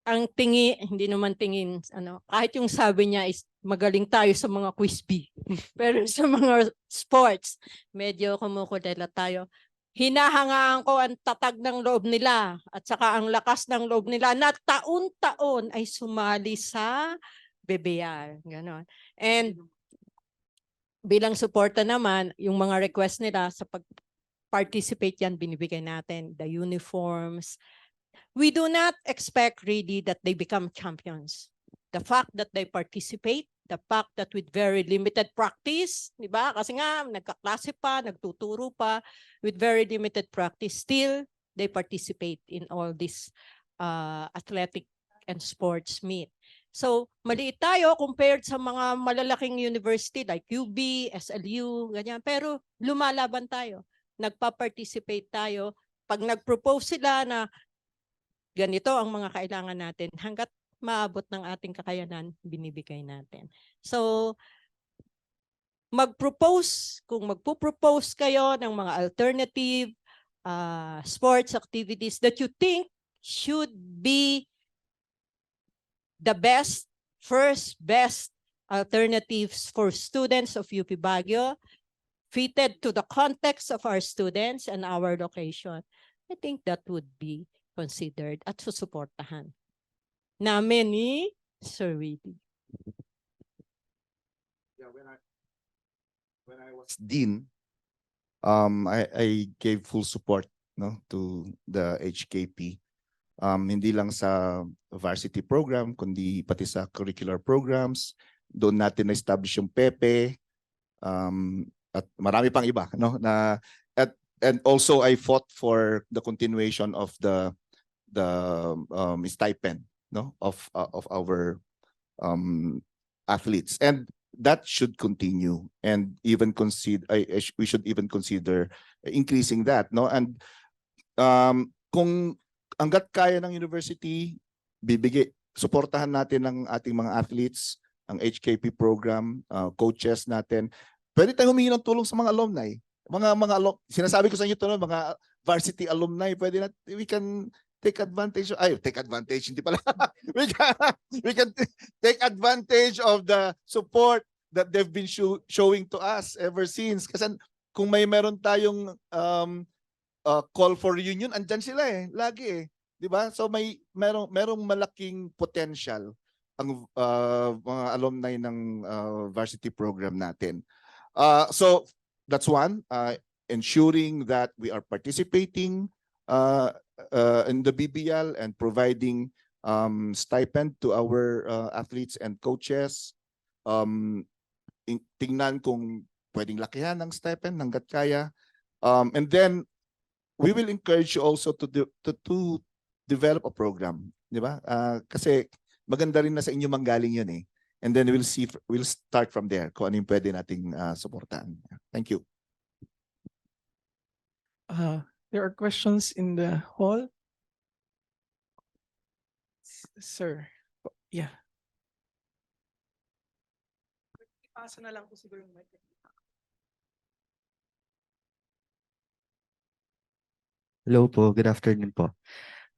hindi naman tingin, kahit yung sabi niya is magaling tayo sa mga quiz bee. Pero sa mga sports, medyo kumukulela tayo. Hinahangaan ko ang tatag ng loob nila at saka ang lakas ng loob nila na taon-taon ay sumali sa BBR. Ganon. And bilang suporta naman, yung mga request nila sa pag-participate yan, binibigay natin. The uniforms. We do not expect really that they become champions. The fact that they participate, the fact that with very limited practice, di ba? Kasi nga, nagkaklase pa, nagtuturo pa, with very limited practice, still, they participate in all this athletic and sports meet. So, maliit tayo compared sa mga malalaking university like UB, SLU, ganyan. Pero lumalaban tayo. Nagpa-participate tayo. Pag nag-propose sila na ganito ang mga kailangan natin, hanggat maabot ng ating kakayanan, binibigay natin. So, kung magpo-propose kayo ng mga alternative sports activities that you think should be the first best alternatives for students of UP Baguio, fitted to the context of our students and our location, I think that would be considered at susuportahan namin ni Sir Willie. Yeah, when I was dean, I gave full support to the HKP. Hindi lang sa varsity program, kundi pati sa curricular programs. Doon natin na-establish yung PEPE, at marami pang iba, and also I fought for the continuation of the stipend of our athletes, and that should continue, and even we should even consider increasing that, and kung hangga't kaya ng university, suportahan natin ng ating mga athletes, ang HKP program, coaches natin. Pwede tayong humingi ng tulong sa mga alumni. Sinasabi ko sa inyo mga varsity alumni, we can take advantage hindi pala. we can take advantage of the support that they've been showing to us ever since. Kasi kung meron tayong call for reunion, andyan sila lagi di ba? So merong malaking potential ang mga alumni ng varsity program natin. So that's one, ensuring that we are participating in the BBL and providing stipend to our athletes and coaches. Tingnan kung pwedeng lakihan ng stipend hangga't kaya. And then we will encourage you also to develop a program, di ba? Kasi maganda rin na sa inyo manggaling yun And then we'll start from there kung ano yung pwede nating suportahan. Thank you. There are questions in the hall. Sir, yeah. Pasa na lang po siguro yung mic. Hello po, good afternoon po.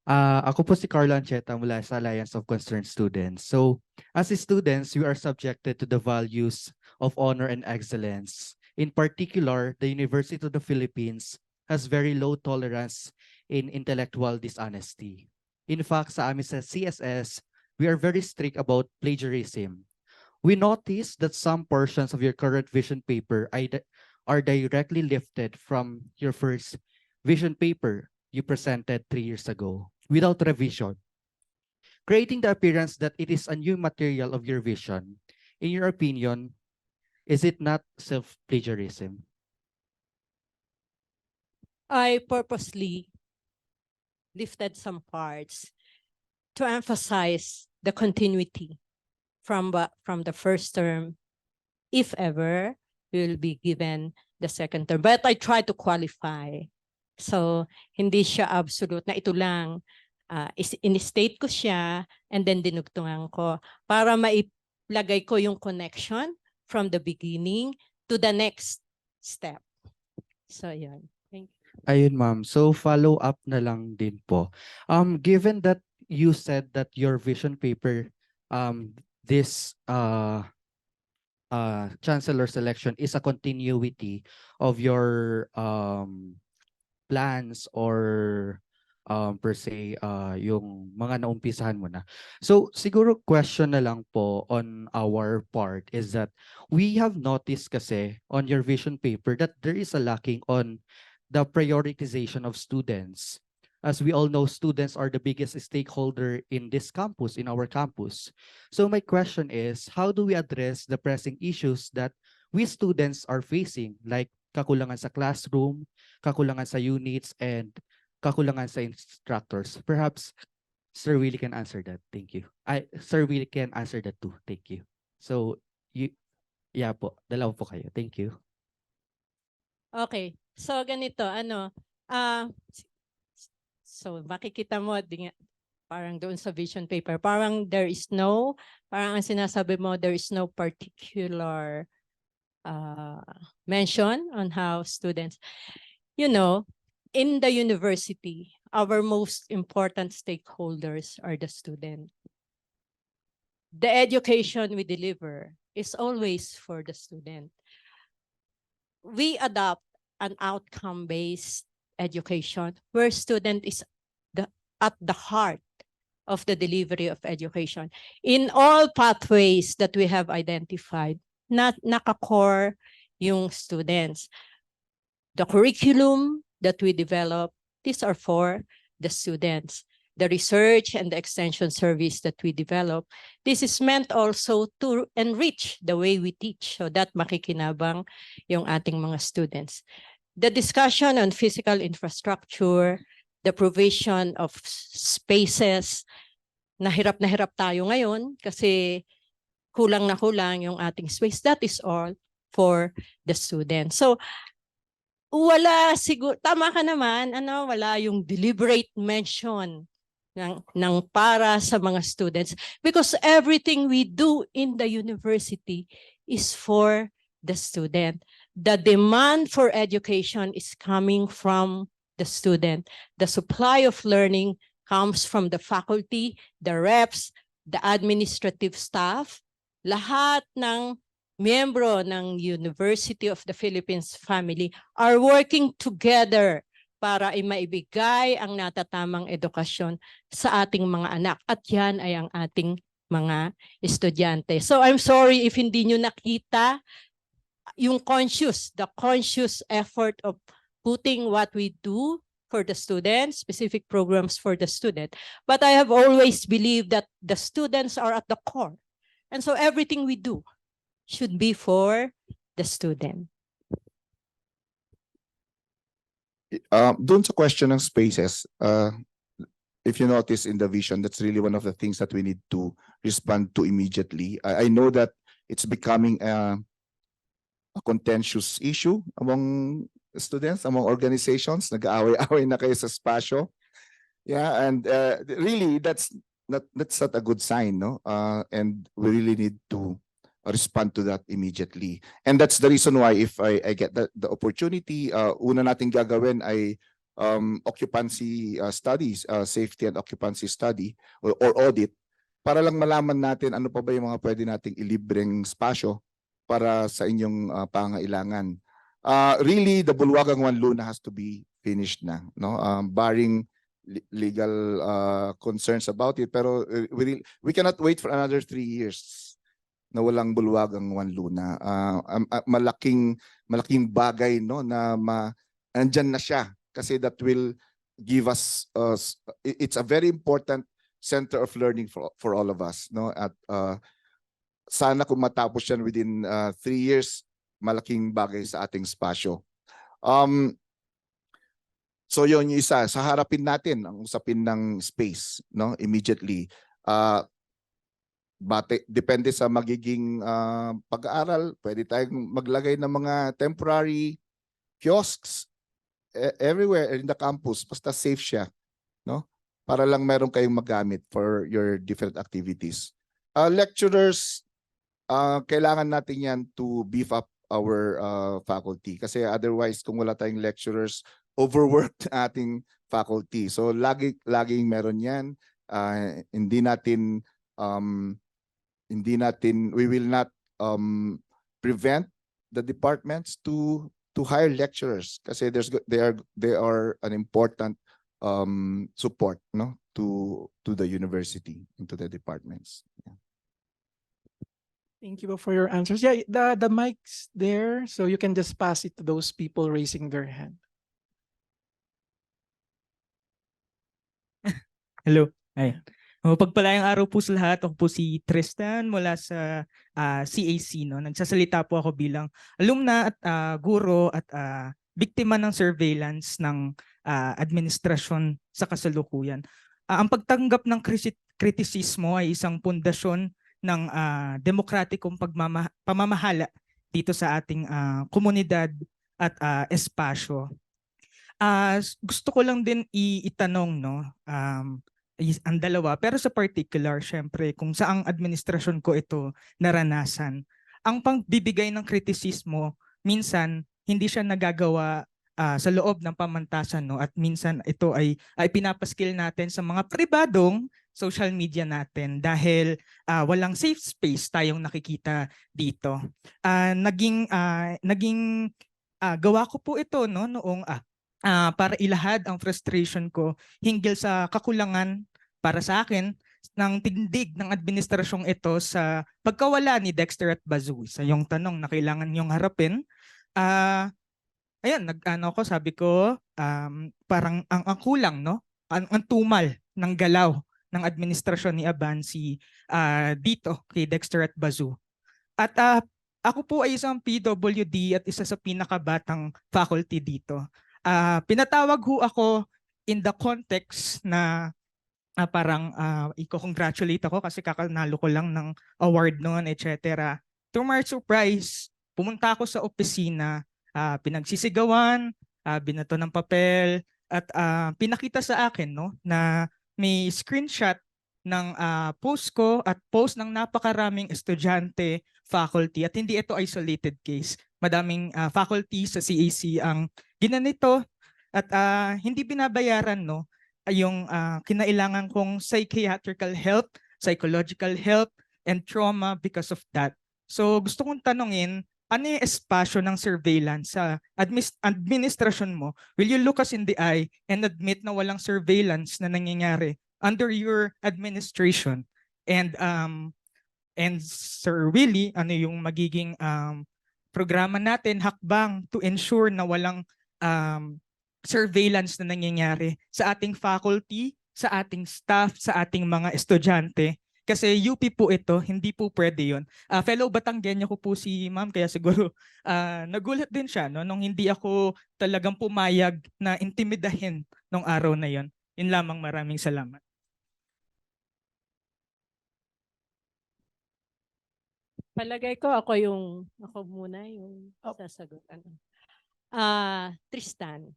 Ako po si Carlo Ancheta mula sa Alliance of Concerned Students. So, as students, we are subjected to the values of honor and excellence. In particular, the University of the Philippines has very low tolerance in intellectual dishonesty. In fact, sa amin sa CSS, we are very strict about plagiarism. We notice that some portions of your current vision paper are directly lifted from your first vision paper you presented 3 years ago without revision, creating the appearance that it is a new material of your vision. In your opinion, is it not self-plagiarism? I purposely lifted some parts to emphasize the continuity from the first term, if ever we will be given the second term. But I try to qualify. So, hindi siya absolute na ito lang. In-state ko siya and then dinugtungan ko para mailagay ko yung connection from the beginning to the next step. So, yun. Thank you. Ayun ma'am, so follow up na lang din po. Given that you said that your vision paper, this Chancellor selection is a continuity of your plans or per se yung mga naumpisahan mo na. So siguro question na lang po on our part is that we have noticed kasi on your vision paper that there is a lacking on the prioritization of students. As we all know, students are the biggest stakeholder in this campus, in our campus. So my question is, how do we address the pressing issues that we students are facing, like kakulangan sa classroom, kakulangan sa units, and kakulangan sa instructors? Perhaps Sir Willie can answer that. Thank you. Sir Willie can answer that too. Thank you. So, yeah po, dalawa po kayo. Thank you. Okay. So, ganito, so makikita mo, parang doon sa vision paper, parang parang ang sinasabi mo, there is no particular mention on how students, in the university, our most important stakeholders are the student. The education we deliver is always for the student. We adopt an outcome-based education where student is at the heart of the delivery of education. In all pathways that we have identified, naka-core yung students. The curriculum that we develop, these are for the students. The research and the extension service that we develop, this is meant also to enrich the way we teach so that makikinabang yung ating mga students. The discussion on physical infrastructure, the provision of spaces, na hirap tayo ngayon kasi kulang na kulang yung ating space. That is all for the students. So, wala siguro, tama ka naman, wala yung deliberate mention ng para sa mga students because everything we do in the university is for the student. The demand for education is coming from the student. The supply of learning comes from the faculty, the reps, the administrative staff, lahat ng miyembro ng University of the Philippines family are working together para maibigay ang natatamang edukasyon sa ating mga anak. At yan ay ang ating mga estudyante. So I'm sorry if hindi nyo nakita yung the conscious effort of putting what we do for the students, specific programs for the student. But I have always believed that the students are at the core. And so everything we do should be for the student. Doon sa question ng spaces, if you notice in the vision, that's really one of the things that we need to respond to immediately. I know that it's becoming a contentious issue among students, among organizations. Nag-aaway-aaway na kayo sa spasyo. Yeah, and really that's not a good sign, no? And we really need to respond to that immediately. And that's the reason why if I get the opportunity, una nating gagawin ay occupancy studies, safety and occupancy study or audit para lang malaman natin ano pa ba yung mga pwede nating ilibreng spasyo para sa inyong pangailangan. Really, the Bulwagang 1 Luna has to be finished na, no? Barring legal concerns about it, pero we cannot wait for another 3 years na walang Bulwagang 1 Luna. Malaking bagay, no, na andyan na siya kasi that will give us it's a very important center of learning for all of us, no? At sana kung matapos yan within 3 years, malaking bagay sa ating spasyo. So yun yung isa, sa harapin natin ang usapin ng space, no, immediately. Depende sa magiging pag-aaral, pwede tayong maglagay ng mga temporary kiosks everywhere in the campus, basta safe siya, no? Para lang meron kayong magamit for your different activities. Lecturers, kailangan natin yan to beef up our faculty kasi otherwise kung wala tayong lecturers, overworked ating faculty. So laging meron yan. We will not prevent the departments to hire lecturers kasi they are an important support, no, to the university and to the departments. Yeah. Thank you for your answers. Yeah, the mic's there, so you can just pass it to those people raising their hand. Hello. Ay. Pagpalayang araw po sa lahat. Ako po si Tristan mula sa CAC. No? Nagsasalita po ako bilang alumna at guro at biktima ng surveillance ng administrasyon sa kasalukuyan. Ang pagtanggap ng kritisismo ay isang pundasyon ng demokratikong pamamahala dito sa ating komunidad at espasyo. Gusto ko lang din itanong, no, ang dalawa, pero sa particular, syempre, kung saang administrasyon ko ito naranasan. Ang pagbibigay ng kritisismo, minsan hindi siya nagagawa sa loob ng pamantasan, no, at minsan ito ay pinapaskil natin sa mga pribadong social media natin dahil walang safe space tayong nakikita dito. Naging gawa ko po ito, no, noong para ilahad ang frustration ko hinggil sa kakulangan para sa akin ng tindig ng administrasyong ito sa pagkawala ni Dexter at Bazui. Sa yung tanong na kailangan niyong harapin, sabi ko, parang ang kulang, no? Ang tumal ng galaw ng administrasyon ni Abansi dito kay Dexter at Bazui. At ako po ay isang PWD at isa sa pinakabatang faculty dito. Pinatawag ho ako in the context na parang i-congratulate ako kasi kakanalo ko lang ng award noon, etc. To my surprise, pumunta ako sa opisina, pinagsisigawan, binato ng papel, at pinakita sa akin, no, na may screenshot ng post ko at post ng napakaraming estudyante, faculty, at hindi ito isolated case. Madaming faculty sa CAC ang ginanito at hindi binabayaran, no, yung kinailangan kong psychiatrical help, psychological help, and trauma because of that. So gusto kong tanungin, ano yung espasyo ng surveillance sa administrasyon mo? Will you look us in the eye and admit na walang surveillance na nangyayari under your administration? And Sir Willie, ano yung magiging programa natin, hakbang to ensure na walang surveillance na nangyayari sa ating faculty, sa ating staff, sa ating mga estudyante? Kasi UP po ito, hindi po pwede yun. Fellow Batanggenyo ko po si ma'am, kaya siguro nagulat din siya, no, nung hindi ako talagang pumayag na intimidahin nung araw na yon. Yun lamang, maraming salamat. Palagay ko ako muna yung sasagot. Tristan,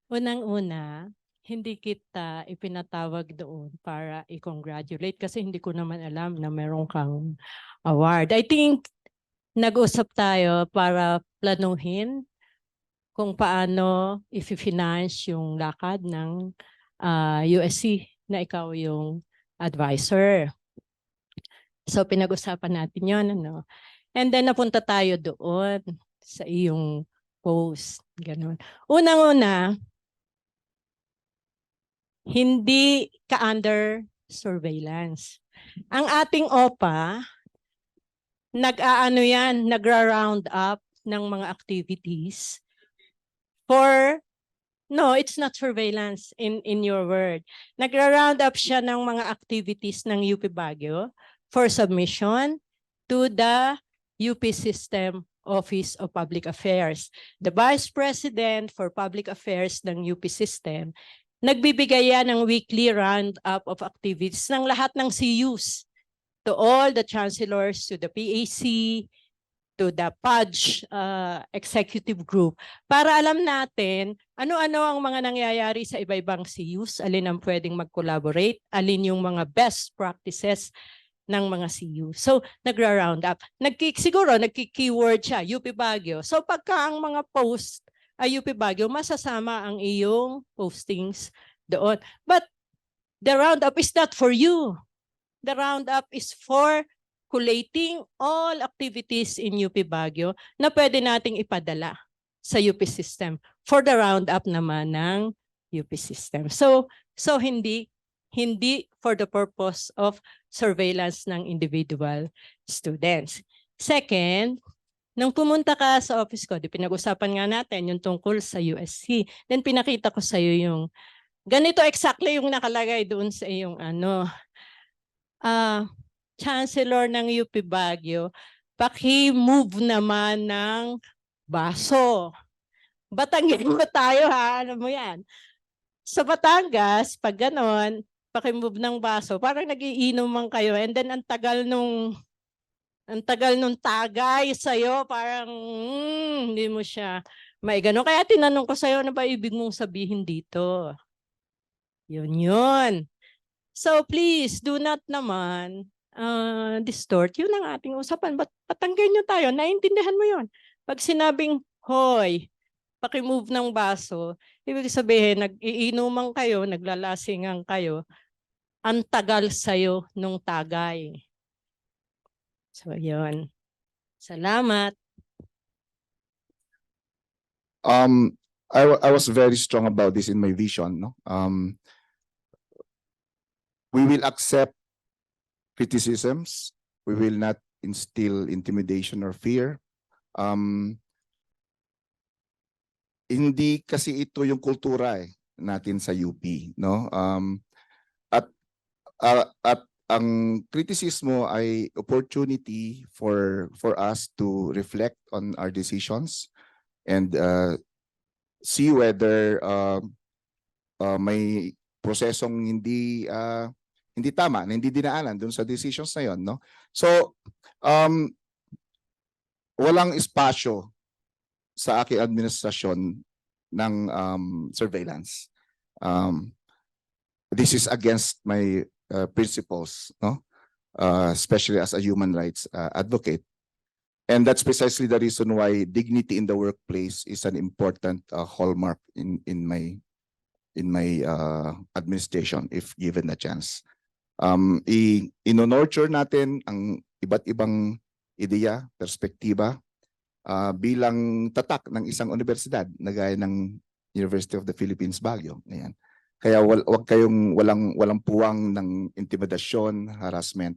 unang-una, hindi kita ipinatawag doon para i-congratulate kasi hindi ko naman alam na meron kang award. I think nag-usap tayo para planuhin kung paano i-finance yung lakad ng USC na ikaw yung advisor. So pinag-usapan natin yon, ano. And then napunta tayo doon sa iyong post. Ganun. Unang-una, hindi ka under surveillance. Ang ating OPA, nag-aano yan, nagra-round up ng mga activities for, no, it's not surveillance in your word. Nagra-round up siya ng mga activities ng UP Baguio for submission to the UP System Office of Public Affairs. The Vice President for Public Affairs ng UP System, nagbibigay yan ng weekly round-up of activities ng lahat ng CUs to all the chancellors, to the PAC, to the PUDG executive group, para alam natin ano-ano ang mga nangyayari sa iba-ibang CUs, alin ang pwedeng mag-collaborate, alin yung mga best practices ng mga CU. So, nagra-round up. Siguro, nagki-keyword siya, UP Baguio. So, pagka ang mga post ay UP Baguio, masasama ang iyong postings doon. But, the roundup is not for you. The roundup is for collating all activities in UP Baguio na pwede nating ipadala sa UP system for the roundup naman ng UP system. So hindi for the purpose of surveillance ng individual students. Second, nung pumunta ka sa office ko, pinag-usapan nga natin yung tungkol sa USC. Then pinakita ko sa iyo yung ganito exactly yung nakalagay doon sa iyong Chancellor ng UP Baguio, paki-move naman ng baso. Batangin mo tayo ha, alam mo yan. Sa Batangas, pag ganon, paki-move ng baso, parang nagiinuman kayo, and then ang tagal nung tagay sa'yo, parang hindi mo siya may ganon. Kaya tinanong ko sa'yo, ano ba ibig mong sabihin dito? Yun. So please, do not naman distort. Yun ang ating usapan. Patanggal nyo tayo. Naiintindihan mo yun. Pag sinabing, hoy, paki-move ng baso, ibig sabihin, nag-iinuman kayo, naglalasingan kayo, ang tagal sa'yo nung tagay. So, yun. Salamat. I was very strong about this in my vision, no? We will accept criticisms. We will not instill intimidation or fear. Hindi kasi ito yung kultura natin sa UP, no? At ang kritisismo ay opportunity for us to reflect on our decisions and see whether may prosesong hindi tama, na hindi dinaanan dun sa decisions na yon, no? So walang espasyo sa aking administrasyon ng surveillance. This is against my principles, no? Especially as a human rights advocate. And that's precisely the reason why dignity in the workplace is an important hallmark in my administration if given the chance. Ino-nurture natin ang iba't ibang ideya, perspektiba bilang tatak ng isang universidad na gaya ng University of the Philippines Baguio. Ayan. Kaya wag kayong walang puwang ng intimidasyon, harassment,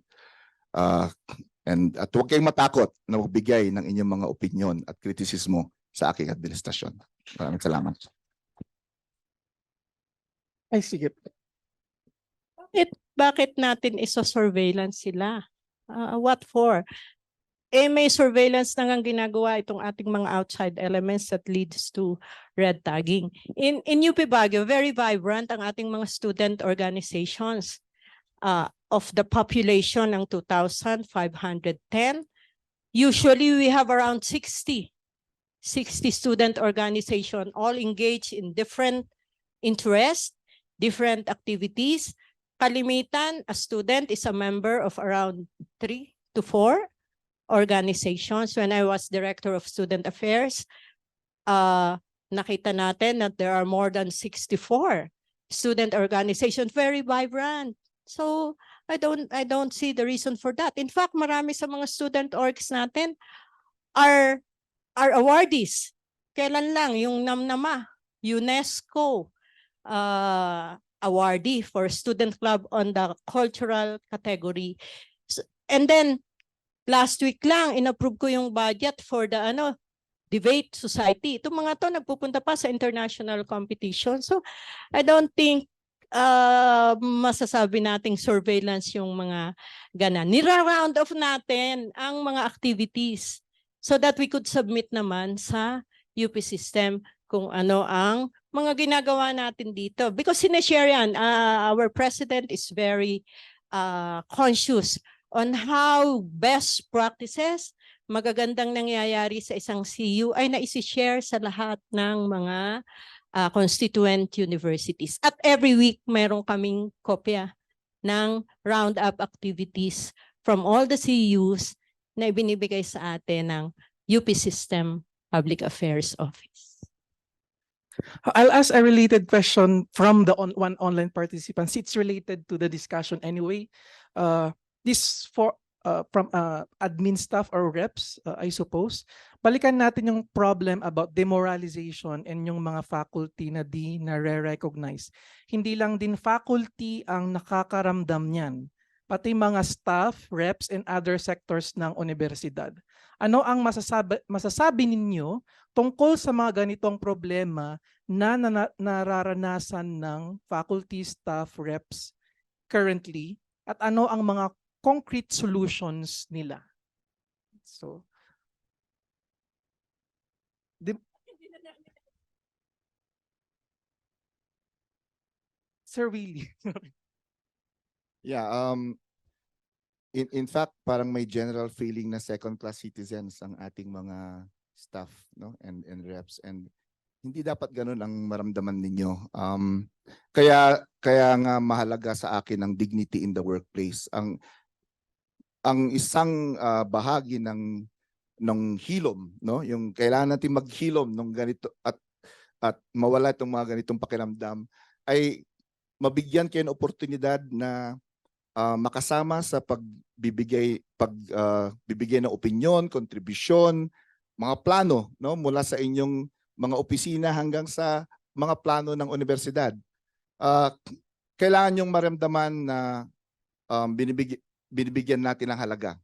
at huwag kayong matakot na magbigay ng inyong mga opinyon at kritisismo sa aking administrasyon. Maraming salamat. Ay, sige. Bakit natin iso-surveillance sila? What for? May surveillance na nga ginagawa itong ating mga outside elements that leads to red tagging. In UP Baguio, very vibrant ang ating mga student organizations. Of the population ng 2,510, usually we have around 60 student organization, all engaged in different interests, different activities. Kalimitan, a student is a member of around 3 to 4 organizations. When I was Director of Student Affairs, nakita natin that there are more than 64 student organizations, very vibrant. So I don't see the reason for that. In fact, marami sa mga student orgs natin are awardees. Kailan lang yung NAMNAMA, UNESCO awardee for student club on the cultural category. And then last week lang inapprove ko yung budget for the debate society. Itong mga to nagpupunta pa sa international competition. So I don't think masasabi nating surveillance yung mga ganan. Nira-round off natin ang mga activities so that we could submit naman sa UP system kung ano ang mga ginagawa natin dito. Because sineshare yan, our president is very conscious on how best practices, magagandang nangyayari sa isang CU ay naisi-share sa lahat ng mga constituent universities. At every week, mayroon kaming kopya ng roundup activities from all the CUs na ibinibigay sa atin ng UP System Public Affairs Office. I'll ask a related question from the one online participant. It's related to the discussion anyway. This from admin staff or reps, I suppose. Balikan natin yung problem about demoralization and yung mga faculty na di nare-recognize. Hindi lang din faculty ang nakakaramdam niyan, pati mga staff, reps, and other sectors ng universidad. Ano ang masasabi ninyo tungkol sa mga ganitong problema na nararanasan ng faculty, staff, reps currently, at ano ang mga concrete solutions nila? So, Sir Willie. Yeah, in fact, parang may general feeling na second-class citizens ang ating mga staff, no, and reps, and hindi dapat ganun ang maramdaman ninyo. Kaya nga mahalaga sa akin ang dignity in the workplace. Ang isang bahagi ng hilom, no, yung kailangan natin maghilom ng ganito at mawala itong mga ganitong pakiramdam, ay mabigyan kayo ng oportunidad na makasama sa pagbibigay ng opinyon, kontribusyon, mga plano, no, mula sa inyong mga opisina hanggang sa mga plano ng universidad. Kailangan yung maramdaman na binibigyan natin ng halaga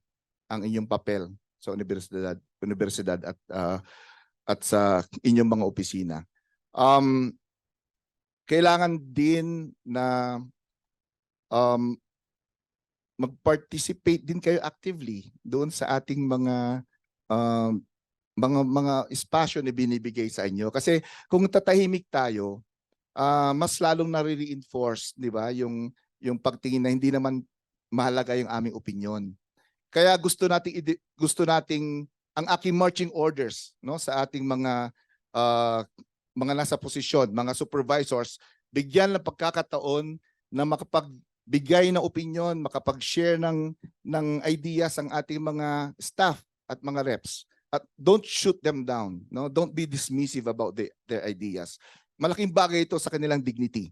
ang inyong papel sa universidad at sa inyong mga opisina. Kailangan din na mag-participate din kayo actively doon sa ating mga espasyo na binibigay sa inyo. Kasi kung tatahimik tayo, mas lalong nare-reinforce, di ba, yung pagtingin na hindi naman mahalaga yung aming opinion. Kaya gusto nating ang aking marching orders, no, sa ating mga nasa posisyon, mga supervisors, bigyan ng pagkakataon na makapagbigay ng opinion, makapag-share ng ideas ang ating mga staff at mga reps. At don't shoot them down, no? Don't be dismissive about their ideas. Malaking bagay ito sa kanilang dignity,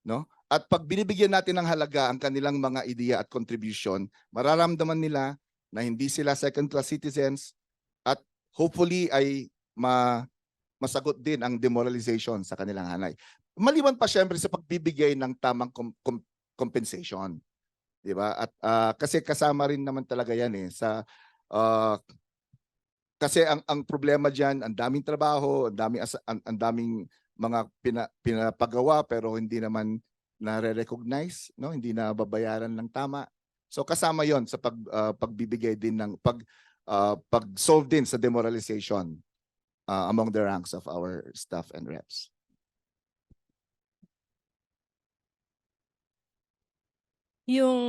no? At pag binibigyan natin ng halaga ang kanilang mga ideya at contribution, mararamdaman nila na hindi sila second-class citizens at hopefully ay masagot din ang demoralization sa kanilang hanay. Maliban pa syempre sa pagbibigay ng tamang compensation, di ba? At kasi kasama rin naman talaga yan sa kasi ang problema diyan, ang daming trabaho, ang daming mga pinapagawa pero hindi naman nare-recognize, no? Hindi na babayaran ng tama. So kasama 'yon sa pagbibigay din ng pag-solve din sa demoralization among the ranks of our staff and reps. Yung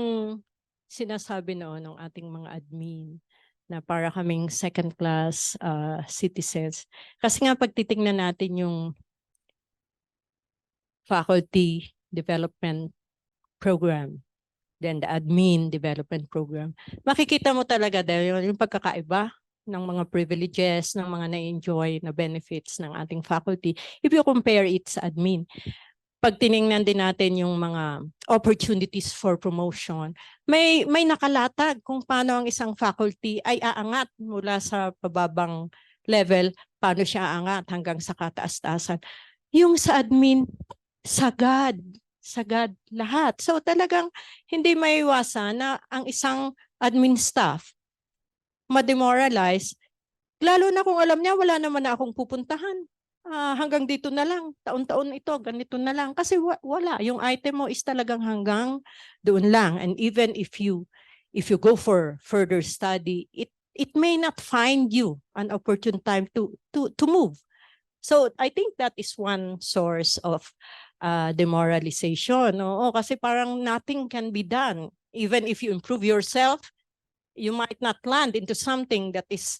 sinasabi noon ng ating mga admin na para kaming second class citizens. Kasi nga pag titingnan natin yung faculty development program, then the admin development program. Makikita mo talaga dahil yung pagkakaiba ng mga privileges, ng mga na-enjoy na benefits ng ating faculty if you compare it sa admin. Pag tiningnan din natin yung mga opportunities for promotion, may nakalatag kung paano ang isang faculty ay aangat mula sa pababang level, paano siya aangat hanggang sa kataas-taasan. Yung sa admin, sagad lahat. So talagang hindi maiwasan na ang isang admin staff ma-demoralize, lalo na kung alam niya wala naman na akong pupuntahan. Hanggang dito na lang, taon-taon ito, ganito na lang. Kasi wala, yung item mo is talagang hanggang doon lang. And even if you go for further study, it may not find you an opportune time to move. So I think that is one source of demoralization. Oo, kasi parang nothing can be done. Even if you improve yourself, you might not land into something that is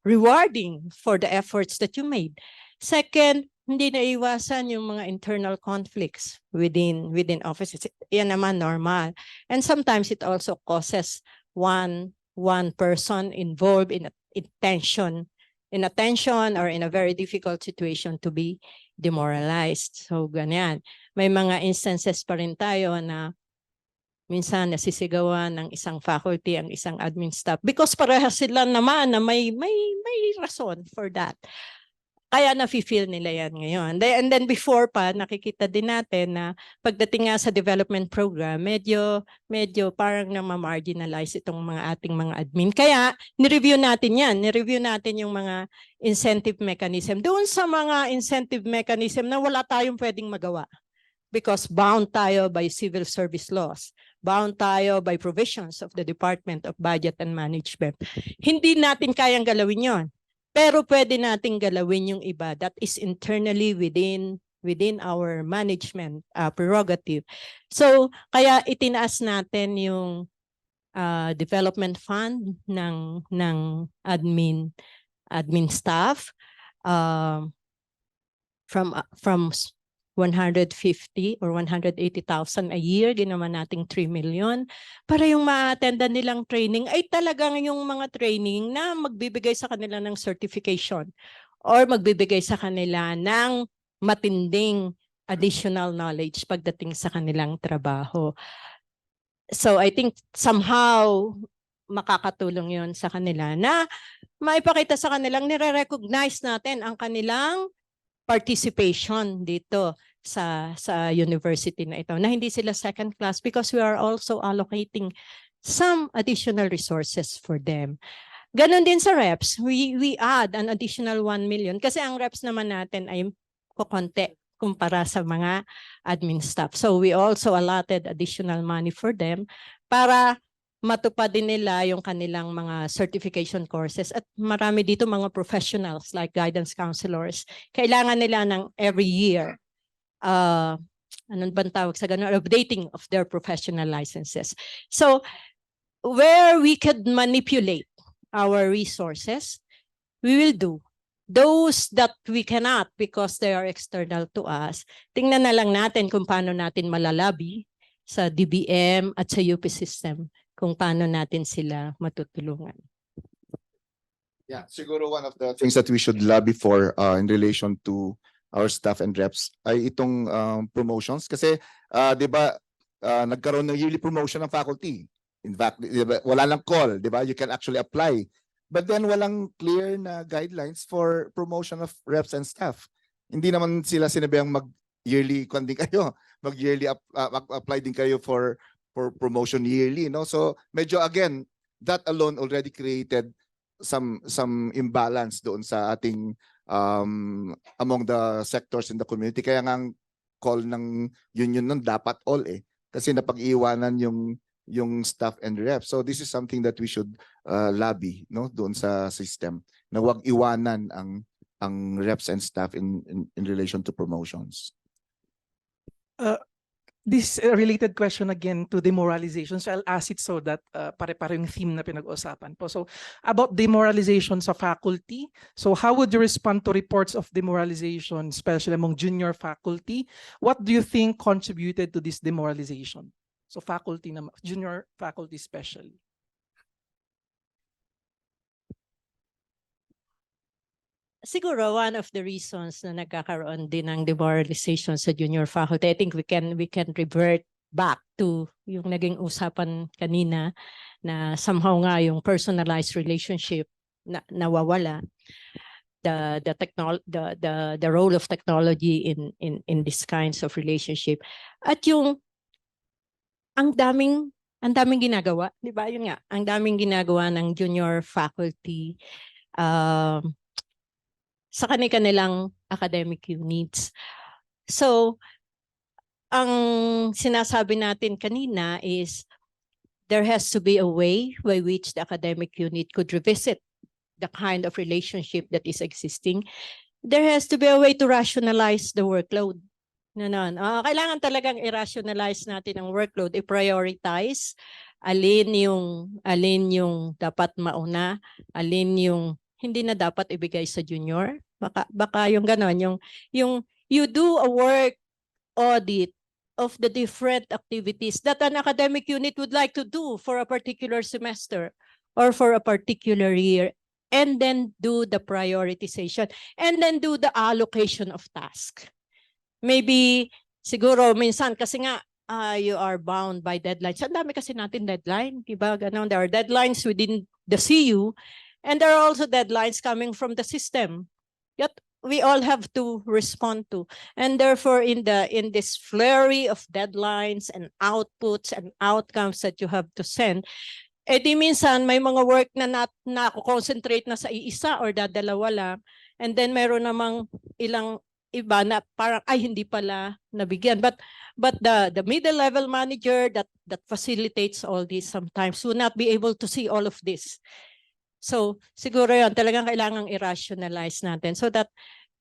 rewarding for the efforts that you made. Second, hindi naiwasan yung mga internal conflicts within offices. Yan naman normal. And sometimes it also causes one person involved in a tension or in a very difficult situation to be demoralized. So ganyan. May mga instances pa rin tayo na minsan nasisigawan ng isang faculty ang isang admin staff because parehas sila naman na may rason for that. Kaya nafe-feel nila yan ngayon. And then before pa, nakikita din natin na pagdating nga sa development program, medyo parang na-marginalize itong mga ating mga admin. Kaya ni-review natin yan. Ni-review natin yung mga incentive mechanism. Doon sa mga incentive mechanism na wala tayong pwedeng magawa. Because bound tayo by civil service laws. Bound tayo by provisions of the Department of Budget and Management. Hindi natin kayang galawin yon. Pero pwede nating galawin yung iba that is internally within our management prerogative. So, kaya itinaas natin yung development fund ng admin staff from 150 or 180,000 a year, ginawa nating 3 million. Para yung ma-attendan nilang training ay talagang yung mga training na magbibigay sa kanila ng certification or magbibigay sa kanila ng matinding additional knowledge pagdating sa kanilang trabaho. So I think somehow makakatulong yon sa kanila na maipakita sa kanilang nire-recognize natin ang kanilang participation dito sa university na ito, na hindi sila second class because we are also allocating some additional resources for them. Ganon din sa reps, we add an additional 1 million kasi ang reps naman natin ay kukonti kumpara sa mga admin staff. So we also allotted additional money for them para matupad din nila yung kanilang mga certification courses. At marami dito mga professionals like guidance counselors. Kailangan nila ng every year, anong bang tawag sa ganun, updating of their professional licenses. So where we could manipulate our resources, we will do. Those that we cannot because they are external to us, tingnan na lang natin kung paano natin malalabi sa DBM at sa UP system kung paano natin sila matutulungan. Yeah, siguro one of the things that we should lobby for in relation to our staff and reps ay itong promotions kasi 'di ba nagkaroon ng yearly promotion ng faculty. In fact, diba, wala lang call, 'di ba? You can actually apply. But then walang clear na guidelines for promotion of reps and staff. Hindi naman sila sinabihang mag-yearly din kayo, mag-yearly apply din kayo for promotion yearly, no? So medyo again, that alone already created some imbalance doon sa ating among the sectors in the community. Kaya nga call ng union nun dapat all kasi napag-iwanan yung staff and reps. So this is something that we should lobby, no, doon sa system na wag iwanan ang reps and staff in relation to promotions. This related question again to demoralization. So I'll ask it so that pare-pare yung theme na pinag-usapan po. So about demoralization sa faculty. So how would you respond to reports of demoralization, especially among junior faculty? What do you think contributed to this demoralization? So faculty na junior faculty especially. Siguro one of the reasons na nagkakaroon din ng demoralization sa junior faculty, I think we can revert back to yung naging usapan kanina na somehow nga yung personalized relationship na nawawala. The role of technology in these kinds of relationship, at yung ang daming ginagawa, di ba? Yun nga, ang daming ginagawa ng junior faculty sa kanilang academic units. So, ang sinasabi natin kanina is there has to be a way by which the academic unit could revisit the kind of relationship that is existing. There has to be a way to rationalize the workload. Kailangan talagang i-rationalize natin ang workload, i-prioritize alin yung dapat mauna, alin yung hindi na dapat ibigay sa junior. Baka yung ganon, yung you do a work audit of the different activities that an academic unit would like to do for a particular semester or for a particular year, and then do the prioritization, and then do the allocation of task. Maybe, siguro, minsan, kasi nga, you are bound by deadlines. Ang dami kasi natin deadline, diba? Ganon, there are deadlines within the CU, and there are also deadlines coming from the system. Yet, we all have to respond to. And therefore, in this flurry of deadlines and outputs and outcomes that you have to send, di minsan may mga work na concentrate na sa iisa or dadalawa lang. And then meron namang ilang iba na parang hindi pala nabigyan. But the middle level manager that facilitates all this sometimes will not be able to see all of this. So siguro yun, talagang kailangang i-rationalize natin so that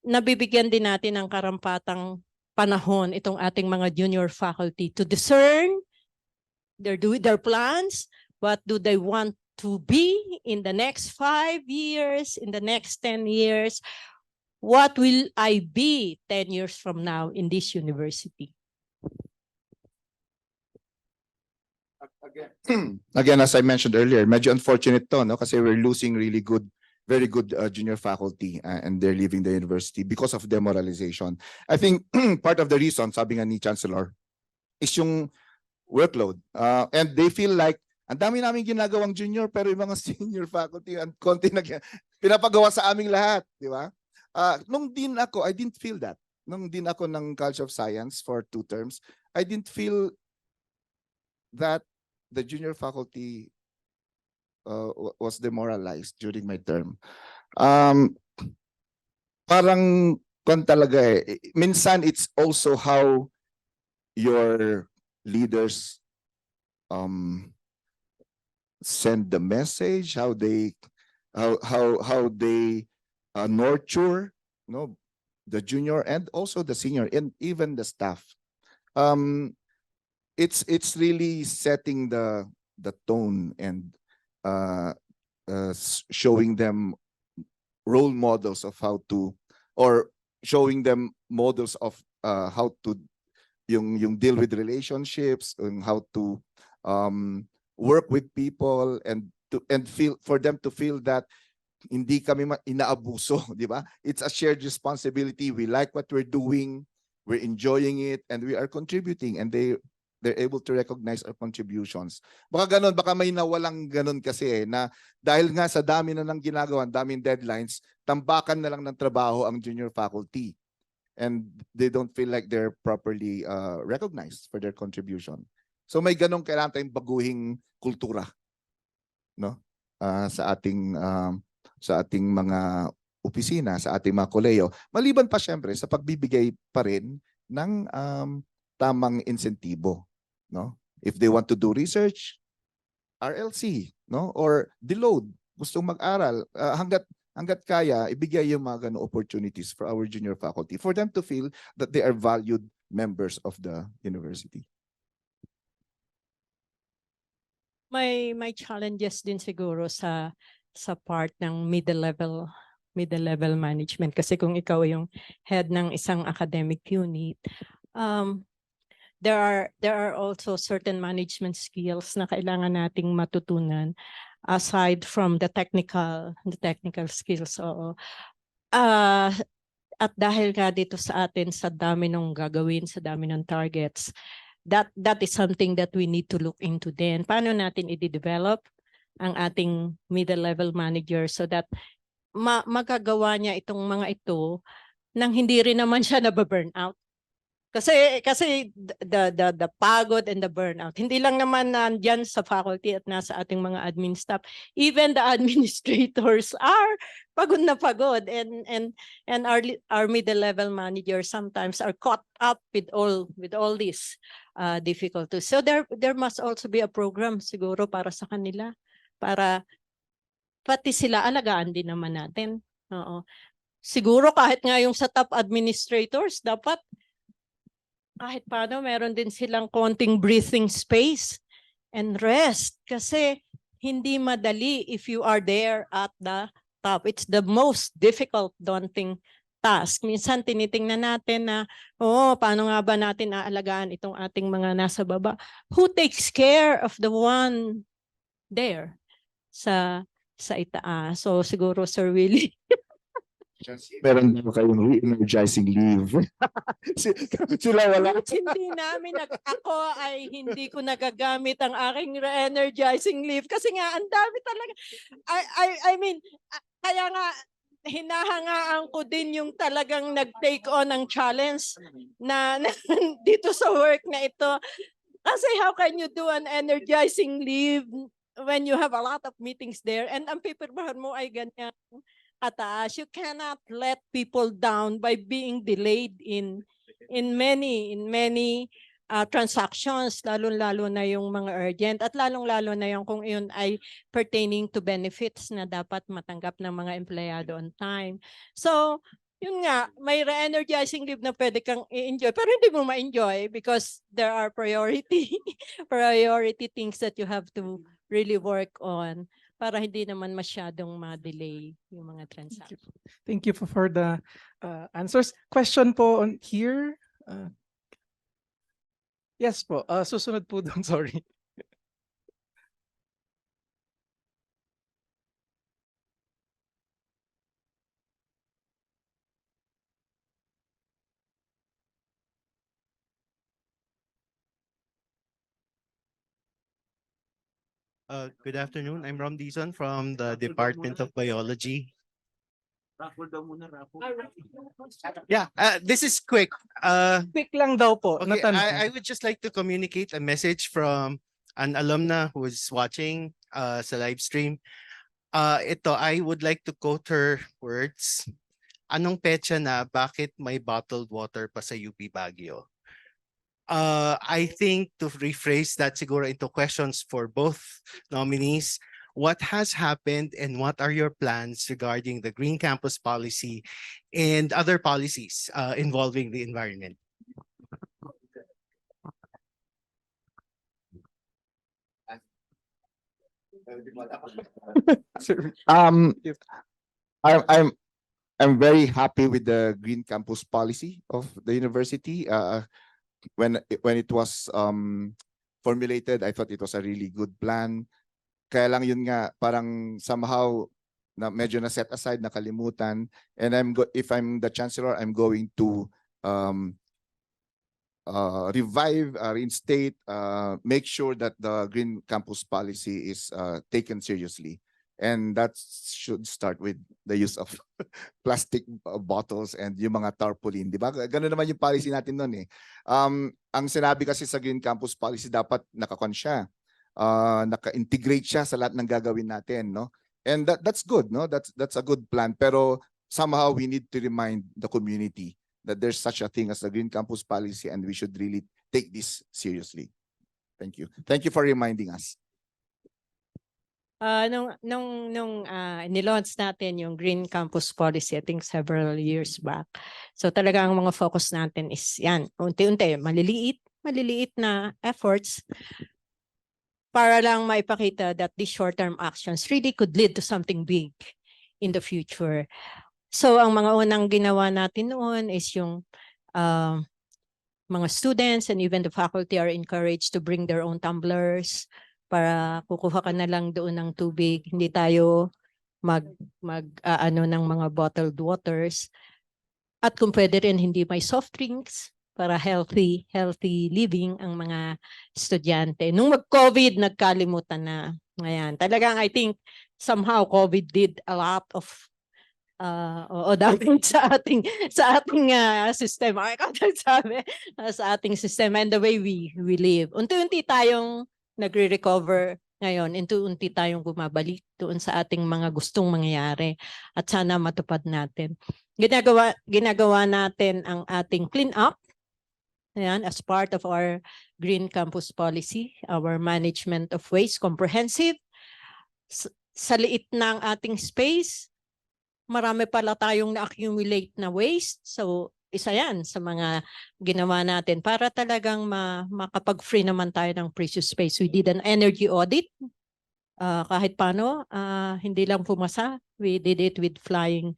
nabibigyan din natin ng karampatang panahon itong ating mga junior faculty to discern their plans. What do they want to be in the next 5 years, in the next 10 years? What will I be 10 years from now in this university? Again, as I mentioned earlier, medyo unfortunate to, no? Kasi we're losing really good, very good junior faculty and they're leaving the university because of demoralization. I think part of the reason, sabi nga ni Chancellor, is yung workload. And they feel like, ang dami namin ginagawang junior, pero yung mga senior faculty, ang konti na pinapagawa sa aming lahat, di ba? Nung din ako, I didn't feel that. Nung din ako ng College of Science for 2 terms, I didn't feel that the junior faculty was demoralized during my term. Parang talaga eh. Minsan it's also how your leaders send the message, how they nurture, no, the junior and also the senior and even the staff. It's really setting the tone and showing them role models of how to, or showing them models of how to yung deal with relationships and how to work with people and feel for them to feel that hindi kami inaabuso, di ba? It's a shared responsibility. We like what we're doing, we're enjoying it, and we are contributing, and they're able to recognize our contributions. Baka ganun, baka may nawalang ganun kasi na dahil nga sa dami na ng ginagawa, daming deadlines, tambakan na lang ng trabaho ang junior faculty. And they don't feel like they're properly recognized for their contribution. So may ganun kailangan tayong baguhing kultura, no? Sa ating mga opisina, sa ating mga koleyo. Maliban pa syempre sa pagbibigay pa rin ng tamang insentibo, no? If they want to do research, RLC, no? Or deload, gustong mag-aral, hanggat kaya, ibigay yung mga ganong opportunities for our junior faculty for them to feel that they are valued members of the university. May challenges din siguro sa part ng middle level management, kasi kung ikaw yung head ng isang academic unit, there are also certain management skills na kailangan nating matutunan aside from the technical skills. Oo. At dahil nga dito sa atin sa dami ng gagawin, sa dami ng targets, that is something that we need to look into din. Paano natin i-develop ang ating middle level manager so that magagawa niya itong mga ito nang hindi rin naman siya nababurn out. Kasi the pagod and the burnout, hindi lang naman nandiyan sa faculty at nasa ating mga admin staff. Even the administrators are pagod na pagod, and our middle level managers sometimes are caught up with all these difficulties. So there must also be a program siguro para sa kanila, para pati sila alagaan din naman natin. Oo. Siguro kahit nga yung sa top administrators, dapat kahit paano meron din silang konting breathing space and rest, kasi hindi madali if you are there at the top. It's the most difficult, daunting task. Minsan tinitingnan natin na, paano nga ba natin aalagaan itong ating mga nasa baba? Who takes care of the one there sa itaas? So siguro, Sir Willie, Meron daw kayong re-energizing leave. Sila wala. hindi namin, ako ay hindi ko nagagamit ang aking re-energizing leave kasi nga ang dami talaga. I mean, kaya nga hinahangaan ko din yung talagang nag-take on ng challenge na dito sa work na ito. Kasi how can you do an energizing leave when you have a lot of meetings there and ang pipirmahan mo ay ganyan kataas? You cannot let people down by being delayed in many transactions, lalo-lalo na yung mga urgent at lalong-lalo na yung kung yun ay pertaining to benefits na dapat matanggap ng mga empleyado on time. So, yun nga, may re-energizing leave na pwede kang i-enjoy pero hindi mo ma-enjoy because there are priority things that you have to really work on para hindi naman masyadong ma-delay yung mga transactions. Thank you for the answers. Question po on here. Yes po. Susunod po doon, sorry. Good afternoon. I'm Rom Dizon from the Department of Biology. Yeah, this is quick. Quick lang daw po. Okay, Natanong. I would just like to communicate a message from an alumna who is watching sa live stream. Ito, I would like to quote her words. Anong petsa na bakit may bottled water pa sa UP Baguio? I think to rephrase that siguro into questions for both nominees, what has happened and what are your plans regarding the Green Campus policy and other policies involving the environment? I'm very happy with the Green Campus policy of the university. When it was formulated, I thought it was a really good plan. Kaya lang yun nga, parang somehow na medyo na set aside, nakalimutan. And if I'm the chancellor, I'm going to revive, reinstate, make sure that the Green Campus policy is taken seriously. And that should start with the use of plastic bottles and yung mga tarpaulin. Di ba? Ganun naman yung policy natin noon eh. Ang sinabi kasi sa Green Campus policy, dapat nakakon siya. Naka-integrate siya sa lahat ng gagawin natin. No? And that's good. No? That's a good plan. Pero somehow we need to remind the community that there's such a thing as the Green Campus policy and we should really take this seriously. Thank you. Thank you for reminding us. Nung nilaunch natin yung Green Campus Policy, I think several years back. So talaga ang mga focus natin is yan, unti-unti, maliliit na efforts para lang maipakita that these short-term actions really could lead to something big in the future. So ang mga unang ginawa natin noon is yung mga students and even the faculty are encouraged to bring their own tumblers para kukuha ka na lang doon ng tubig. Hindi tayo ano ng mga bottled waters. At kung pwede rin hindi may soft drinks para healthy living ang mga estudyante. Nung mag-COVID, nagkalimutan na. Ngayon, talagang I think somehow COVID did a lot of damage sa ating sistema. Ay, sabi, sa ating sistema and the way we live. Unti-unti tayong nagre-recover ngayon. Unti-unti tayong bumabalik doon sa ating mga gustong mangyayari at sana matupad natin. Ginagawa natin ang ating clean up. Ayan, as part of our Green Campus Policy, our management of waste comprehensive. Sa liit ng ating space, marami pala tayong na-accumulate na waste. So, isa yan sa mga ginawa natin para talagang makapag-free naman tayo ng precious space. We did an energy audit. Kahit paano, hindi lang pumasa. We did it with flying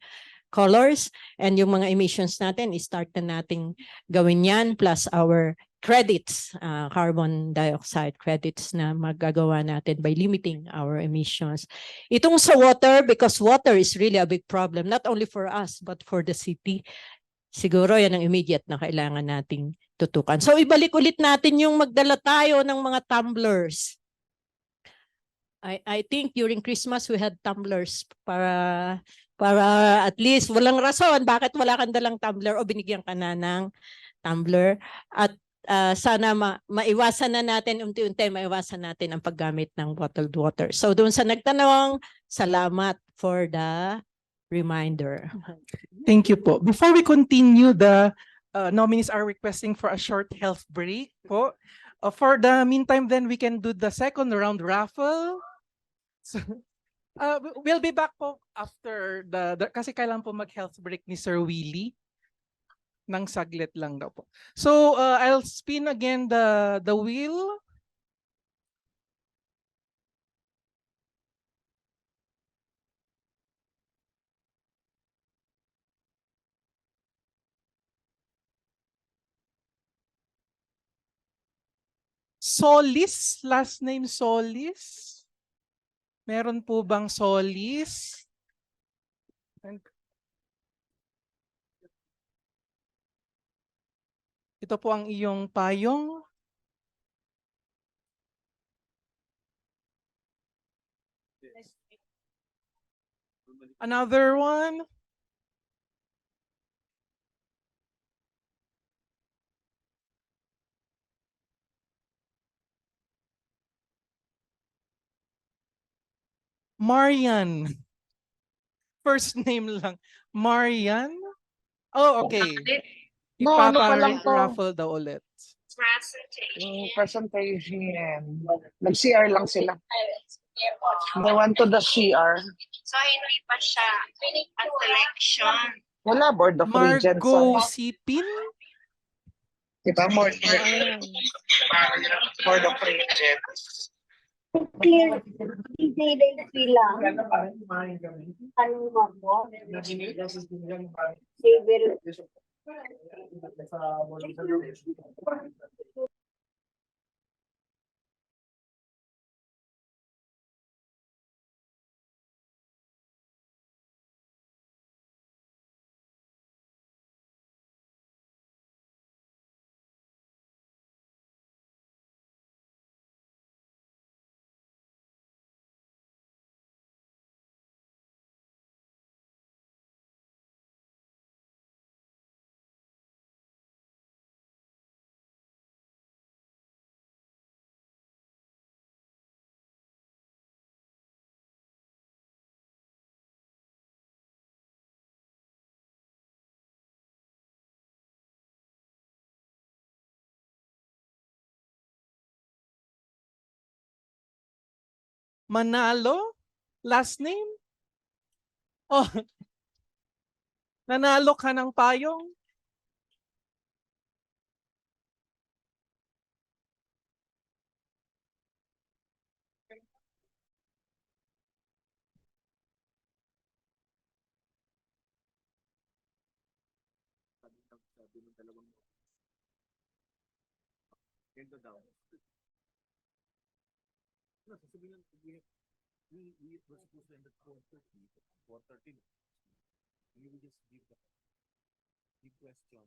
colors. And yung mga emissions natin, start na nating gawin yan plus our credits, carbon dioxide credits na magagawa natin by limiting our emissions. Itong sa water, because water is really a big problem, not only for us, but for the city. Siguro yan ang immediate na kailangan nating tutukan. So ibalik ulit natin yung magdala tayo ng mga tumblers. I think during Christmas we had tumblers para at least walang rason bakit wala kang dalang tumbler o binigyan ka na ng tumbler at sana maiwasan na natin unti-unti maiwasan natin ang paggamit ng bottled water. So doon sa nagtanong, salamat for the reminder. Thank you po. Before we continue, the nominees are requesting for a short health break po. For the meantime, then we can do the second round raffle. So, we'll be back po after kasi kailan po mag-health break ni Sir Willie. Nang saglit lang daw po. So, I'll spin again the wheel. Solis, last name Solis. Meron po bang Solis? Ito po ang iyong payong. Another one. Marian. First name lang. Marian? Oh, okay. No, ano pa lang to? Ipapa-raffle daw ulit. Yung presentation. Nag-CR lang sila. They went to the CR. So, hindi pa siya at selection. Wala, Board of Regents. Margo Sipin? Diba? Board of Regents. Clear. Hindi sila. Ano mo po? Manalo? Last name? Oh, nanalo ka ng payong? Ganito daw. No, sasabihin lang, we were supposed to end at 4:30. 4:30. We will just give the question,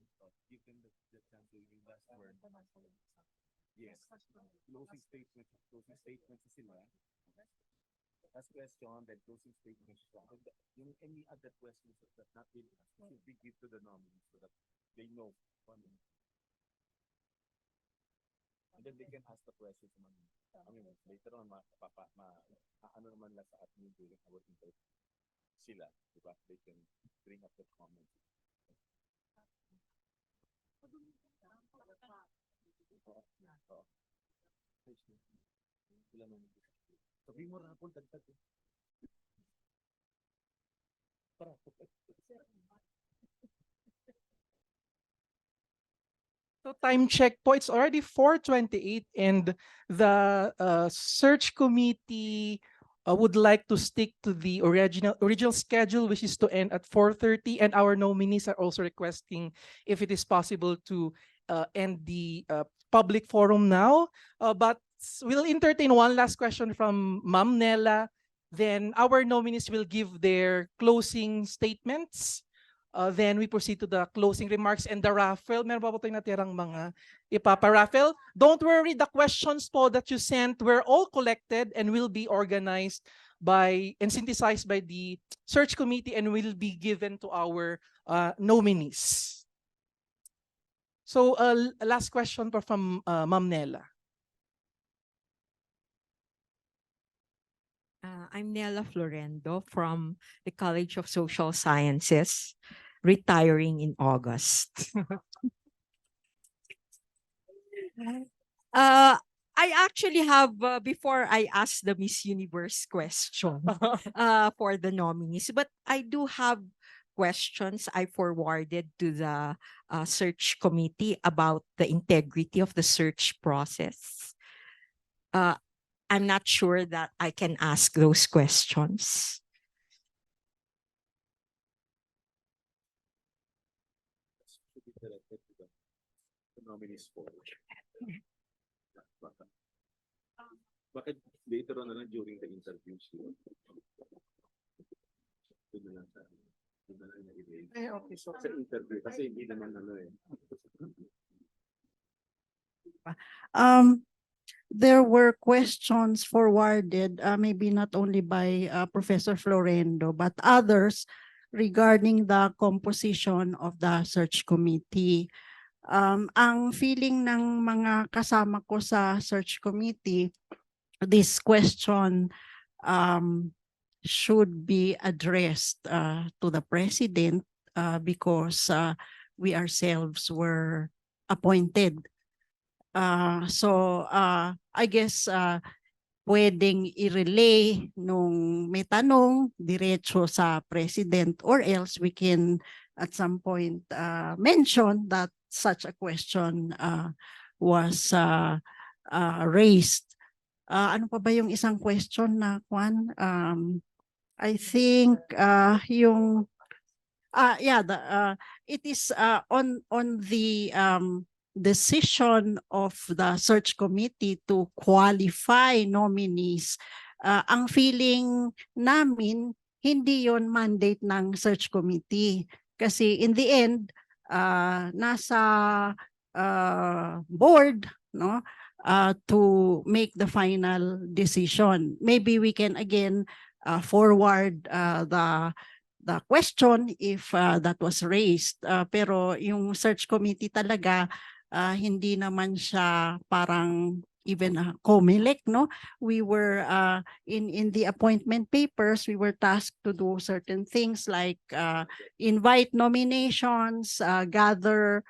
give them the chance to give last word. Yes. Closing statement. Closing statement sa sila. Last question, then closing statement. Any other questions that not been asked should be give to the nominees so that they know. And then they can ask the questions. I mean, later on, ano naman lang sa admin during our interview. Sila, diba? They can bring up the comments. Sabi mo rapon, dagdag. So time check po, it's already 4:28 and the search committee would like to stick to the original schedule, which is to end at 4:30, and our nominees are also requesting if it is possible to end the public forum now. But we'll entertain one last question from Ma'am Nella. Then our nominees will give their closing statements. Then we proceed to the closing remarks and the raffle. Meron pa po tayong natirang mga ipapa-raffle. Don't worry, the questions po that you sent were all collected and will be organized by and synthesized by the search committee and will be given to our nominees. So last question po from Ma'am Nella. I'm Nella Florendo from the College of Social Sciences, retiring in August. I actually have, before I ask the Miss Universe question for the nominees, but I do have questions I forwarded to the search committee about the integrity of the search process. I'm not sure that I can ask those questions. Nominees for. Bakit later on na lang during the interviews? Doon na lang na-erase. Okay, so Sa interview, kasi hindi naman There were questions forwarded, maybe not only by Professor Florendo, but others regarding the composition of the search committee. Ang feeling ng mga kasama ko sa search committee, this question should be addressed to the president because we ourselves were appointed. So I guess pwedeng i-relay nung may tanong diretso sa president, or else we can at some point mention that such a question was raised. Ano pa ba yung isang question na Juan? I think yung it is on the decision of the search committee to qualify nominees. Ang feeling namin, hindi yon mandate ng search committee. Kasi in the end, nasa board, no, to make the final decision. Maybe we can again forward the question if that was raised. Pero yung search committee talaga, hindi naman siya parang even COMELEC, no? We were in the appointment papers, we were tasked to do certain things like invite nominations, gather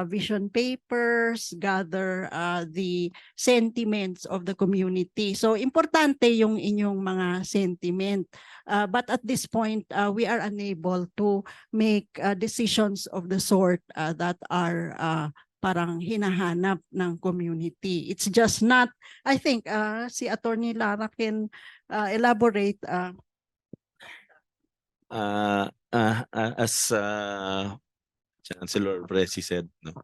vision papers, gather the sentiments of the community. So importante yung inyong mga sentiment. But at this point, we are unable to make decisions of the sort that are parang hinahanap ng community. It's just not, I think, si Attorney Lara can elaborate. As Chancellor Presi said, no,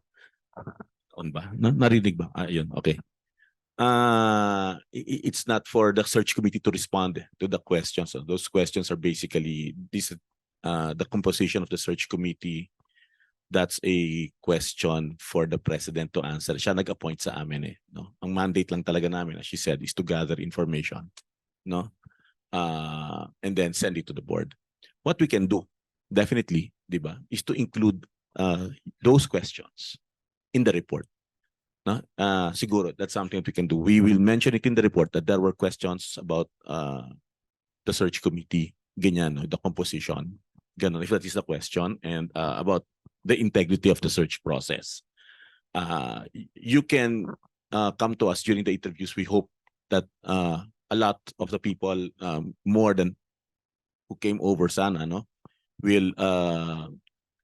On ba? Narinig ba? Ayun, okay. It's not for the search committee to respond to the questions. So those questions are basically the composition of the search committee. That's a question for the president to answer. Siya nag-appoint sa amin eh. No? Ang mandate lang talaga namin, as she said, is to gather information. No? And then send it to the board. What we can do, definitely, di ba, is to include those questions in the report. No? Siguro, that's something that we can do. We will mention it in the report that there were questions about the search committee, ganyan, no? The composition, ganon, if that is the question, and about the integrity of the search process. You can come to us during the interviews. We hope that a lot of the people, more than who came over sana, no, will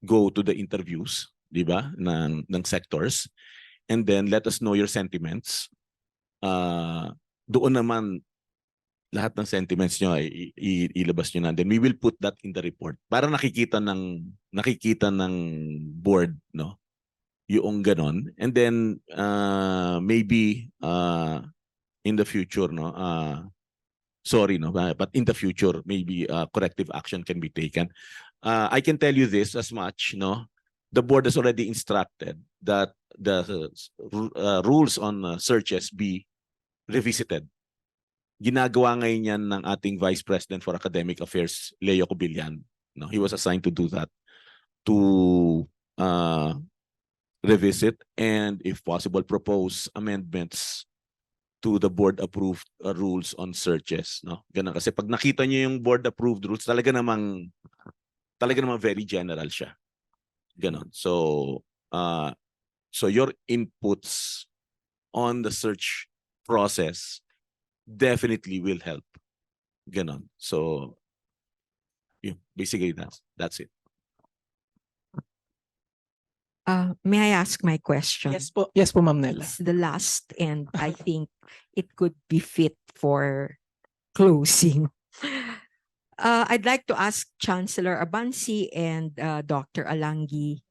go to the interviews, di ba, ng sectors, and then let us know your sentiments. Doon naman, lahat ng sentiments nyo ay ilabas nyo na. Then we will put that in the report para nakikita ng board, no, yung ganon. And then maybe in the future, no, sorry, no, but in the future maybe corrective action can be taken. I can tell you this as much, no, the board has already instructed that the rules on searches be revisited. Ginagawa ngayon yan ng ating Vice President for Academic Affairs, Leo Cobillan. No, he was assigned to do that, to revisit and, if possible, propose amendments to the board-approved rules on searches. No? Ganun. Kasi pag nakita niyo yung board-approved rules, talaga namang very general siya. Ganun. So your inputs on the search process definitely will help. Ganon. So, yeah, basically that's it. May I ask my question? Yes po, Ma'am Nella. It's the last, and I think it could be fit for closing. I'd like to ask Chancellor Abansi and Dr. Alangi,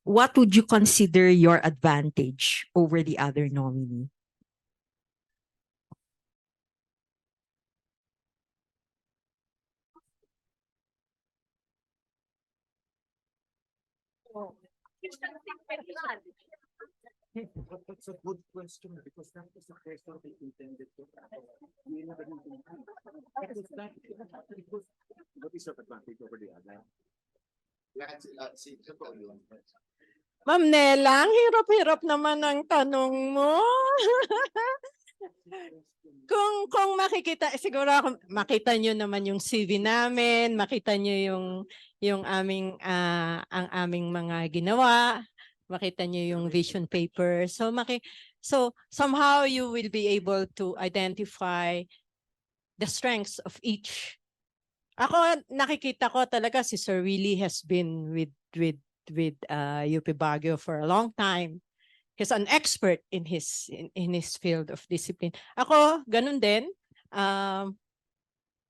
what would you consider your advantage over the other nominee? That's a good question because that is the question they intended to. What is your advantage over the other? Ma'am Nela, ang hirap-hirap naman ang tanong mo. Kung makikita, siguro makita nyo naman yung CV namin, makita nyo yung aming ang aming mga ginawa, makita nyo yung vision paper. So somehow you will be able to identify the strengths of each. Ako nakikita ko talaga si Sir Willie has been with UP Baguio for a long time. He's an expert in his field of discipline. Ako, ganun din.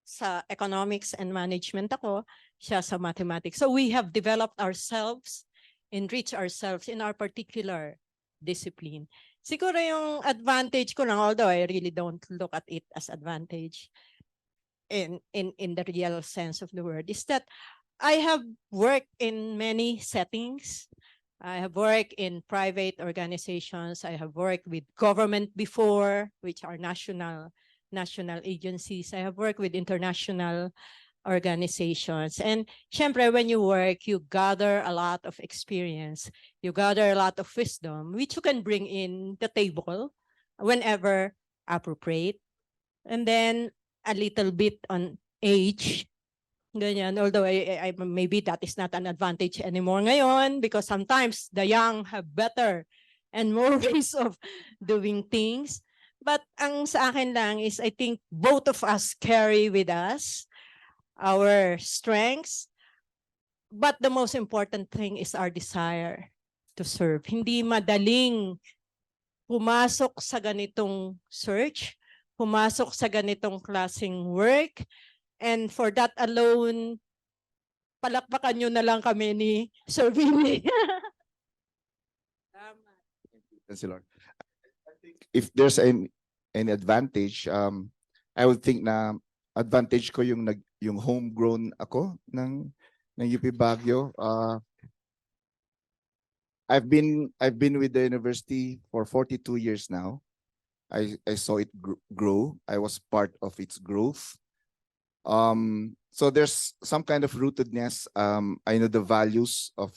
Sa economics and management ako, siya sa mathematics. So we have developed ourselves, enriched ourselves in our particular discipline. Siguro yung advantage ko lang, although I really don't look at it as advantage in the real sense of the word, is that I have worked in many settings. I have worked in private organizations. I have worked with government before, which are national agencies. I have worked with international organizations. And syempre, when you work, you gather a lot of experience. You gather a lot of wisdom, which you can bring in the table whenever appropriate. And then a little bit on age. Ganyan. Although maybe that is not an advantage anymore ngayon because sometimes the young have better and more ways of doing things. But ang sa akin lang is I think both of us carry with us our strengths. But the most important thing is our desire to serve. Hindi madaling pumasok sa ganitong search, pumasok sa ganitong klaseng work. And for that alone, palakpakan nyo na lang kami ni Sir Willie. Chancellor. I think if there's any advantage, I would think na advantage ko yung homegrown ako ng UP Baguio. I've been with the university for 42 years now. I saw it grow. I was part of its growth. So there's some kind of rootedness. I know the values of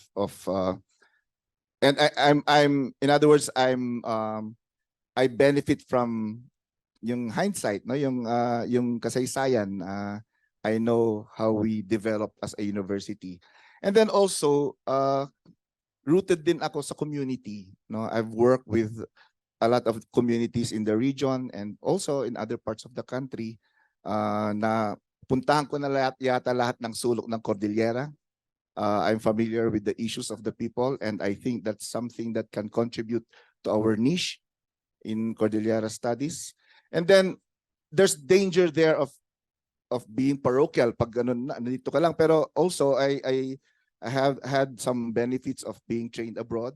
and I'm in other words, I benefit from yung hindsight, no, yung kasaysayan. I know how we develop as a university, and then also rooted din ako sa community. No, I've worked with a lot of communities in the region and also in other parts of the country. Na puntahan ko na yata lahat ng sulok ng Cordillera. I'm familiar with the issues of the people, and I think that's something that can contribute to our niche in Cordillera studies. And then there's danger there of being parochial pag ganun na nandito ka lang, pero also I have had some benefits of being trained abroad.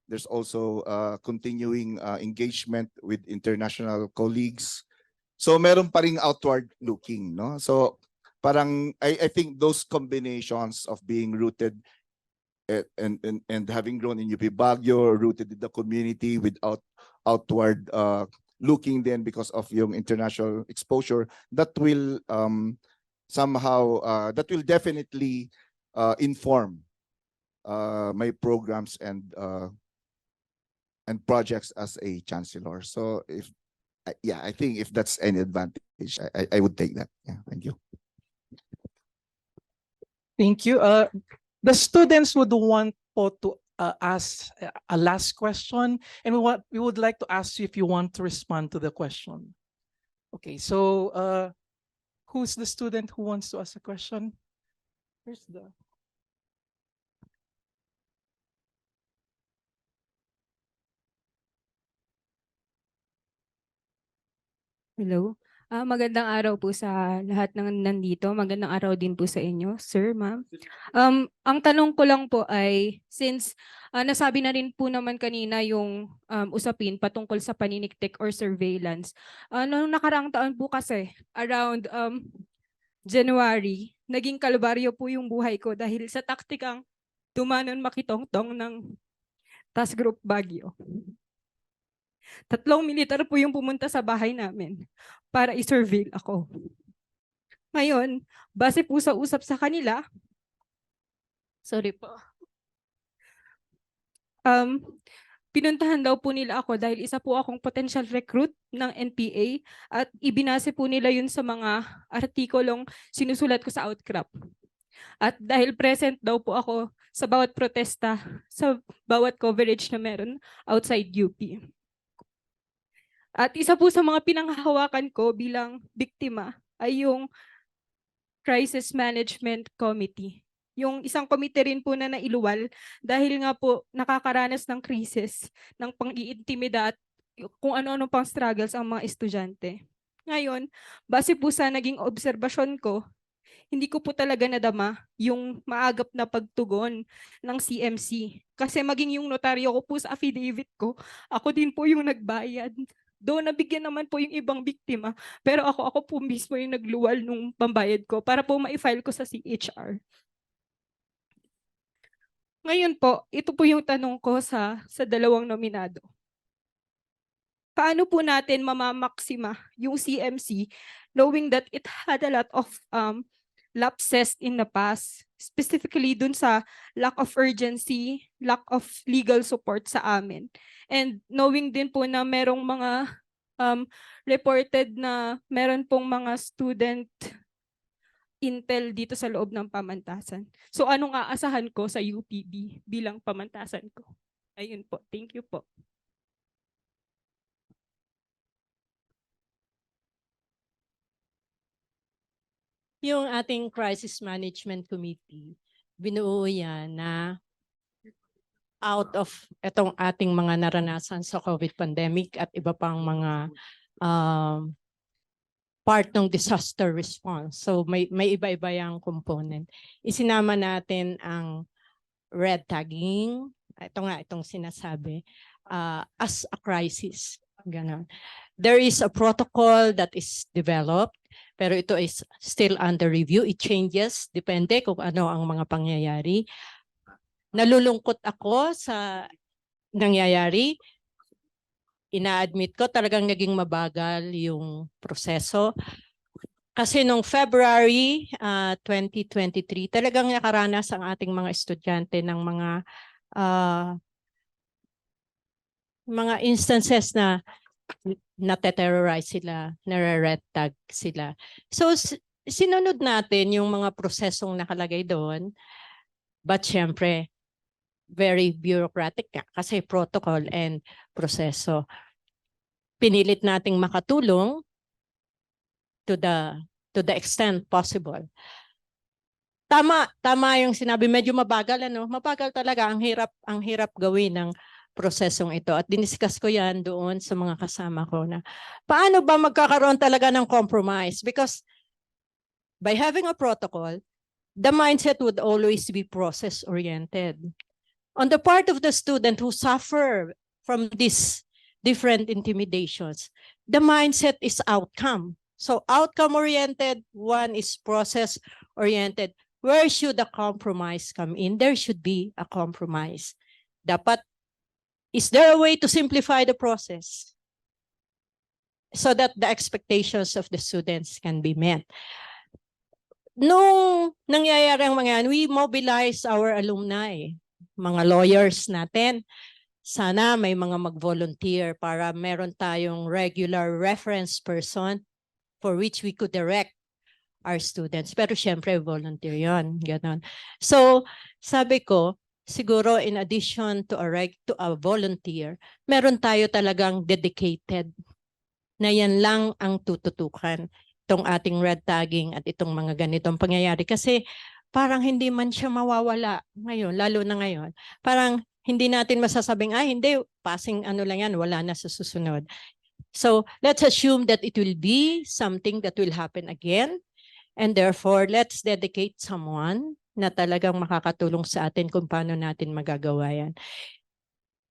There's also continuing engagement with international colleagues. So meron pa ring outward looking, no? So parang I think those combinations of being rooted and having grown in UP Baguio, rooted in the community without outward looking then because of yung international exposure, that will somehow that will definitely inform my programs and projects as a chancellor. So if yeah, I think if that's any advantage, I would take that. Yeah, thank you. Thank you. The students would want po to ask a last question, and we would like to ask you if you want to respond to the question. Okay, so who's the student who wants to ask a question? Where's the Hello. Magandang araw po sa lahat ng nandito. Magandang araw din po sa inyo, sir, ma'am. Ang tanong ko lang po ay, since nasabi na rin po naman kanina yung usapin patungkol sa paniniktik or surveillance. Noong nakaraang taon po kasi, around January, naging kalbaryo po yung buhay ko dahil sa taktikang tumanon makitongtong ng Task Group Baguio. 3 militar po yung pumunta sa bahay namin para i-surveil ako. Ngayon, base po sa usap sa kanila, sorry po, pinuntahan daw po nila ako dahil isa po akong potential recruit ng NPA at ibinase po nila yun sa mga artikulong sinusulat ko sa Outcrop. At dahil present daw po ako sa bawat protesta, sa bawat coverage na meron outside UP. At isa po sa mga pinanghahawakan ko bilang biktima ay yung Crisis Management Committee. Yung isang komite rin po na nailuwal dahil nga po nakakaranas ng krisis, ng pang-iintimida at kung ano-ano pang struggles ang mga estudyante. Ngayon, base po sa naging obserbasyon ko, hindi ko po talaga nadama yung maagap na pagtugon ng CMC. Kasi maging yung notaryo ko po sa affidavit ko, ako din po yung nagbayad. Though nabigyan naman po yung ibang biktima, pero ako po mismo yung nagluwal nung pambayad ko para po ma-file ko sa CHR. Ngayon po, ito po yung tanong ko sa dalawang nominado. Paano po natin mamamaksima yung CMC knowing that it had a lot of lapses in the past, specifically dun sa lack of urgency, lack of legal support sa amin. And knowing din po na merong mga reported na meron pong mga student intel dito sa loob ng pamantasan. So anong aasahan ko sa UPB bilang pamantasan ko? Ayun po. Thank you po. Yung ating Crisis Management Committee, binuo yan na out of itong ating mga naranasan sa COVID pandemic at iba pang mga part ng disaster response. So may iba-iba yung component. Isinama natin ang red tagging, itong sinasabi, as a crisis. Ganon. There is a protocol that is developed, pero ito is still under review. It changes, depende kung ano ang mga pangyayari. Nalulungkot ako sa nangyayari. Ina-admit ko talagang naging mabagal yung proseso. Kasi nung February 2023, talagang nakaranas ang ating mga estudyante ng mga instances na nateterrorize sila, nare-red tag sila. So sinunod natin yung mga prosesong nakalagay doon. But syempre, very bureaucratic nga kasi protocol and proseso. Pinilit nating makatulong to the extent possible. Tama yung sinabi, medyo mabagal mabagal talaga, ang hirap gawin ng prosesong ito at diniscuss ko yan doon sa mga kasama ko na paano ba magkakaroon talaga ng compromise, because by having a protocol, the mindset would always be process oriented. On the part of the student who suffer from these different intimidations, the mindset is outcome. So outcome-oriented, one is process-oriented. Where should the compromise come in? There should be a compromise. Is there a way to simplify the process so that the expectations of the students can be met? Nung nangyayari ang mga yan, we mobilize our alumni, mga lawyers natin. Sana may mga mag-volunteer para meron tayong regular reference person for which we could direct our students. Pero syempre, volunteer yun. Ganon. So, sabi ko, siguro in addition to a volunteer, meron tayo talagang dedicated na yan lang ang tututukan. Itong ating red tagging at itong mga ganitong pangyayari. Kasi parang hindi man siya mawawala ngayon, lalo na ngayon. Parang hindi natin masasabing, hindi, passing lang yan, wala na sa susunod. So let's assume that it will be something that will happen again. And therefore, let's dedicate someone na talagang makakatulong sa atin kung paano natin magagawa yan.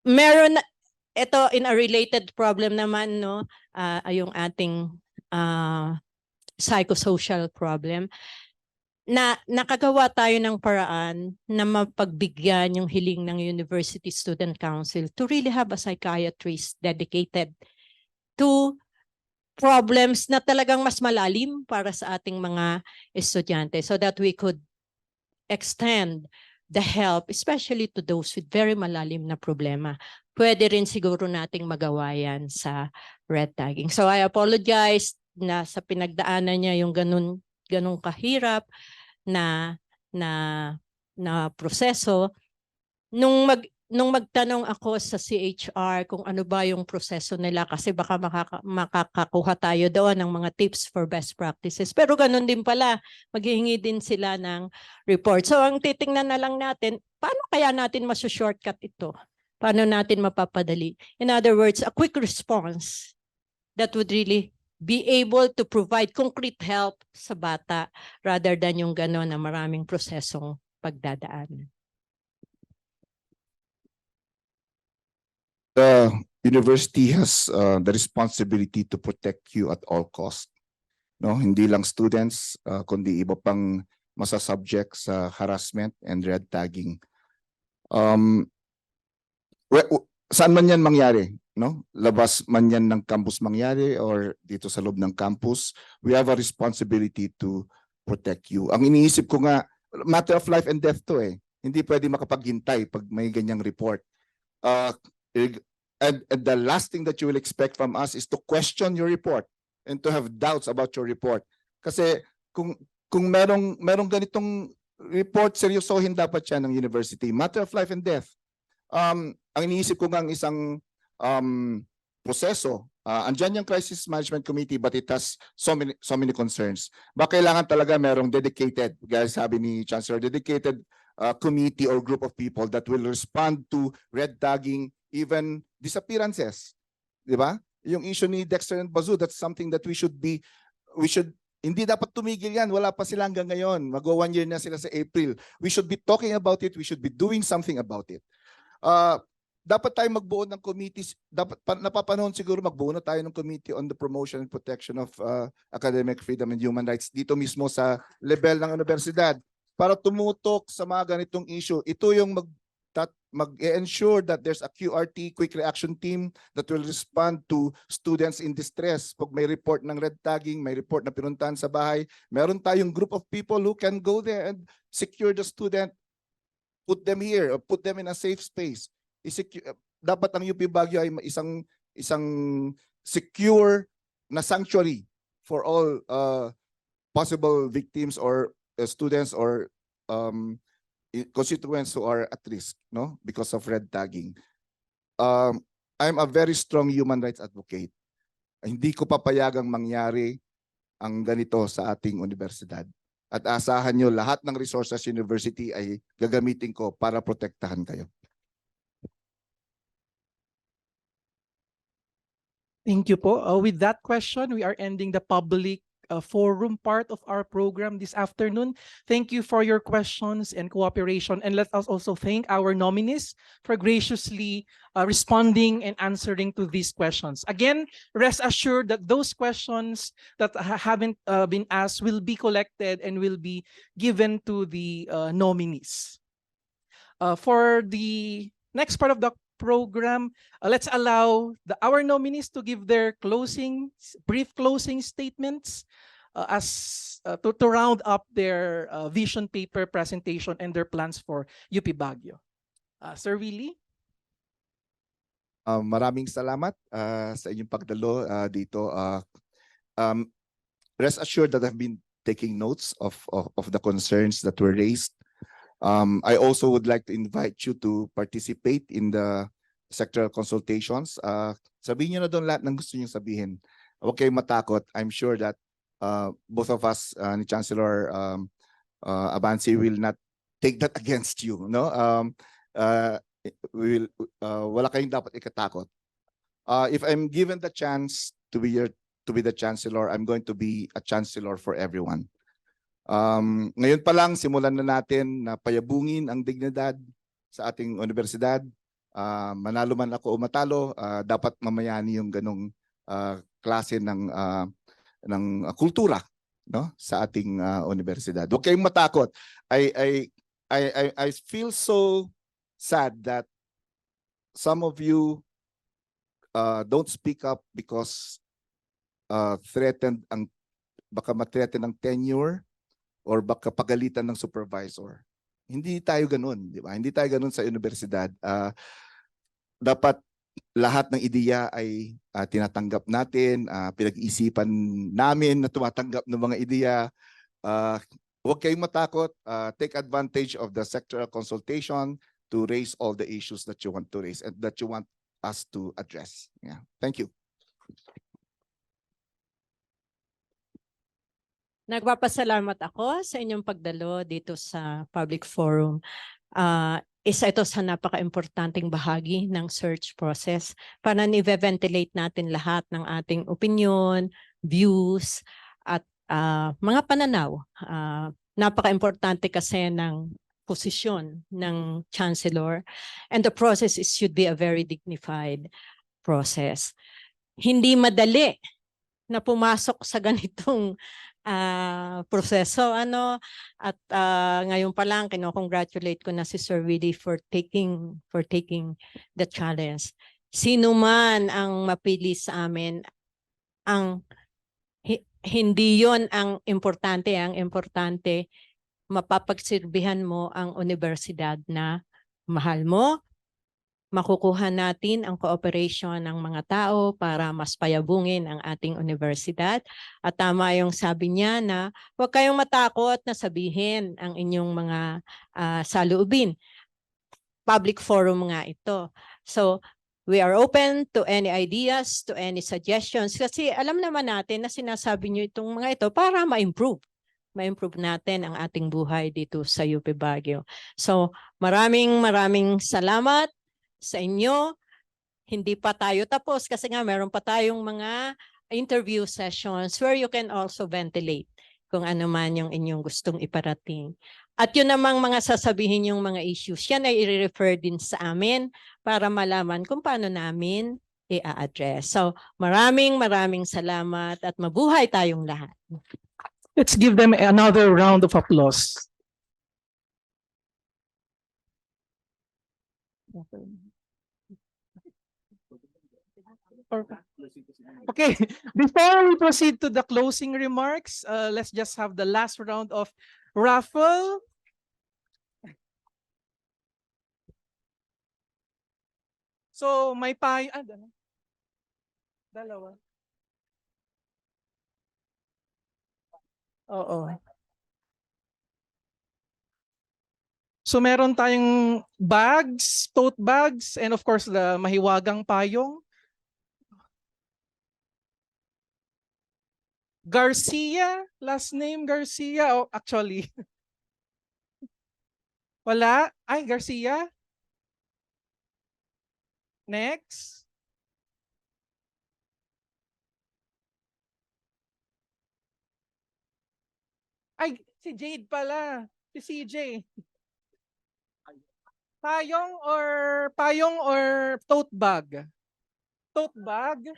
Meron, ito in a related problem naman, yung ating psychosocial problem, na nakagawa tayo ng paraan na mapagbigyan yung hiling ng University Student Council to really have a psychiatrist dedicated to problems na talagang mas malalim para sa ating mga estudyante so that we could extend the help, especially to those with very malalim na problema. Pwede rin siguro nating magawa yan sa red tagging. So I apologize na sa pinagdaanan niya yung ganun kahirap na proseso. Nung magtanong ako sa CHR kung ano ba yung proseso nila kasi baka makakakuha tayo doon ng mga tips for best practices. Pero ganun din pala, maghihingi din sila ng report. So ang titingnan na lang natin, paano kaya natin masu-shortcut ito? Paano natin mapapadali? In other words, a quick response that would really be able to provide concrete help sa bata rather than yung gano'n na maraming prosesong pagdadaan. The university has the responsibility to protect you at all costs. No, hindi lang students, kundi iba pang masasubject sa harassment and red tagging. Saan man yan mangyari? No? Labas man yan ng campus mangyari or dito sa loob ng campus, we have a responsibility to protect you. Ang iniisip ko nga, matter of life and death to eh. Hindi pwede makapaghintay pag may ganyang report. And the last thing that you will expect from us is to question your report and to have doubts about your report. Kasi kung merong ganitong report, seryosohin dapat siya ng university. Matter of life and death. Ang iniisip ko nga ang isang proseso. Andyan yung Crisis Management Committee but it has so many concerns. Baka kailangan talaga merong dedicated, gaya sabi ni Chancellor, dedicated committee or group of people that will respond to red tagging, even disappearances. Di ba? Yung issue ni Dexter and Bazoo, that's something that we should hindi dapat tumigil yan. Wala pa sila hanggang ngayon. Mag-1 year na sila sa April. We should be talking about it. We should be doing something about it. dapat tayo magbuo ng committees, dapat napapanahon siguro magbuo na tayo ng committee on the promotion and protection of academic freedom and human rights dito mismo sa level ng universidad para tumutok sa mga ganitong issue. Ito yung mag-ensure that there's a QRT, quick reaction team, that will respond to students in distress. Pag may report ng red tagging, may report na pinuntahan sa bahay, meron tayong group of people who can go there and secure the student, put them here, or put them in a safe space. Dapat ang UP Baguio ay isang secure na sanctuary for all possible victims or students or constituents who are at risk, no, because of red tagging. I'm a very strong human rights advocate. Hindi ko papayagang mangyari ang ganito sa ating universidad. At asahan nyo lahat ng resources university ay gagamitin ko para protektahan kayo. Thank you po. With that question, we are ending the public forum part of our program this afternoon. Thank you for your questions and cooperation. And let us also thank our nominees for graciously responding and answering to these questions. Again, rest assured that those questions that haven't been asked will be collected and will be given to the nominees. For the next part of the program, let's allow our nominees to give their brief closing statements to round up their vision paper presentation and their plans for UP Baguio. Sir Willie? Maraming salamat sa inyong pagdalo dito. Rest assured that I've been taking notes of the concerns that were raised. I also would like to invite you to participate in the sectoral consultations. Sabihin niyo na doon lahat ng gusto niyo sabihin. Huwag kayong matakot. I'm sure that both of us, ni Chancellor Abansi, will not take that against you. No? Wala kayong dapat ikatakot. If I'm given the chance to be the Chancellor, I'm going to be a Chancellor for everyone. Ngayon pa lang, simulan na natin na payabungin ang dignidad sa ating universidad. Manalo man ako o matalo, dapat mamayani yung ganong klase ng kultura, no, sa ating universidad. Huwag kayong matakot. I feel so sad that some of you don't speak up because baka ma-threaten ng tenure or baka pagalitan ng supervisor. Hindi tayo ganun, di ba? Hindi tayo ganun sa universidad. Dapat lahat ng ideya ay tinatanggap natin, pinag-iisipan namin na tumatanggap ng mga ideya. Huwag kayong matakot. Take advantage of the sectoral consultation to raise all the issues that you want to raise and that you want us to address. Yeah. Thank you. Nagpapasalamat ako sa inyong pagdalo dito sa public forum. Isa ito sa napaka-importanting bahagi ng search process para ni-ventilate natin lahat ng ating opinion, views, at mga pananaw. Napaka-importante kasi ng posisyon ng Chancellor, and the process should be a very dignified process. Hindi madali na pumasok sa ganitong proseso, at ngayon pa lang kino-congratulate ko na si Sir Willie for taking the challenge. Sino man ang mapili sa amin, hindi yon ang importante. Ang importante, mapapagsilbihan mo ang universidad na mahal mo. Makukuha natin ang cooperation ng mga tao para mas payabungin ang ating universidad. At tama yung sabi niya na huwag kayong matakot na sabihin ang inyong mga saloobin. Public forum nga ito. So, we are open to any ideas, to any suggestions. Kasi alam naman natin na sinasabi niyo itong mga ito para ma-improve natin ang ating buhay dito sa UP Baguio. So, maraming salamat sa inyo. Hindi pa tayo tapos kasi nga meron pa tayong mga interview sessions where you can also ventilate kung ano man yung inyong gustong iparating. At yun namang mga sasabihin yung mga issues, yan ay i-refer din sa amin para malaman kung paano namin i-address. So maraming salamat at mabuhay tayong lahat. Let's give them another round of applause. Okay, before we proceed to the closing remarks, let's just have the last round of raffle. So may dalawa. Oo. So meron tayong bags, tote bags, and of course the mahiwagang payong. Garcia, last name Garcia. Oh, actually. Wala. Ay, Garcia. Next. Ay, si Jade pala. Si CJ. Payong or tote bag? Tote bag.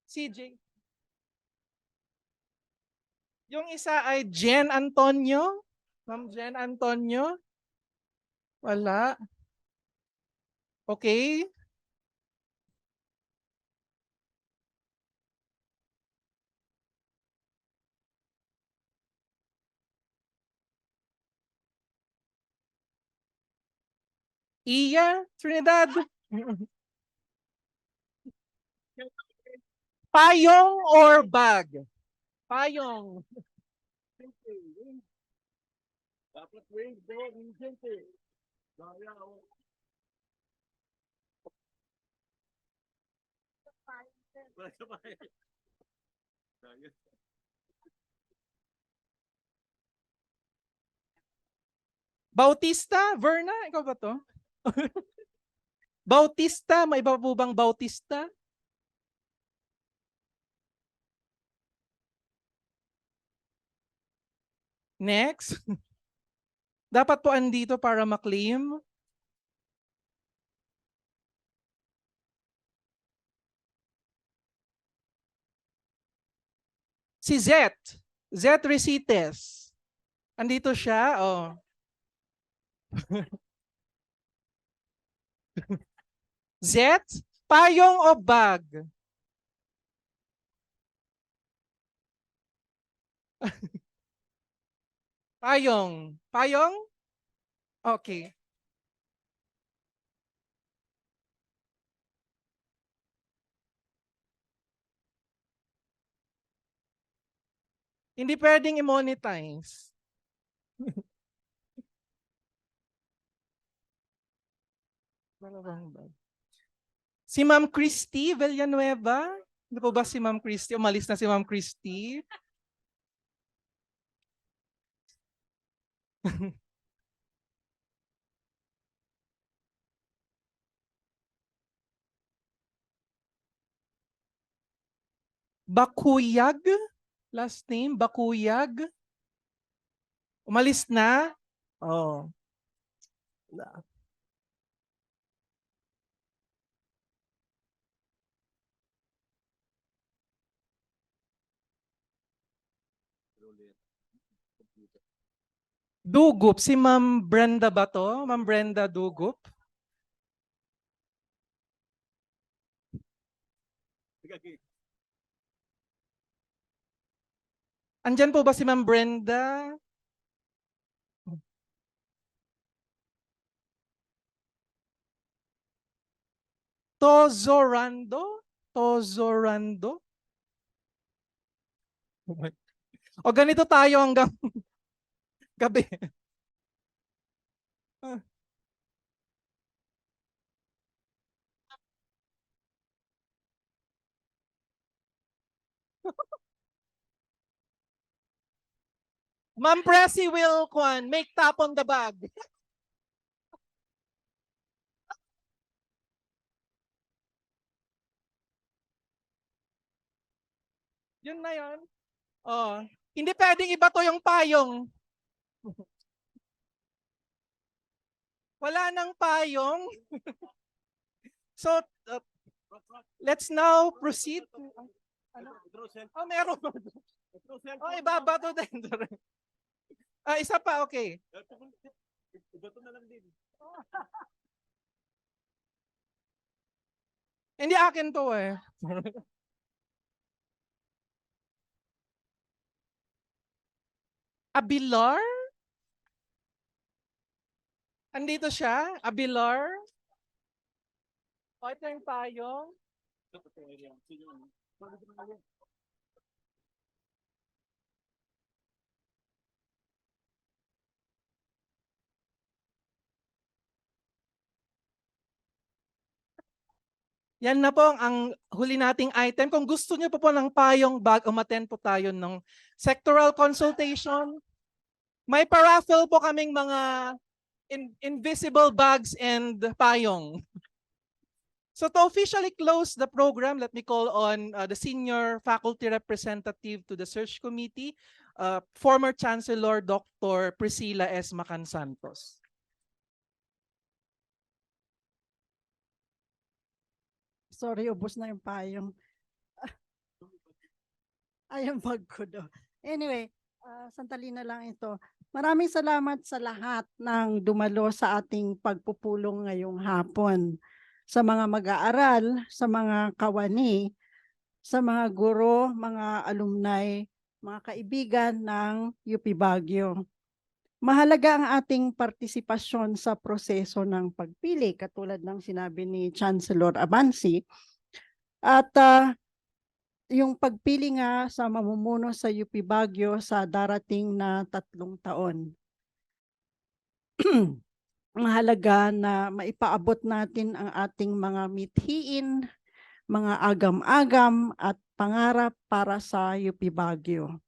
CJ. Yung isa ay Jen Antonio. Ma'am Jen Antonio. Wala. Okay. Iya Trinidad. Payong or bag? Payong. Bautista, Verna, ikaw ba to? Bautista, may iba po bang Bautista? Next. Dapat po andito para maklaim. Si Zet. Zet Recites. Andito siya. Oh. Zet, payong o bag? Payong. Payong? Okay. Hindi pwedeng i-monetize. Si Ma'am Christy Villanueva. Ano po ba si Ma'am Christy? Umalis na si Ma'am Christy. Bakuyag? Last name, Bakuyag? Umalis na? Oh. Dugup, si Ma'am Brenda ba to? Ma'am Brenda Dugup? Andyan po ba si Ma'am Brenda? Tozorando? Tozorando? O ganito tayo hanggang gabi. Ma'am Presi will make tap on the bag. Yun na yun. Oh. Hindi pwedeng iba to yung payong. Wala nang payong. So, let's now proceed. Oh, meron. Oh, ibabato din. Isa pa, okay. Hindi akin to eh. Abilar? Andito siya? Abilar? O, ito yung payong. Yan na po ang huli nating item. Kung gusto niyo po ng payong bag, umattend po tayo ng sectoral consultation. May paraffle po kaming mga invisible bags and payong. So to officially close the program, let me call on the senior faculty representative to the search committee, former Chancellor Dr. Priscilla S. Macan Santos. Sorry, ubos na yung payong. Ay, yung bag ko do. Anyway, sandali na lang ito. Maraming salamat sa lahat ng dumalo sa ating pagpupulong ngayong hapon. Sa mga mag-aaral, sa mga kawani, sa mga guro, mga alumni, mga kaibigan ng UP Baguio. Mahalaga ang ating partisipasyon sa proseso ng pagpili, katulad ng sinabi ni Chancellor Abansi. At yung pagpili nga sa mamumuno sa UP Baguio sa darating na 3 taon. Mahalaga na maipaabot natin ang ating mga mithiin, mga agam-agam at pangarap para sa UP Baguio.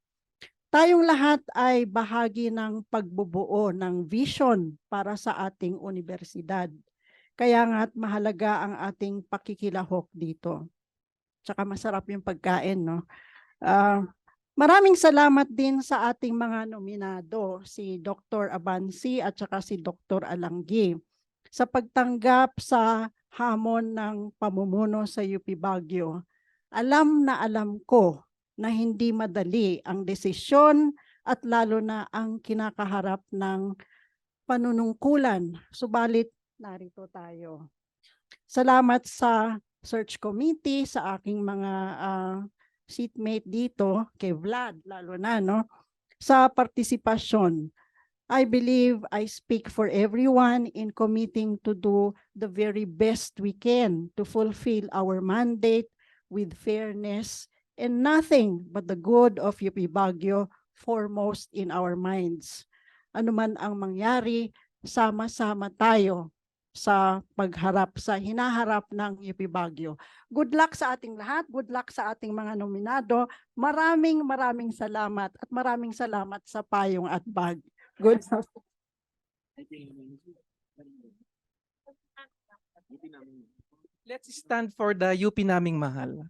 Tayong lahat ay bahagi ng pagbubuo ng vision para sa ating universidad. Kaya nga't mahalaga ang ating pakikilahok dito. Tsaka masarap yung pagkain, no? Maraming salamat din sa ating mga nominado, si Dr. Abansi at saka si Dr. Alanggi, sa pagtanggap sa hamon ng pamumuno sa UP Baguio. Alam na alam ko na hindi madali ang desisyon at lalo na ang kinakaharap ng panunungkulan. Subalit, narito tayo. Salamat sa search committee, sa aking mga seatmate dito, kay Vlad, lalo na, no? Sa partisipasyon. I believe I speak for everyone in committing to do the very best we can to fulfill our mandate with fairness and nothing but the good of UP Baguio foremost in our minds. Ano man ang mangyari, sama-sama tayo sa pagharap, sa hinaharap ng UP Baguio. Good luck sa ating lahat. Good luck sa ating mga nominado. Maraming salamat at maraming salamat sa payong at bag. Good luck. Let's stand for the UP naming mahal.